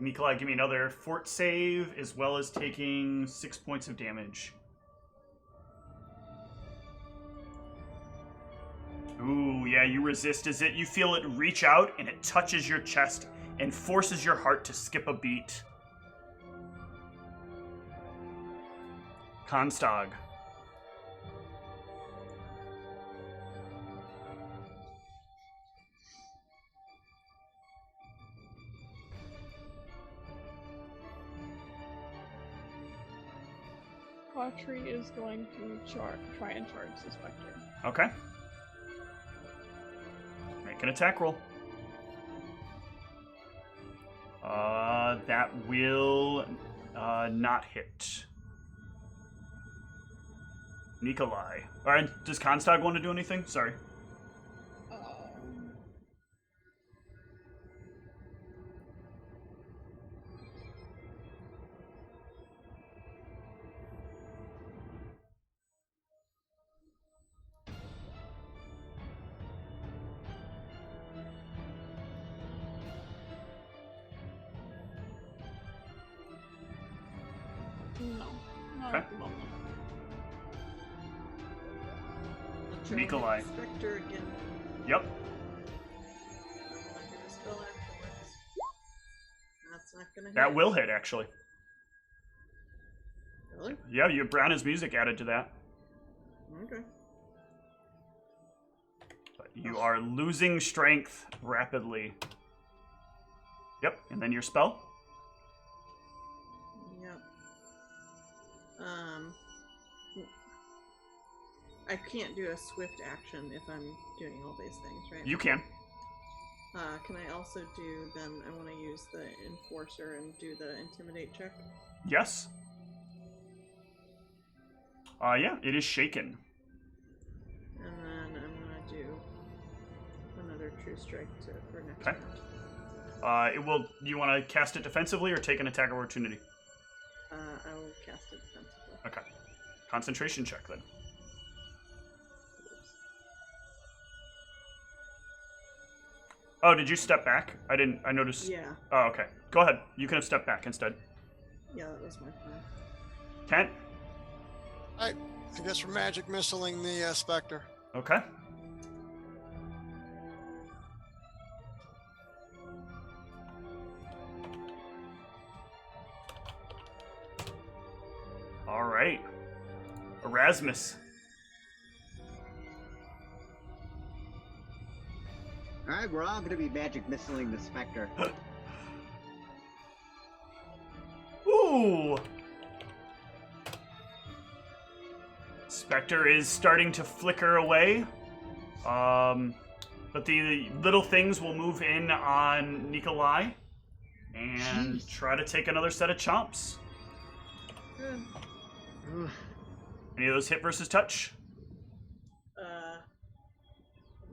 Nikolai, give me another fort save, as well as taking 6 points of damage. Ooh, yeah, you resist as you feel it reach out, and it touches your chest and forces your heart to skip a beat. Konstag. Autry is going to try and charge the Spectre. Okay. Make an attack roll. That will not hit. Nikolai. Alright, does Konstag want to do anything? Sorry. No. Not Okay. at the moment. I'll try Nikolai. and hit the Spectre again. Yep. I'll do a spell afterwards. That's not gonna hit. That will hit, actually. Really? Yeah, you have Browna's music added to that. Okay. But you are losing strength rapidly. Yep, and then your spell? Yep. I can't do a swift action if I'm doing all these things, right? You can. Can I also do, then I want to use the Enforcer and do the Intimidate check? Yes. Yeah, it is shaken. And then I'm gonna do another true strike for next Okay. round. It will. You want to cast it defensively or take an attack of opportunity? I will cast it defensively. Okay. Concentration check then. Oh, did you step back? I didn't. I noticed. Yeah. Oh, okay. Go ahead. You can have stepped back instead. Yeah, that was my plan. Kent. I guess we're magic missiling the specter. Okay. All right. Erasmus. All right, we're all going to be magic missiling the specter. Ooh. Spectre is starting to flicker away. But the little things will move in on Nikolai and Jeez. try to take another set of chomps. Ugh. Any of those hit versus touch?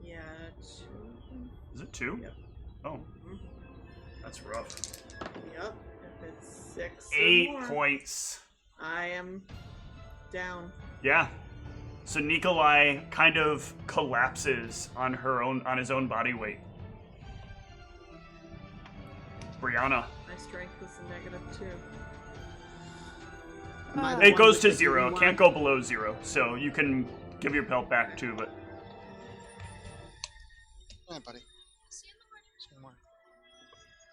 Yeah, 2. Is it 2? Yep. Oh, that's rough. Yep. If it's 6 or 8 more, points. I am down. Yeah. So Nikolai kind of collapses on his own body weight. Brianna. My strength is a -2. Am I the It one goes with to the 0. green It can't one? go below 0. So you can give your belt back too, but Yeah, buddy. Say more.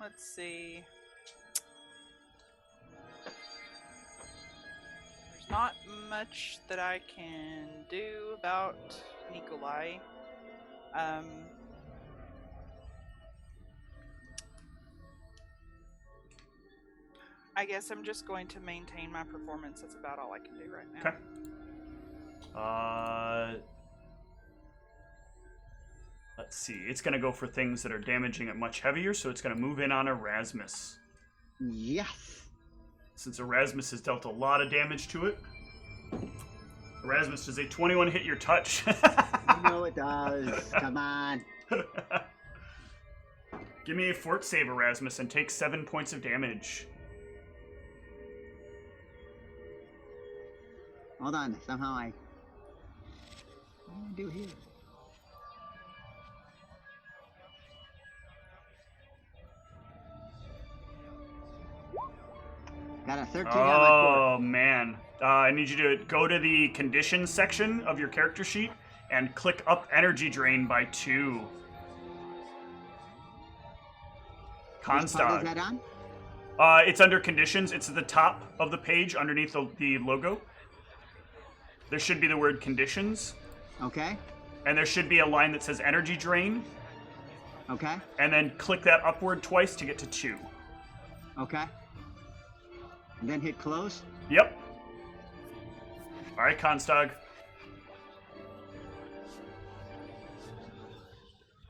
Let's see. There's not much that I can do about Nikolai. I guess I'm just going to maintain my performance. That's about all I can do right now. okay. Let's see. It's going to go for things that are damaging it much heavier, so it's going to move in on Erasmus. Yes. Since Erasmus has dealt a lot of damage to it. Erasmus, does a 21 hit your touch? You know it does. Come on. Give me a fort save, Erasmus, and take 7 points of damage. Hold on. Somehow what do I do here? Got a 13 on my board. Oh, man. I need you to go to the conditions section of your character sheet and click up energy drain by 2. Which part is Constog. that on? It's under conditions. It's at the top of the page underneath the logo. There should be the word conditions, Okay. and there should be a line that says energy drain, Okay. and then click that upward twice to get to 2. Okay. And then hit close. Yep. All right, Constog.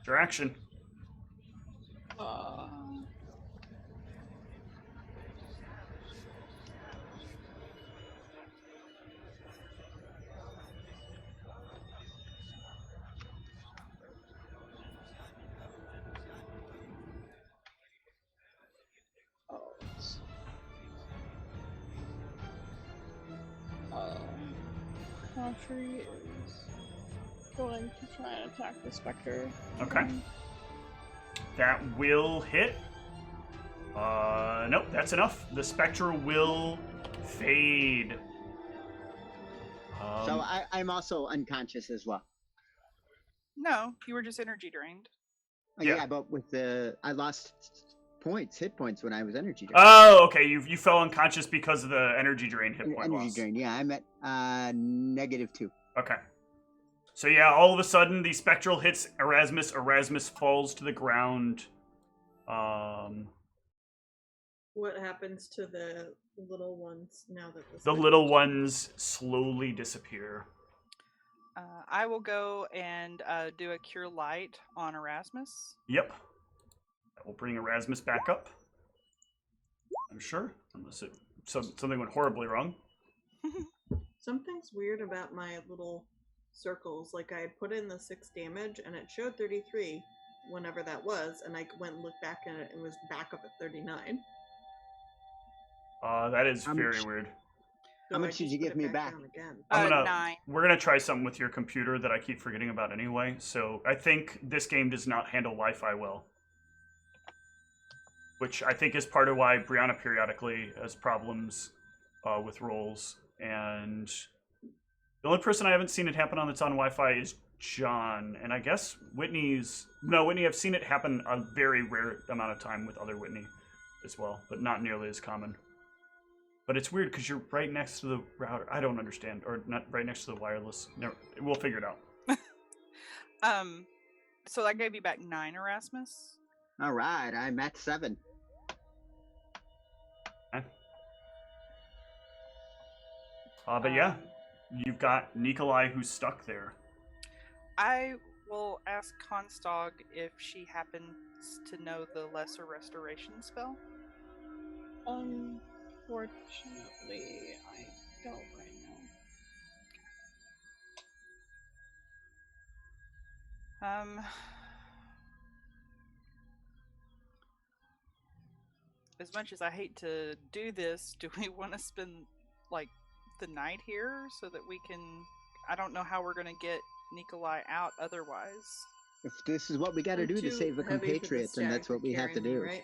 Your action. Country is going to try and attack the specter. Okay. That will hit. Nope, that's enough. The spectre will fade. So I'm also unconscious as well. No, you were just energy drained. Yeah. Yeah, but with I lost hit points when I was energy drained. Oh, okay. You fell unconscious because of the energy drain hit point Energy loss. drain. Yeah, I'm at -2. Okay. So yeah, all of a sudden the spectral hits Erasmus. Erasmus falls to the ground. What happens to the little ones now that The little ones slowly disappear. I will go and do a Cure Light on Erasmus. Yep. That will bring Erasmus back up. I'm sure, unless something went horribly wrong. Something's weird about my little circles. Like I had put in the 6 damage and it showed 33 whenever that was, and I went and looked back at it and it was back up at 39. That is How very much- weird. So How I much did just you put give it me back? down again. I'm gonna 9. we're gonna try something with your computer that I keep forgetting about anyway. So I think this game does not handle Wi-Fi well, which I think is part of why Brianna periodically has problems with rolls. And the only person I haven't seen it happen on that's on Wi-Fi is John, and I guess Whitney. I've seen it happen a very rare amount of time with other Whitney as well, but not nearly as common. But it's weird because you're right next to the router. I don't understand, or not right next to the wireless. Never, we'll figure it out. So that gave you back 9, Erasmus. All right, I'm at 7. But yeah, you've got Nikolai who's stuck there. I will ask Constog if she happens to know the Lesser Restoration spell. Unfortunately, I don't right now. As much as I hate to do this, do we want to spend like the night here so that we can? I don't know how we're gonna get Nikolai out otherwise. If this is what we got to I'm do to too save the heavy for the compatriots, then stag that's what to we have to carry me, do. right?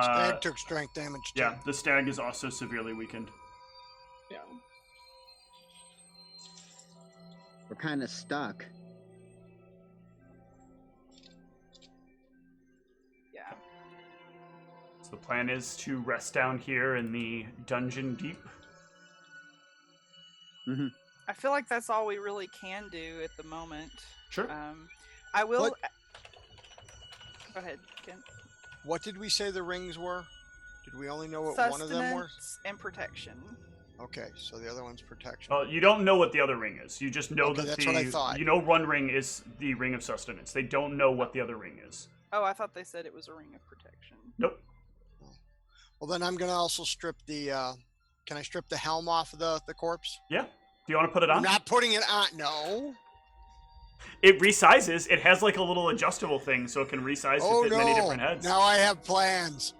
Stag took strength damage too. Yeah, the stag is also severely weakened. Yeah. We're kind of stuck. Yeah. So the plan is to rest down here in the dungeon deep. Mm-hmm. I feel like that's all we really can do at the moment. Sure. I will. What? Go ahead, Ken. What did we say the rings were? Did we only know what one of them were? Sustenance and protection. Okay, so the other one's protection. You don't know what the other ring is. You just know Okay, that that's what I thought. You know one ring is the ring of sustenance. They don't know what the other ring is. Oh, I thought they said it was a ring of protection. Nope. Well, then I'm gonna also strip the. Can I strip the helm off of the corpse? Yeah. Do you want to put it on? I'm not putting it on. No. It resizes. It has like a little adjustable thing, so it can resize Oh to fit no! many different heads. Now I have plans,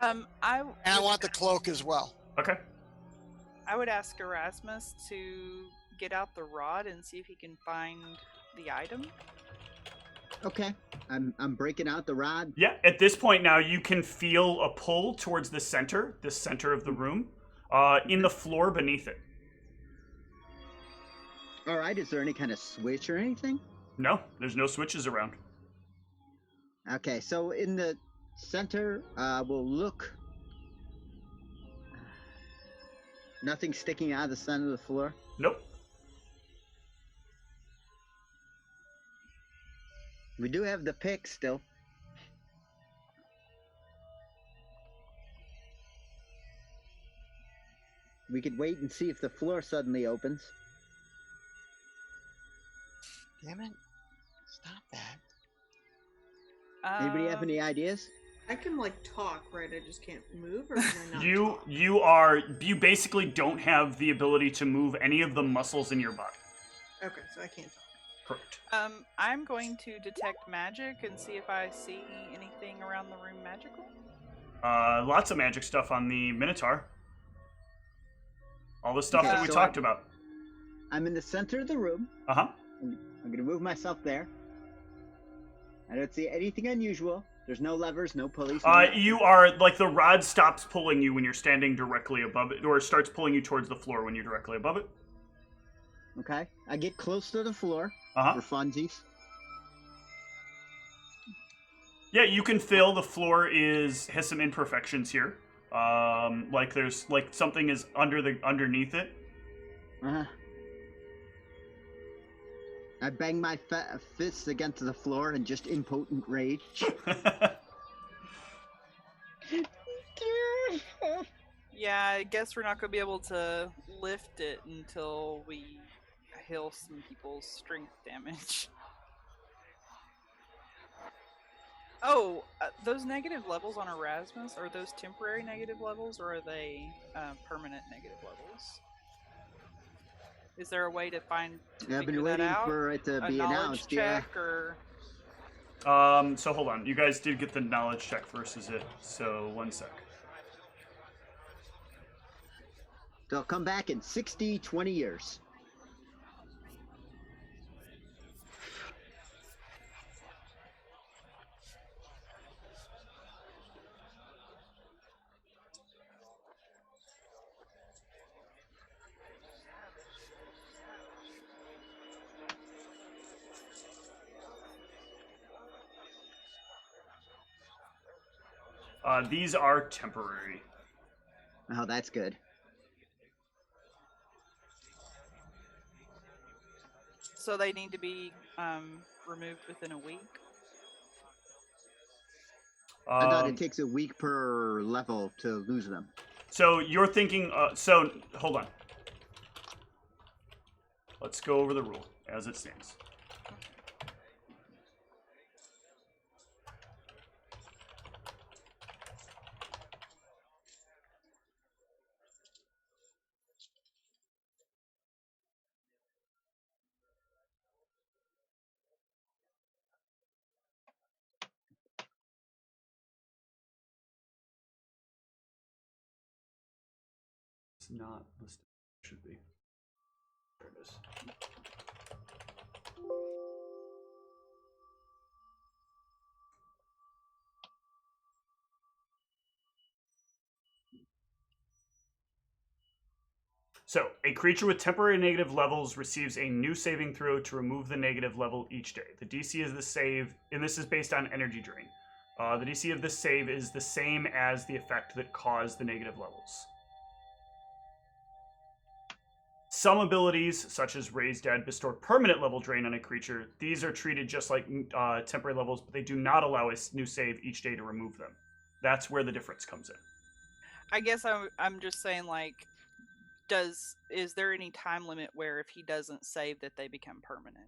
I and I want the cloak as well. Okay. I would ask Erasmus to get out the rod and see if he can find the item. Okay, I'm breaking out the rod. Yeah. At this point now, you can feel a pull towards the center of the room, in the floor beneath it. All right, is there any kind of switch or anything? No, there's no switches around. Okay, so in the center, we'll look. Nothing sticking out of the center of the floor. Nope. We do have the pick still. We could wait and see if the floor suddenly opens. Damn it! Stop that. Anybody have any ideas? I can like talk, right? I just can't move, or can I not You talk? you basically don't have the ability to move any of the muscles in your body. Okay, so I can't talk. Correct. I'm going to detect magic and see if I see anything around the room magical. Lots of magic stuff on the Minotaur. All the stuff Okay, that we so talked about. I'm in the center of the room. Uh-huh. I'm gonna move myself there. I don't see anything unusual. There's no levers, no pulleys. no nothing. You are, like, the rod stops pulling you when you're standing directly above it, or starts pulling you towards the floor when you're directly above it. Okay. I get close to the floor Uh-huh. for funsies. Yeah, you can feel the floor has some imperfections here. Like there's, like, something is underneath it. Uh-huh. I bang my fists against the floor in just impotent rage. Yeah, I guess we're not going to be able to lift it until we heal some people's strength damage. Those negative levels on Erasmus, are those temporary negative levels, or are they permanent negative levels? Is there a way to I've been figure that waiting out? for it to A be knowledge announced. Yeah. check, or So hold on. You guys did get the knowledge check first, is it? So 1 sec. They'll come back in 60, 20 years. These are temporary. Oh, that's good. so they need to be removed within a week? I thought it takes a week per level to lose them. So you're thinking, so hold on. Let's go over the rule as it stands. It's not listed. It should be. There it is. So, a creature with temporary negative levels receives a new saving throw to remove the negative level each day. The DC of the save, and this is based on energy drain. The DC of this save is the same as the effect that caused the negative levels. Some abilities, such as Raise Dead, bestow permanent level drain on a creature. These are treated just like temporary levels, but they do not allow a new save each day to remove them. That's where the difference comes in. I guess I'm just saying, like, is there any time limit where if he doesn't save that they become permanent?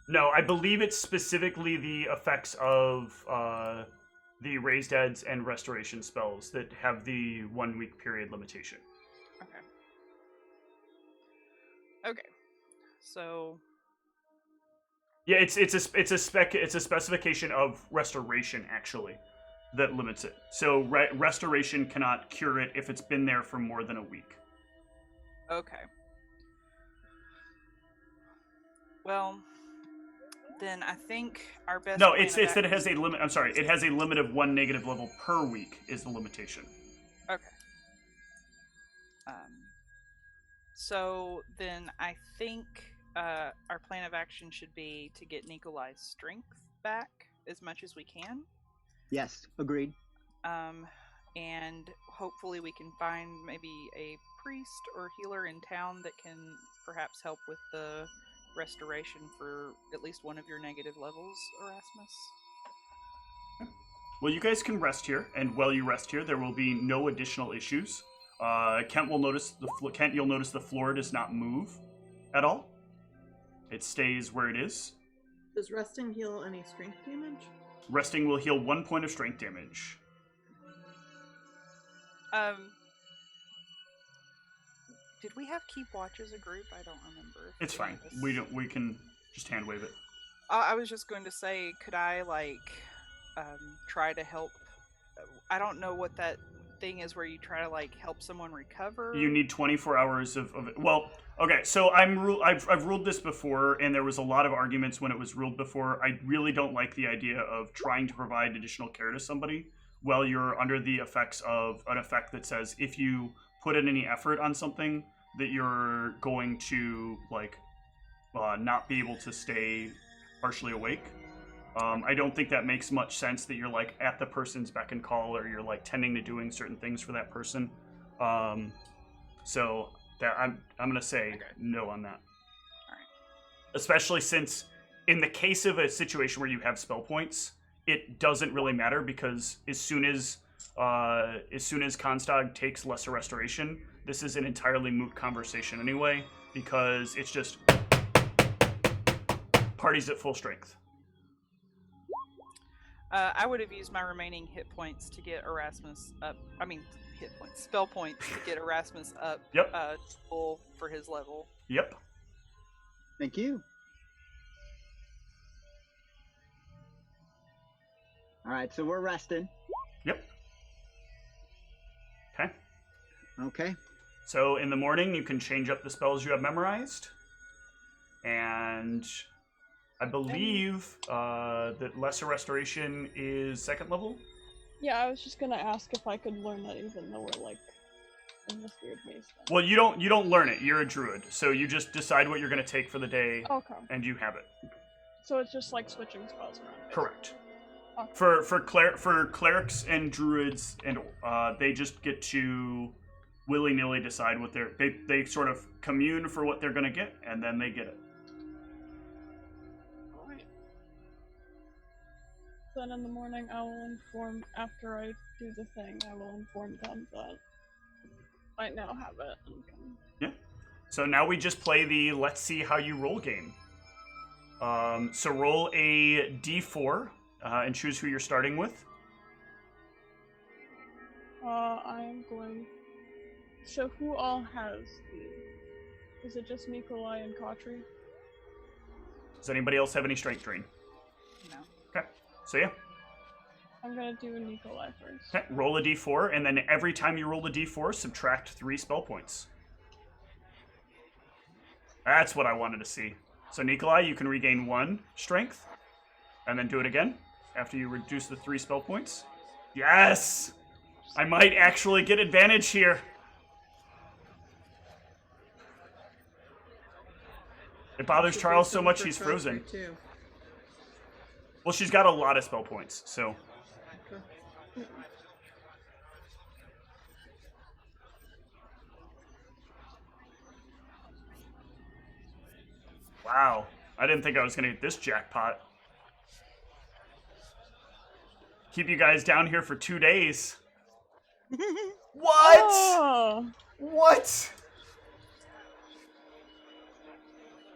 No, I believe it's specifically the effects of the Raised Deads and Restoration spells that have the 1 week period limitation. Okay. So. Yeah, it's a specification of Restoration actually that limits it. So Restoration cannot cure it if it's been there for more than a week. Okay. Well, then I think our best. No, it's that it has a limit. I'm sorry, it has a limit of 1 negative level per week is the limitation. Okay. So then I think our plan of action should be to get Nikolai's strength back as much as we can. Yes, agreed. And hopefully we can find maybe a priest or healer in town that can perhaps help with the restoration for at least one of your negative levels, Erasmus. Well, you guys can rest here, and while you rest here, there will be no additional issues. Kent will notice you'll notice the floor does not move at all. It stays where it is. Does resting heal any strength damage? Resting will heal 1 point of strength damage. Did we have keep watch as a group? I don't remember. It's fine. We can just hand wave it. I was just going to say, could I try to help? I don't know what that thing is where you try to help someone recover. You need 24 hours of it. Well, okay. So I've ruled this before, and there was a lot of arguments when it was ruled before. I really don't like the idea of trying to provide additional care to somebody while you're under the effects of an effect that says if you put in any effort on something that you're going to not be able to stay partially awake. I don't think that makes much sense that you're at the person's beck and call, or you're tending to doing certain things for that person. So that I'm gonna say no on that. All right. Especially since in the case of a situation where you have spell points, it doesn't really matter, because as soon as Constag takes lesser restoration, this is an entirely moot conversation anyway, because it's just party's at full strength. I would have used my remaining hit points to get Erasmus up. I mean, hit points, spell points to get Erasmus up. Yep. Full for his level. Yep. Thank you. All right, so we're resting. Yep. Okay. Okay. So in the morning, you can change up the spells you have memorized. And I believe that Lesser Restoration is 2nd level. Yeah, I was just gonna ask if I could learn that even though we're like in this weird maze thing. Well, you don't learn it. You're a druid, so you just decide what you're going to take for the day, Okay. and you have it. So it's just like switching spells around. Correct. Okay. For clerics and druids, and they just get to willy-nilly decide what they sort of commune for what they're going to get, and then they get it. Alright. Then in the morning I will inform, after I do the thing, I will inform them that I now have it and can... Yeah. So now we just play the let's see how you roll game. So roll a d4 and choose who you're starting with. I am going... So who all has the... Is it just Nikolai and Kotri? Does anybody else have any strength drain? No. Okay. So yeah. I'm gonna do Nikolai first. Okay. Roll a d4, and then every time you roll a d4, subtract 3 spell points. That's what I wanted to see. So Nikolai, you can regain 1 strength, and then do it again after you reduce the 3 spell points. Yes! I might actually get advantage here. It bothers Charles so much he's frozen. Too. Well, she's got a lot of spell points, so... Okay. Wow. I didn't think I was going to hit this jackpot. Keep you guys down here for 2 days. What? Oh! What?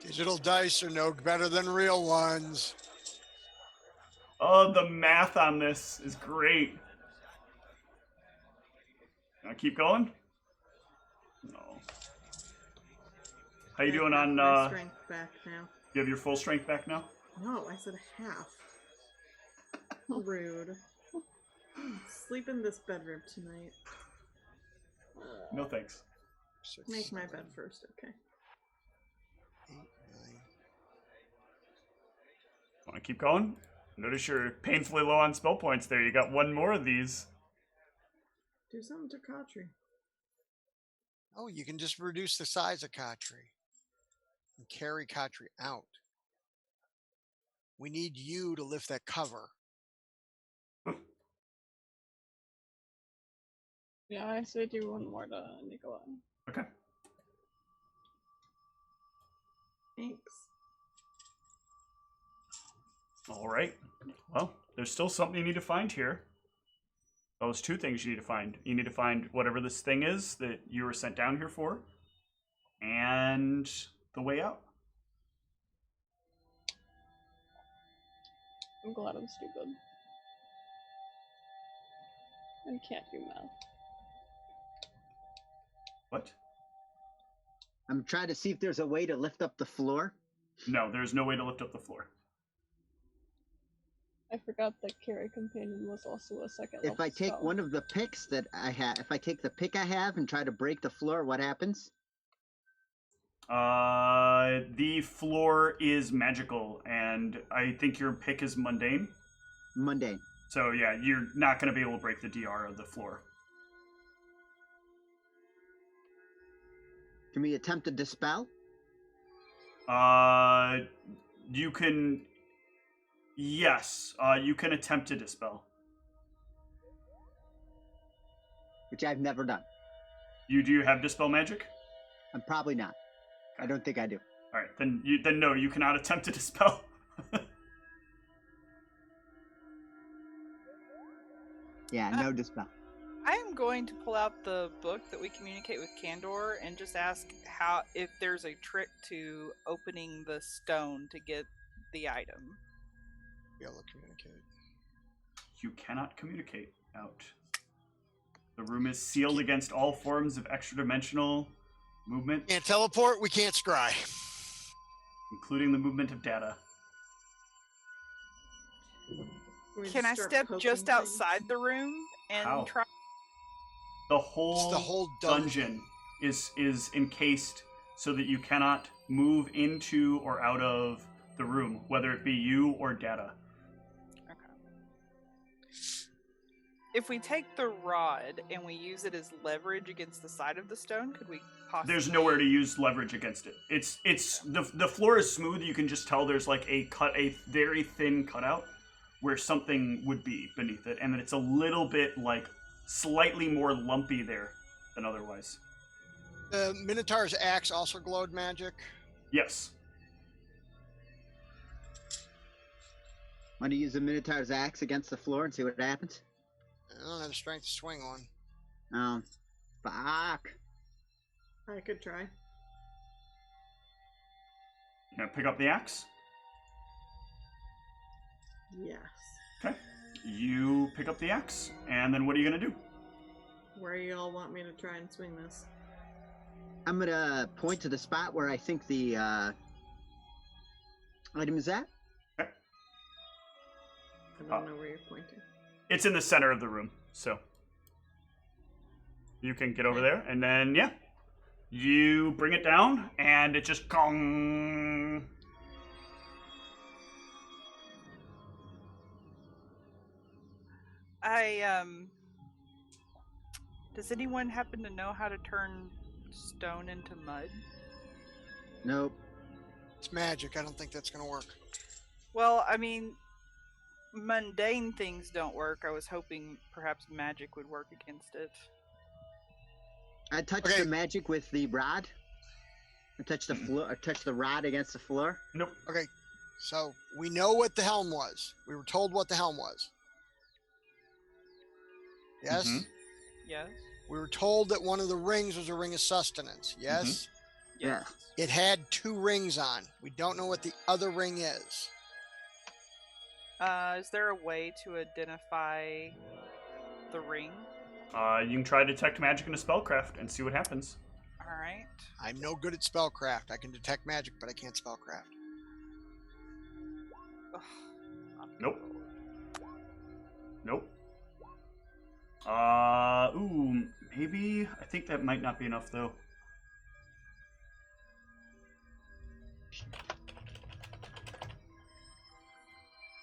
Digital dice are no better than real ones. Oh, the math on this is great. Can I keep going? No. How you doing on, My strength back now. you have your full strength back now? No, I said half. Rude. Sleep in this bedroom tonight. No thanks. 6, Make my bed first, okay? 8, 9. Want to keep going? Notice you're painfully low on spell points there. You got 1 more of these. Do something to Kotri. Oh, you can just reduce the size of Kotri and carry Kotri out. We need you to lift that cover. Yeah, I say do 1 more to Nikolai. Okay. Thanks. All right. Well, there's still something you need to find here. Well, there's 2 things you need to find. You need to find whatever this thing is that you were sent down here for, and the way out. I'm glad I'm stupid. And can't do math. What? I'm trying to see if there's a way to lift up the floor. No, there's no way to lift up the floor. I forgot that Carry Companion was also a 2nd If I take one of the picks that I have, if I take the pick I have and try to break the floor, what happens? The floor is magical, and I think your pick is mundane. Mundane. So yeah, you're not going to be able to break the DR of the floor. Can we attempt to dispel? You can... Yes, you can attempt to dispel. Which I've never done. Do you have dispel magic? I'm probably not. I don't think I do. All right, then no, you cannot attempt to dispel. Yeah, no dispel. I am going to pull out the book that we communicate with Candor and just ask if there's a trick to opening the stone to get the item. Be able to communicate. You cannot communicate out. The room is sealed against all forms of extra-dimensional movement, Can't teleport. We can't scry. including the movement of data. We Can I start step poking just things. outside the room and How? try? The It's whole, the whole dungeon is encased so that you cannot move into or out of the room, whether it be you or data. If we take the rod and we use it as leverage against the side of the stone, could we possibly? There's nowhere to use leverage against it. It's the floor is smooth. You can just tell there's like a very thin cutout where something would be beneath it, and then it's a little bit like slightly more lumpy there than otherwise. The Minotaur's axe also glowed magic. Yes. Want to use the Minotaur's axe against the floor and see what happens? I don't have the strength to swing one. Fuck. I could try. You gonna pick up the axe? Yes. Okay. You pick up the axe, and then what are you gonna do? Where you all want me to try and swing this? I'm gonna point to the spot where I think the item is at. I don't know where you're pointing. It's in the center of the room, so you can get over there, and then yeah, you bring it down, and it just gong. Does anyone happen to know how to turn stone into mud? Nope. It's magic. I don't think that's going to work. Well, I mean, mundane things don't work. I was hoping perhaps magic would work against it. I touched Okay. the magic with the rod. I touched the floor. I touched the rod against the floor. Nope. Okay, so we know what the helm was. We were told what the helm was. Yes? Mhm. Yes? We were told that one of the rings was a ring of sustenance. Yes? Yeah. It had 2 rings on. We don't know what the other ring is. Is there a way to identify the ring? You can try detect magic into spellcraft and see what happens. Alright. I'm no good at spellcraft. I can detect magic, but I can't spellcraft. Nope. Nope. Ooh, maybe. I think that might not be enough though.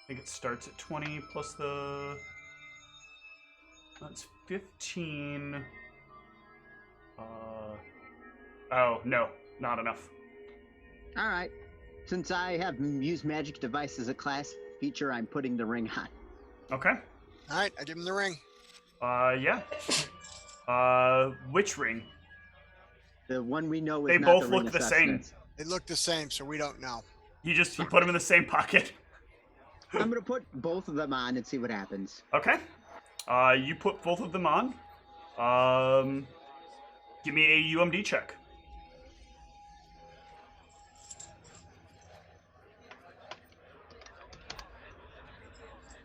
I think it starts at 20 plus the. That's 15. Oh, no, not enough. All right. Since I have used magic device as a class feature, I'm putting the ring on. Okay. All right, I give him the ring. Yeah. Which ring? The one we know is They not both the ring look of the same. sustenance. They look the same, so we don't know. He put them in the same pocket. I'm gonna put both of them on and see what happens. Okay. You put both of them on. Give me a UMD check.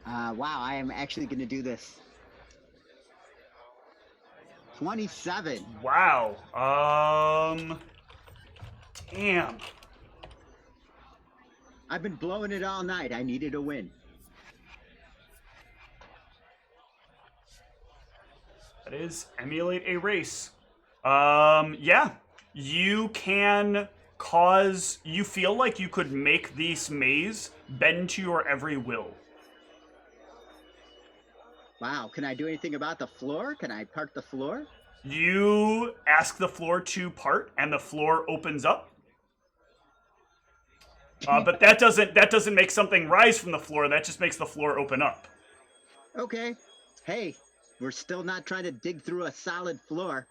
Wow, I am actually gonna do this. 27. Wow. Damn. I've been blowing it all night. I needed a win. That is emulate a race. Yeah. You can cause. You feel like you could make this maze bend to your every will. Wow, can I do anything about the floor? Can I part the floor? You ask the floor to part, and the floor opens up. But that doesn't make something rise from the floor. That just makes the floor open up. Okay. Hey, we're still not trying to dig through a solid floor.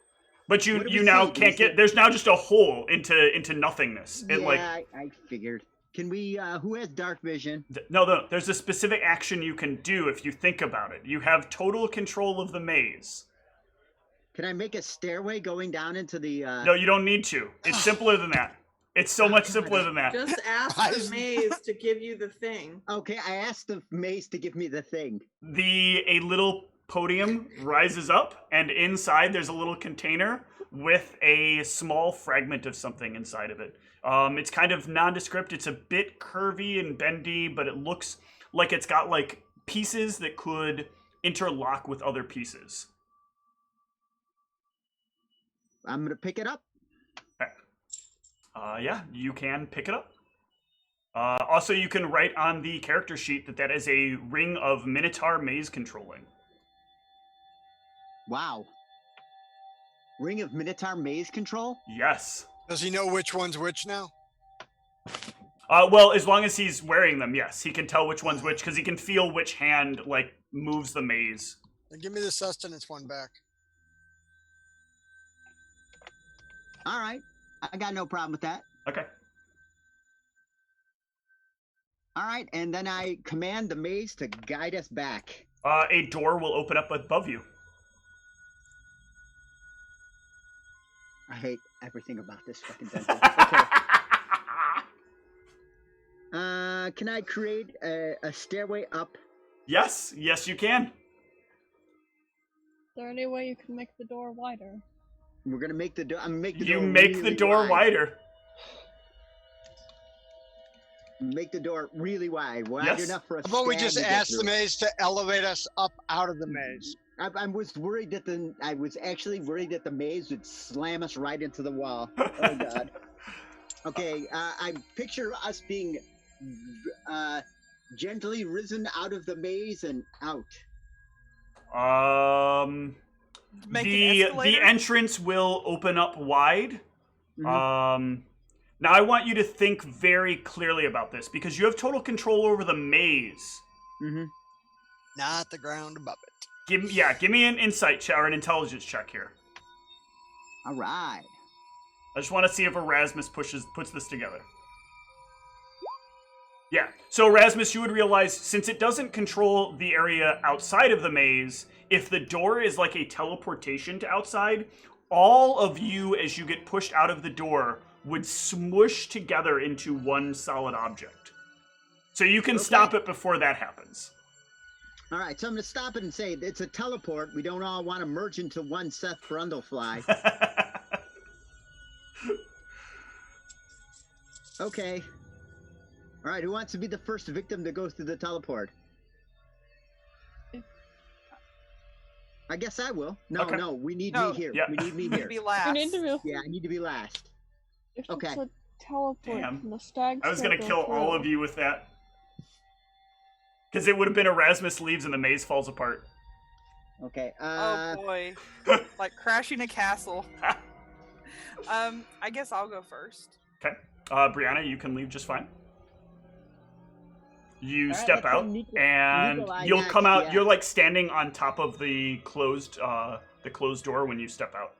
But you What do we now say? Do we can't say- get. There's now just a hole into nothingness. It I figured. Can we, who has dark vision? No. There's a specific action you can do if you think about it. You have total control of the maze. Can I make a stairway going down into the, No, you don't need to. It's simpler than that. It's so much simpler than that. Just ask the maze to give you the thing. Okay, I asked the maze to give me the thing. A little podium rises up, and inside there's a little container with a small fragment of something inside of it. It's kind of nondescript. It's a bit curvy and bendy, but it looks like it's got like pieces that could interlock with other pieces. I'm gonna pick it up. Yeah, you can pick it up. Also, you can write on the character sheet that is a ring of Minotaur maze controlling. Wow. Ring of Minotaur maze control? Yes. Does he know which one's which now? Well, as long as he's wearing them, yes. He can tell which one's which, because he can feel which hand, like, moves the maze. Then give me the sustenance one back. All right. I got no problem with that. Okay. All right, and then I command the maze to guide us back. A door will open up above you. I hate everything about this fucking dungeon. Okay. Can I create a stairway up? Yes, you can. Is there any way you can make the door wider? We're gonna make the door. I'm gonna make the You door. make really the door wide. wider. Make the door really wide, wide Yes. enough for us. How about we just ask the maze to elevate us up out of the maze? I was worried that I was actually worried that the maze would slam us right into the wall. Oh god. Okay, I picture us being gently risen out of the maze and out. Make an The escalator? entrance will open up wide. Mhm. Now I want you to think very clearly about this because you have total control over the maze. Mm-hmm. Not the ground above it. Give me an insight check or an intelligence check here. All right. I just want to see if Erasmus puts this together. Yeah. So Erasmus, you would realize since it doesn't control the area outside of the maze, if the door is like a teleportation to outside, all of you as you get pushed out of the door would smoosh together into one solid object. So you can stop it before that happens. All right, so I'm going to stop it and say it's a teleport. We don't all want to merge into one Seth Brundlefly. Okay. All right, who wants to be the first victim to go through the teleport? I guess I will. No, Okay. no, we need No. me here. Yeah. We need me You here. be last. You need to be. Yeah, I need to be last. If Okay. it's a teleport Damn. from the stag, I was going to kill all of you with that. Because it would have been Erasmus leaves and the maze falls apart. Okay. Oh boy. Like crashing a castle. I guess I'll go first. Okay. Brianna, you can leave just fine. You All right, step let's out, say and Nikolai you'll next, come out. yeah. You're like standing on top of the closed door when you step out.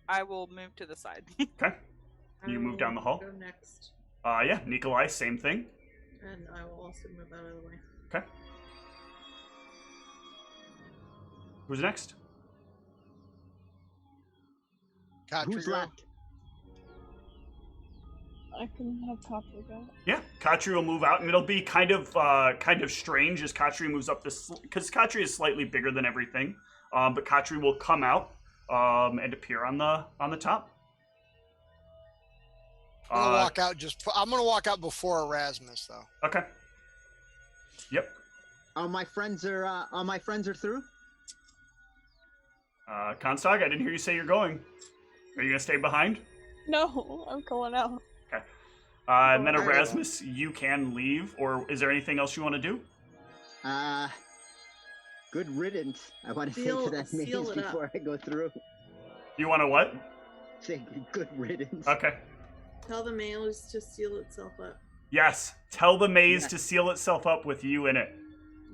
I will move to the side. Okay. You move down the hall? Go next, Yeah. Nikolai, same thing. and I will also move out of the way. Okay. Who's next? Who's left? I can have Katru go. Yeah, Katri will move out, and it'll be kind of strange as Katri moves up this, because Katri is slightly bigger than everything. But Katri will come out and appear on the top. I'm gonna walk out. I'm gonna walk out before Erasmus, though. Okay. Yep. All my friends are through. Constag, I didn't hear you say you're going. Are you gonna stay behind? No, I'm going out. Okay. And then All right. Erasmus, you can leave, or is there anything else you want to do? Good riddance. I want to say Seal- to that maze seal it up. before I go through. You want to what? Say good riddance. Okay. Tell the maze to seal itself up. Yes. Tell the maze Yeah. to seal itself up with you in it.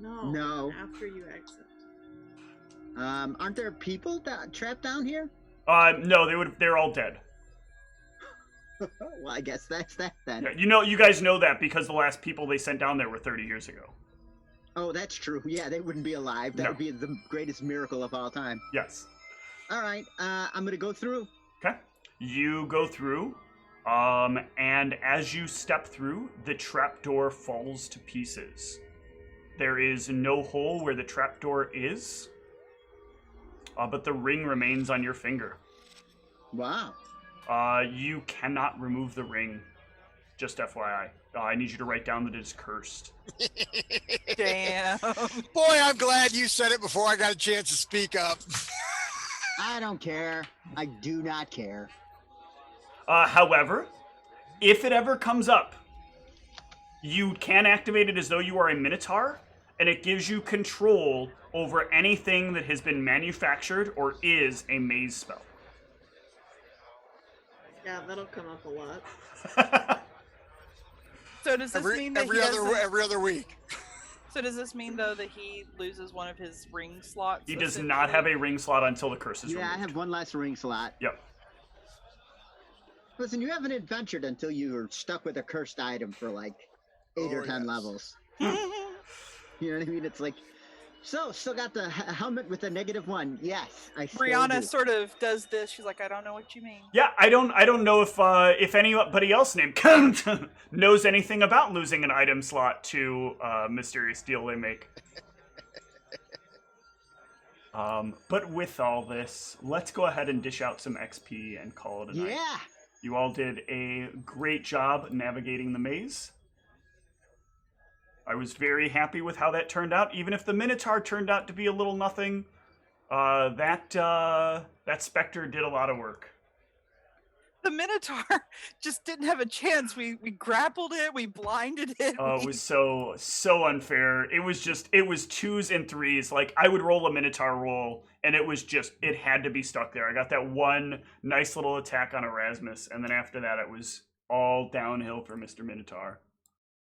No. No. After you exit. Aren't there people trapped down here? No, they're all dead. Well, I guess that's that then. Yeah, you guys know that because the last people they sent down there were 30 years ago. Oh, that's true. Yeah, they wouldn't be alive. That No. would be the greatest miracle of all time. Yes. All right, I'm gonna go through. Okay. You go through. And as you step through, the trapdoor falls to pieces. There is no hole where the trapdoor is, but the ring remains on your finger. Wow. You cannot remove the ring, just FYI. I need you to write down that it is cursed. Damn. Boy, I'm glad you said it before I got a chance to speak up. I don't care. I do not care. However, if it ever comes up, you can activate it as though you are a Minotaur, and it gives you control over anything that has been manufactured or is a maze spell. Yeah, that'll come up a lot. So does this mean that every other week? So does this mean though that he loses one of his ring slots? He does not have a ring slot until the curse is removed. Yeah, I have one less ring slot. Yep. Listen, you haven't adventured until you were stuck with a cursed item for like 8 or 10 levels. You know what I mean? It's like, so, still got the helmet with a -1. Yes, I still Brianna do. sort of does this. She's like, I don't know what you mean. Yeah, I don't know if anybody else named Count knows anything about losing an item slot to mysterious deal they make. But with all this, let's go ahead and dish out some XP and call it a night. Yeah. You all did a great job navigating the maze. I was very happy with how that turned out, even if the Minotaur turned out to be a little nothing. That Spectre did a lot of work. The Minotaur just didn't have a chance. We grappled it, we blinded it. Oh, it was so unfair. It was 2s and 3s. Like, I would roll a Minotaur roll, and it had to be stuck there. I got that one nice little attack on Erasmus, and then after that, it was all downhill for Mr. Minotaur.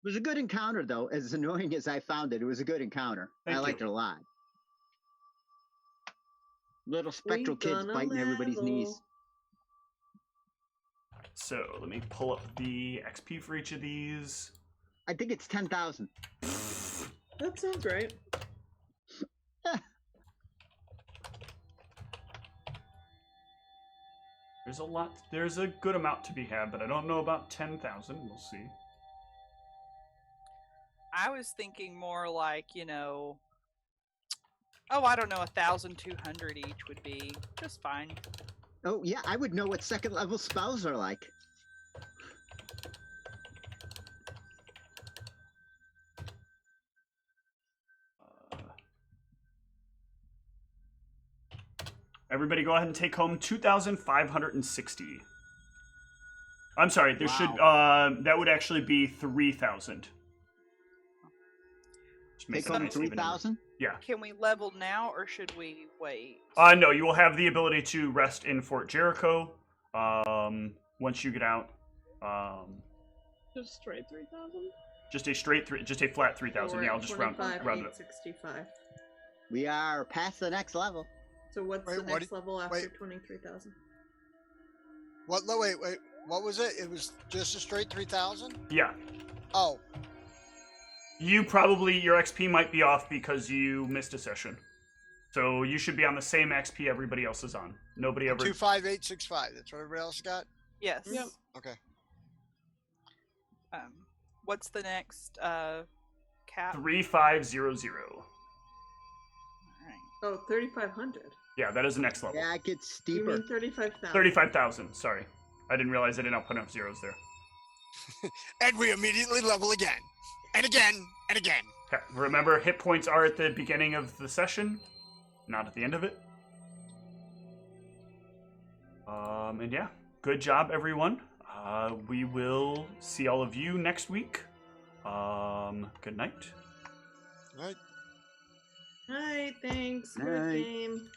It was a good encounter, though. As annoying as I found it, it was a good encounter. I liked it a lot. Little spectral kids biting everybody's knees. So let me pull up the XP for each of these. I think it's 10,000. That sounds right. There's a good amount to be had, but I don't know about 10,000. We'll see. I was thinking more like, I don't know, 1,200 each would be just fine. Oh, yeah, I would know what second level spells are like. Everybody go ahead and take home 2,560. I'm sorry, there should that would actually be 3,000. Take home 3,000? Yeah. Can we level now, or should we wait? No, you will have the ability to rest in Fort Jericho once you get out. Just straight 3,000? Just a flat 3,000. Yeah, I'll just round it up. 65. We are past the next level. So what's the next level after 23,000? What? No, wait. What was it? It was just a straight 3,000? Yeah. Oh. Your XP might be off because you missed a session. So you should be on the same XP everybody else is on. Nobody ever... 25865. That's what everybody else got? Yes. Yep. Okay. What's the next cap? 3,500. Oh, 3,500. Yeah, that is the next level. Yeah, it gets You steeper. mean 35,000? 35,000, sorry. I didn't realize I did not put enough zeros there. And we immediately level again. And again. And again. Okay. Remember, hit points are at the beginning of the session, not at the end of it. And yeah, good job, everyone. We will see all of you next week. Good night. All right. Hi, thanks. Night. Good game.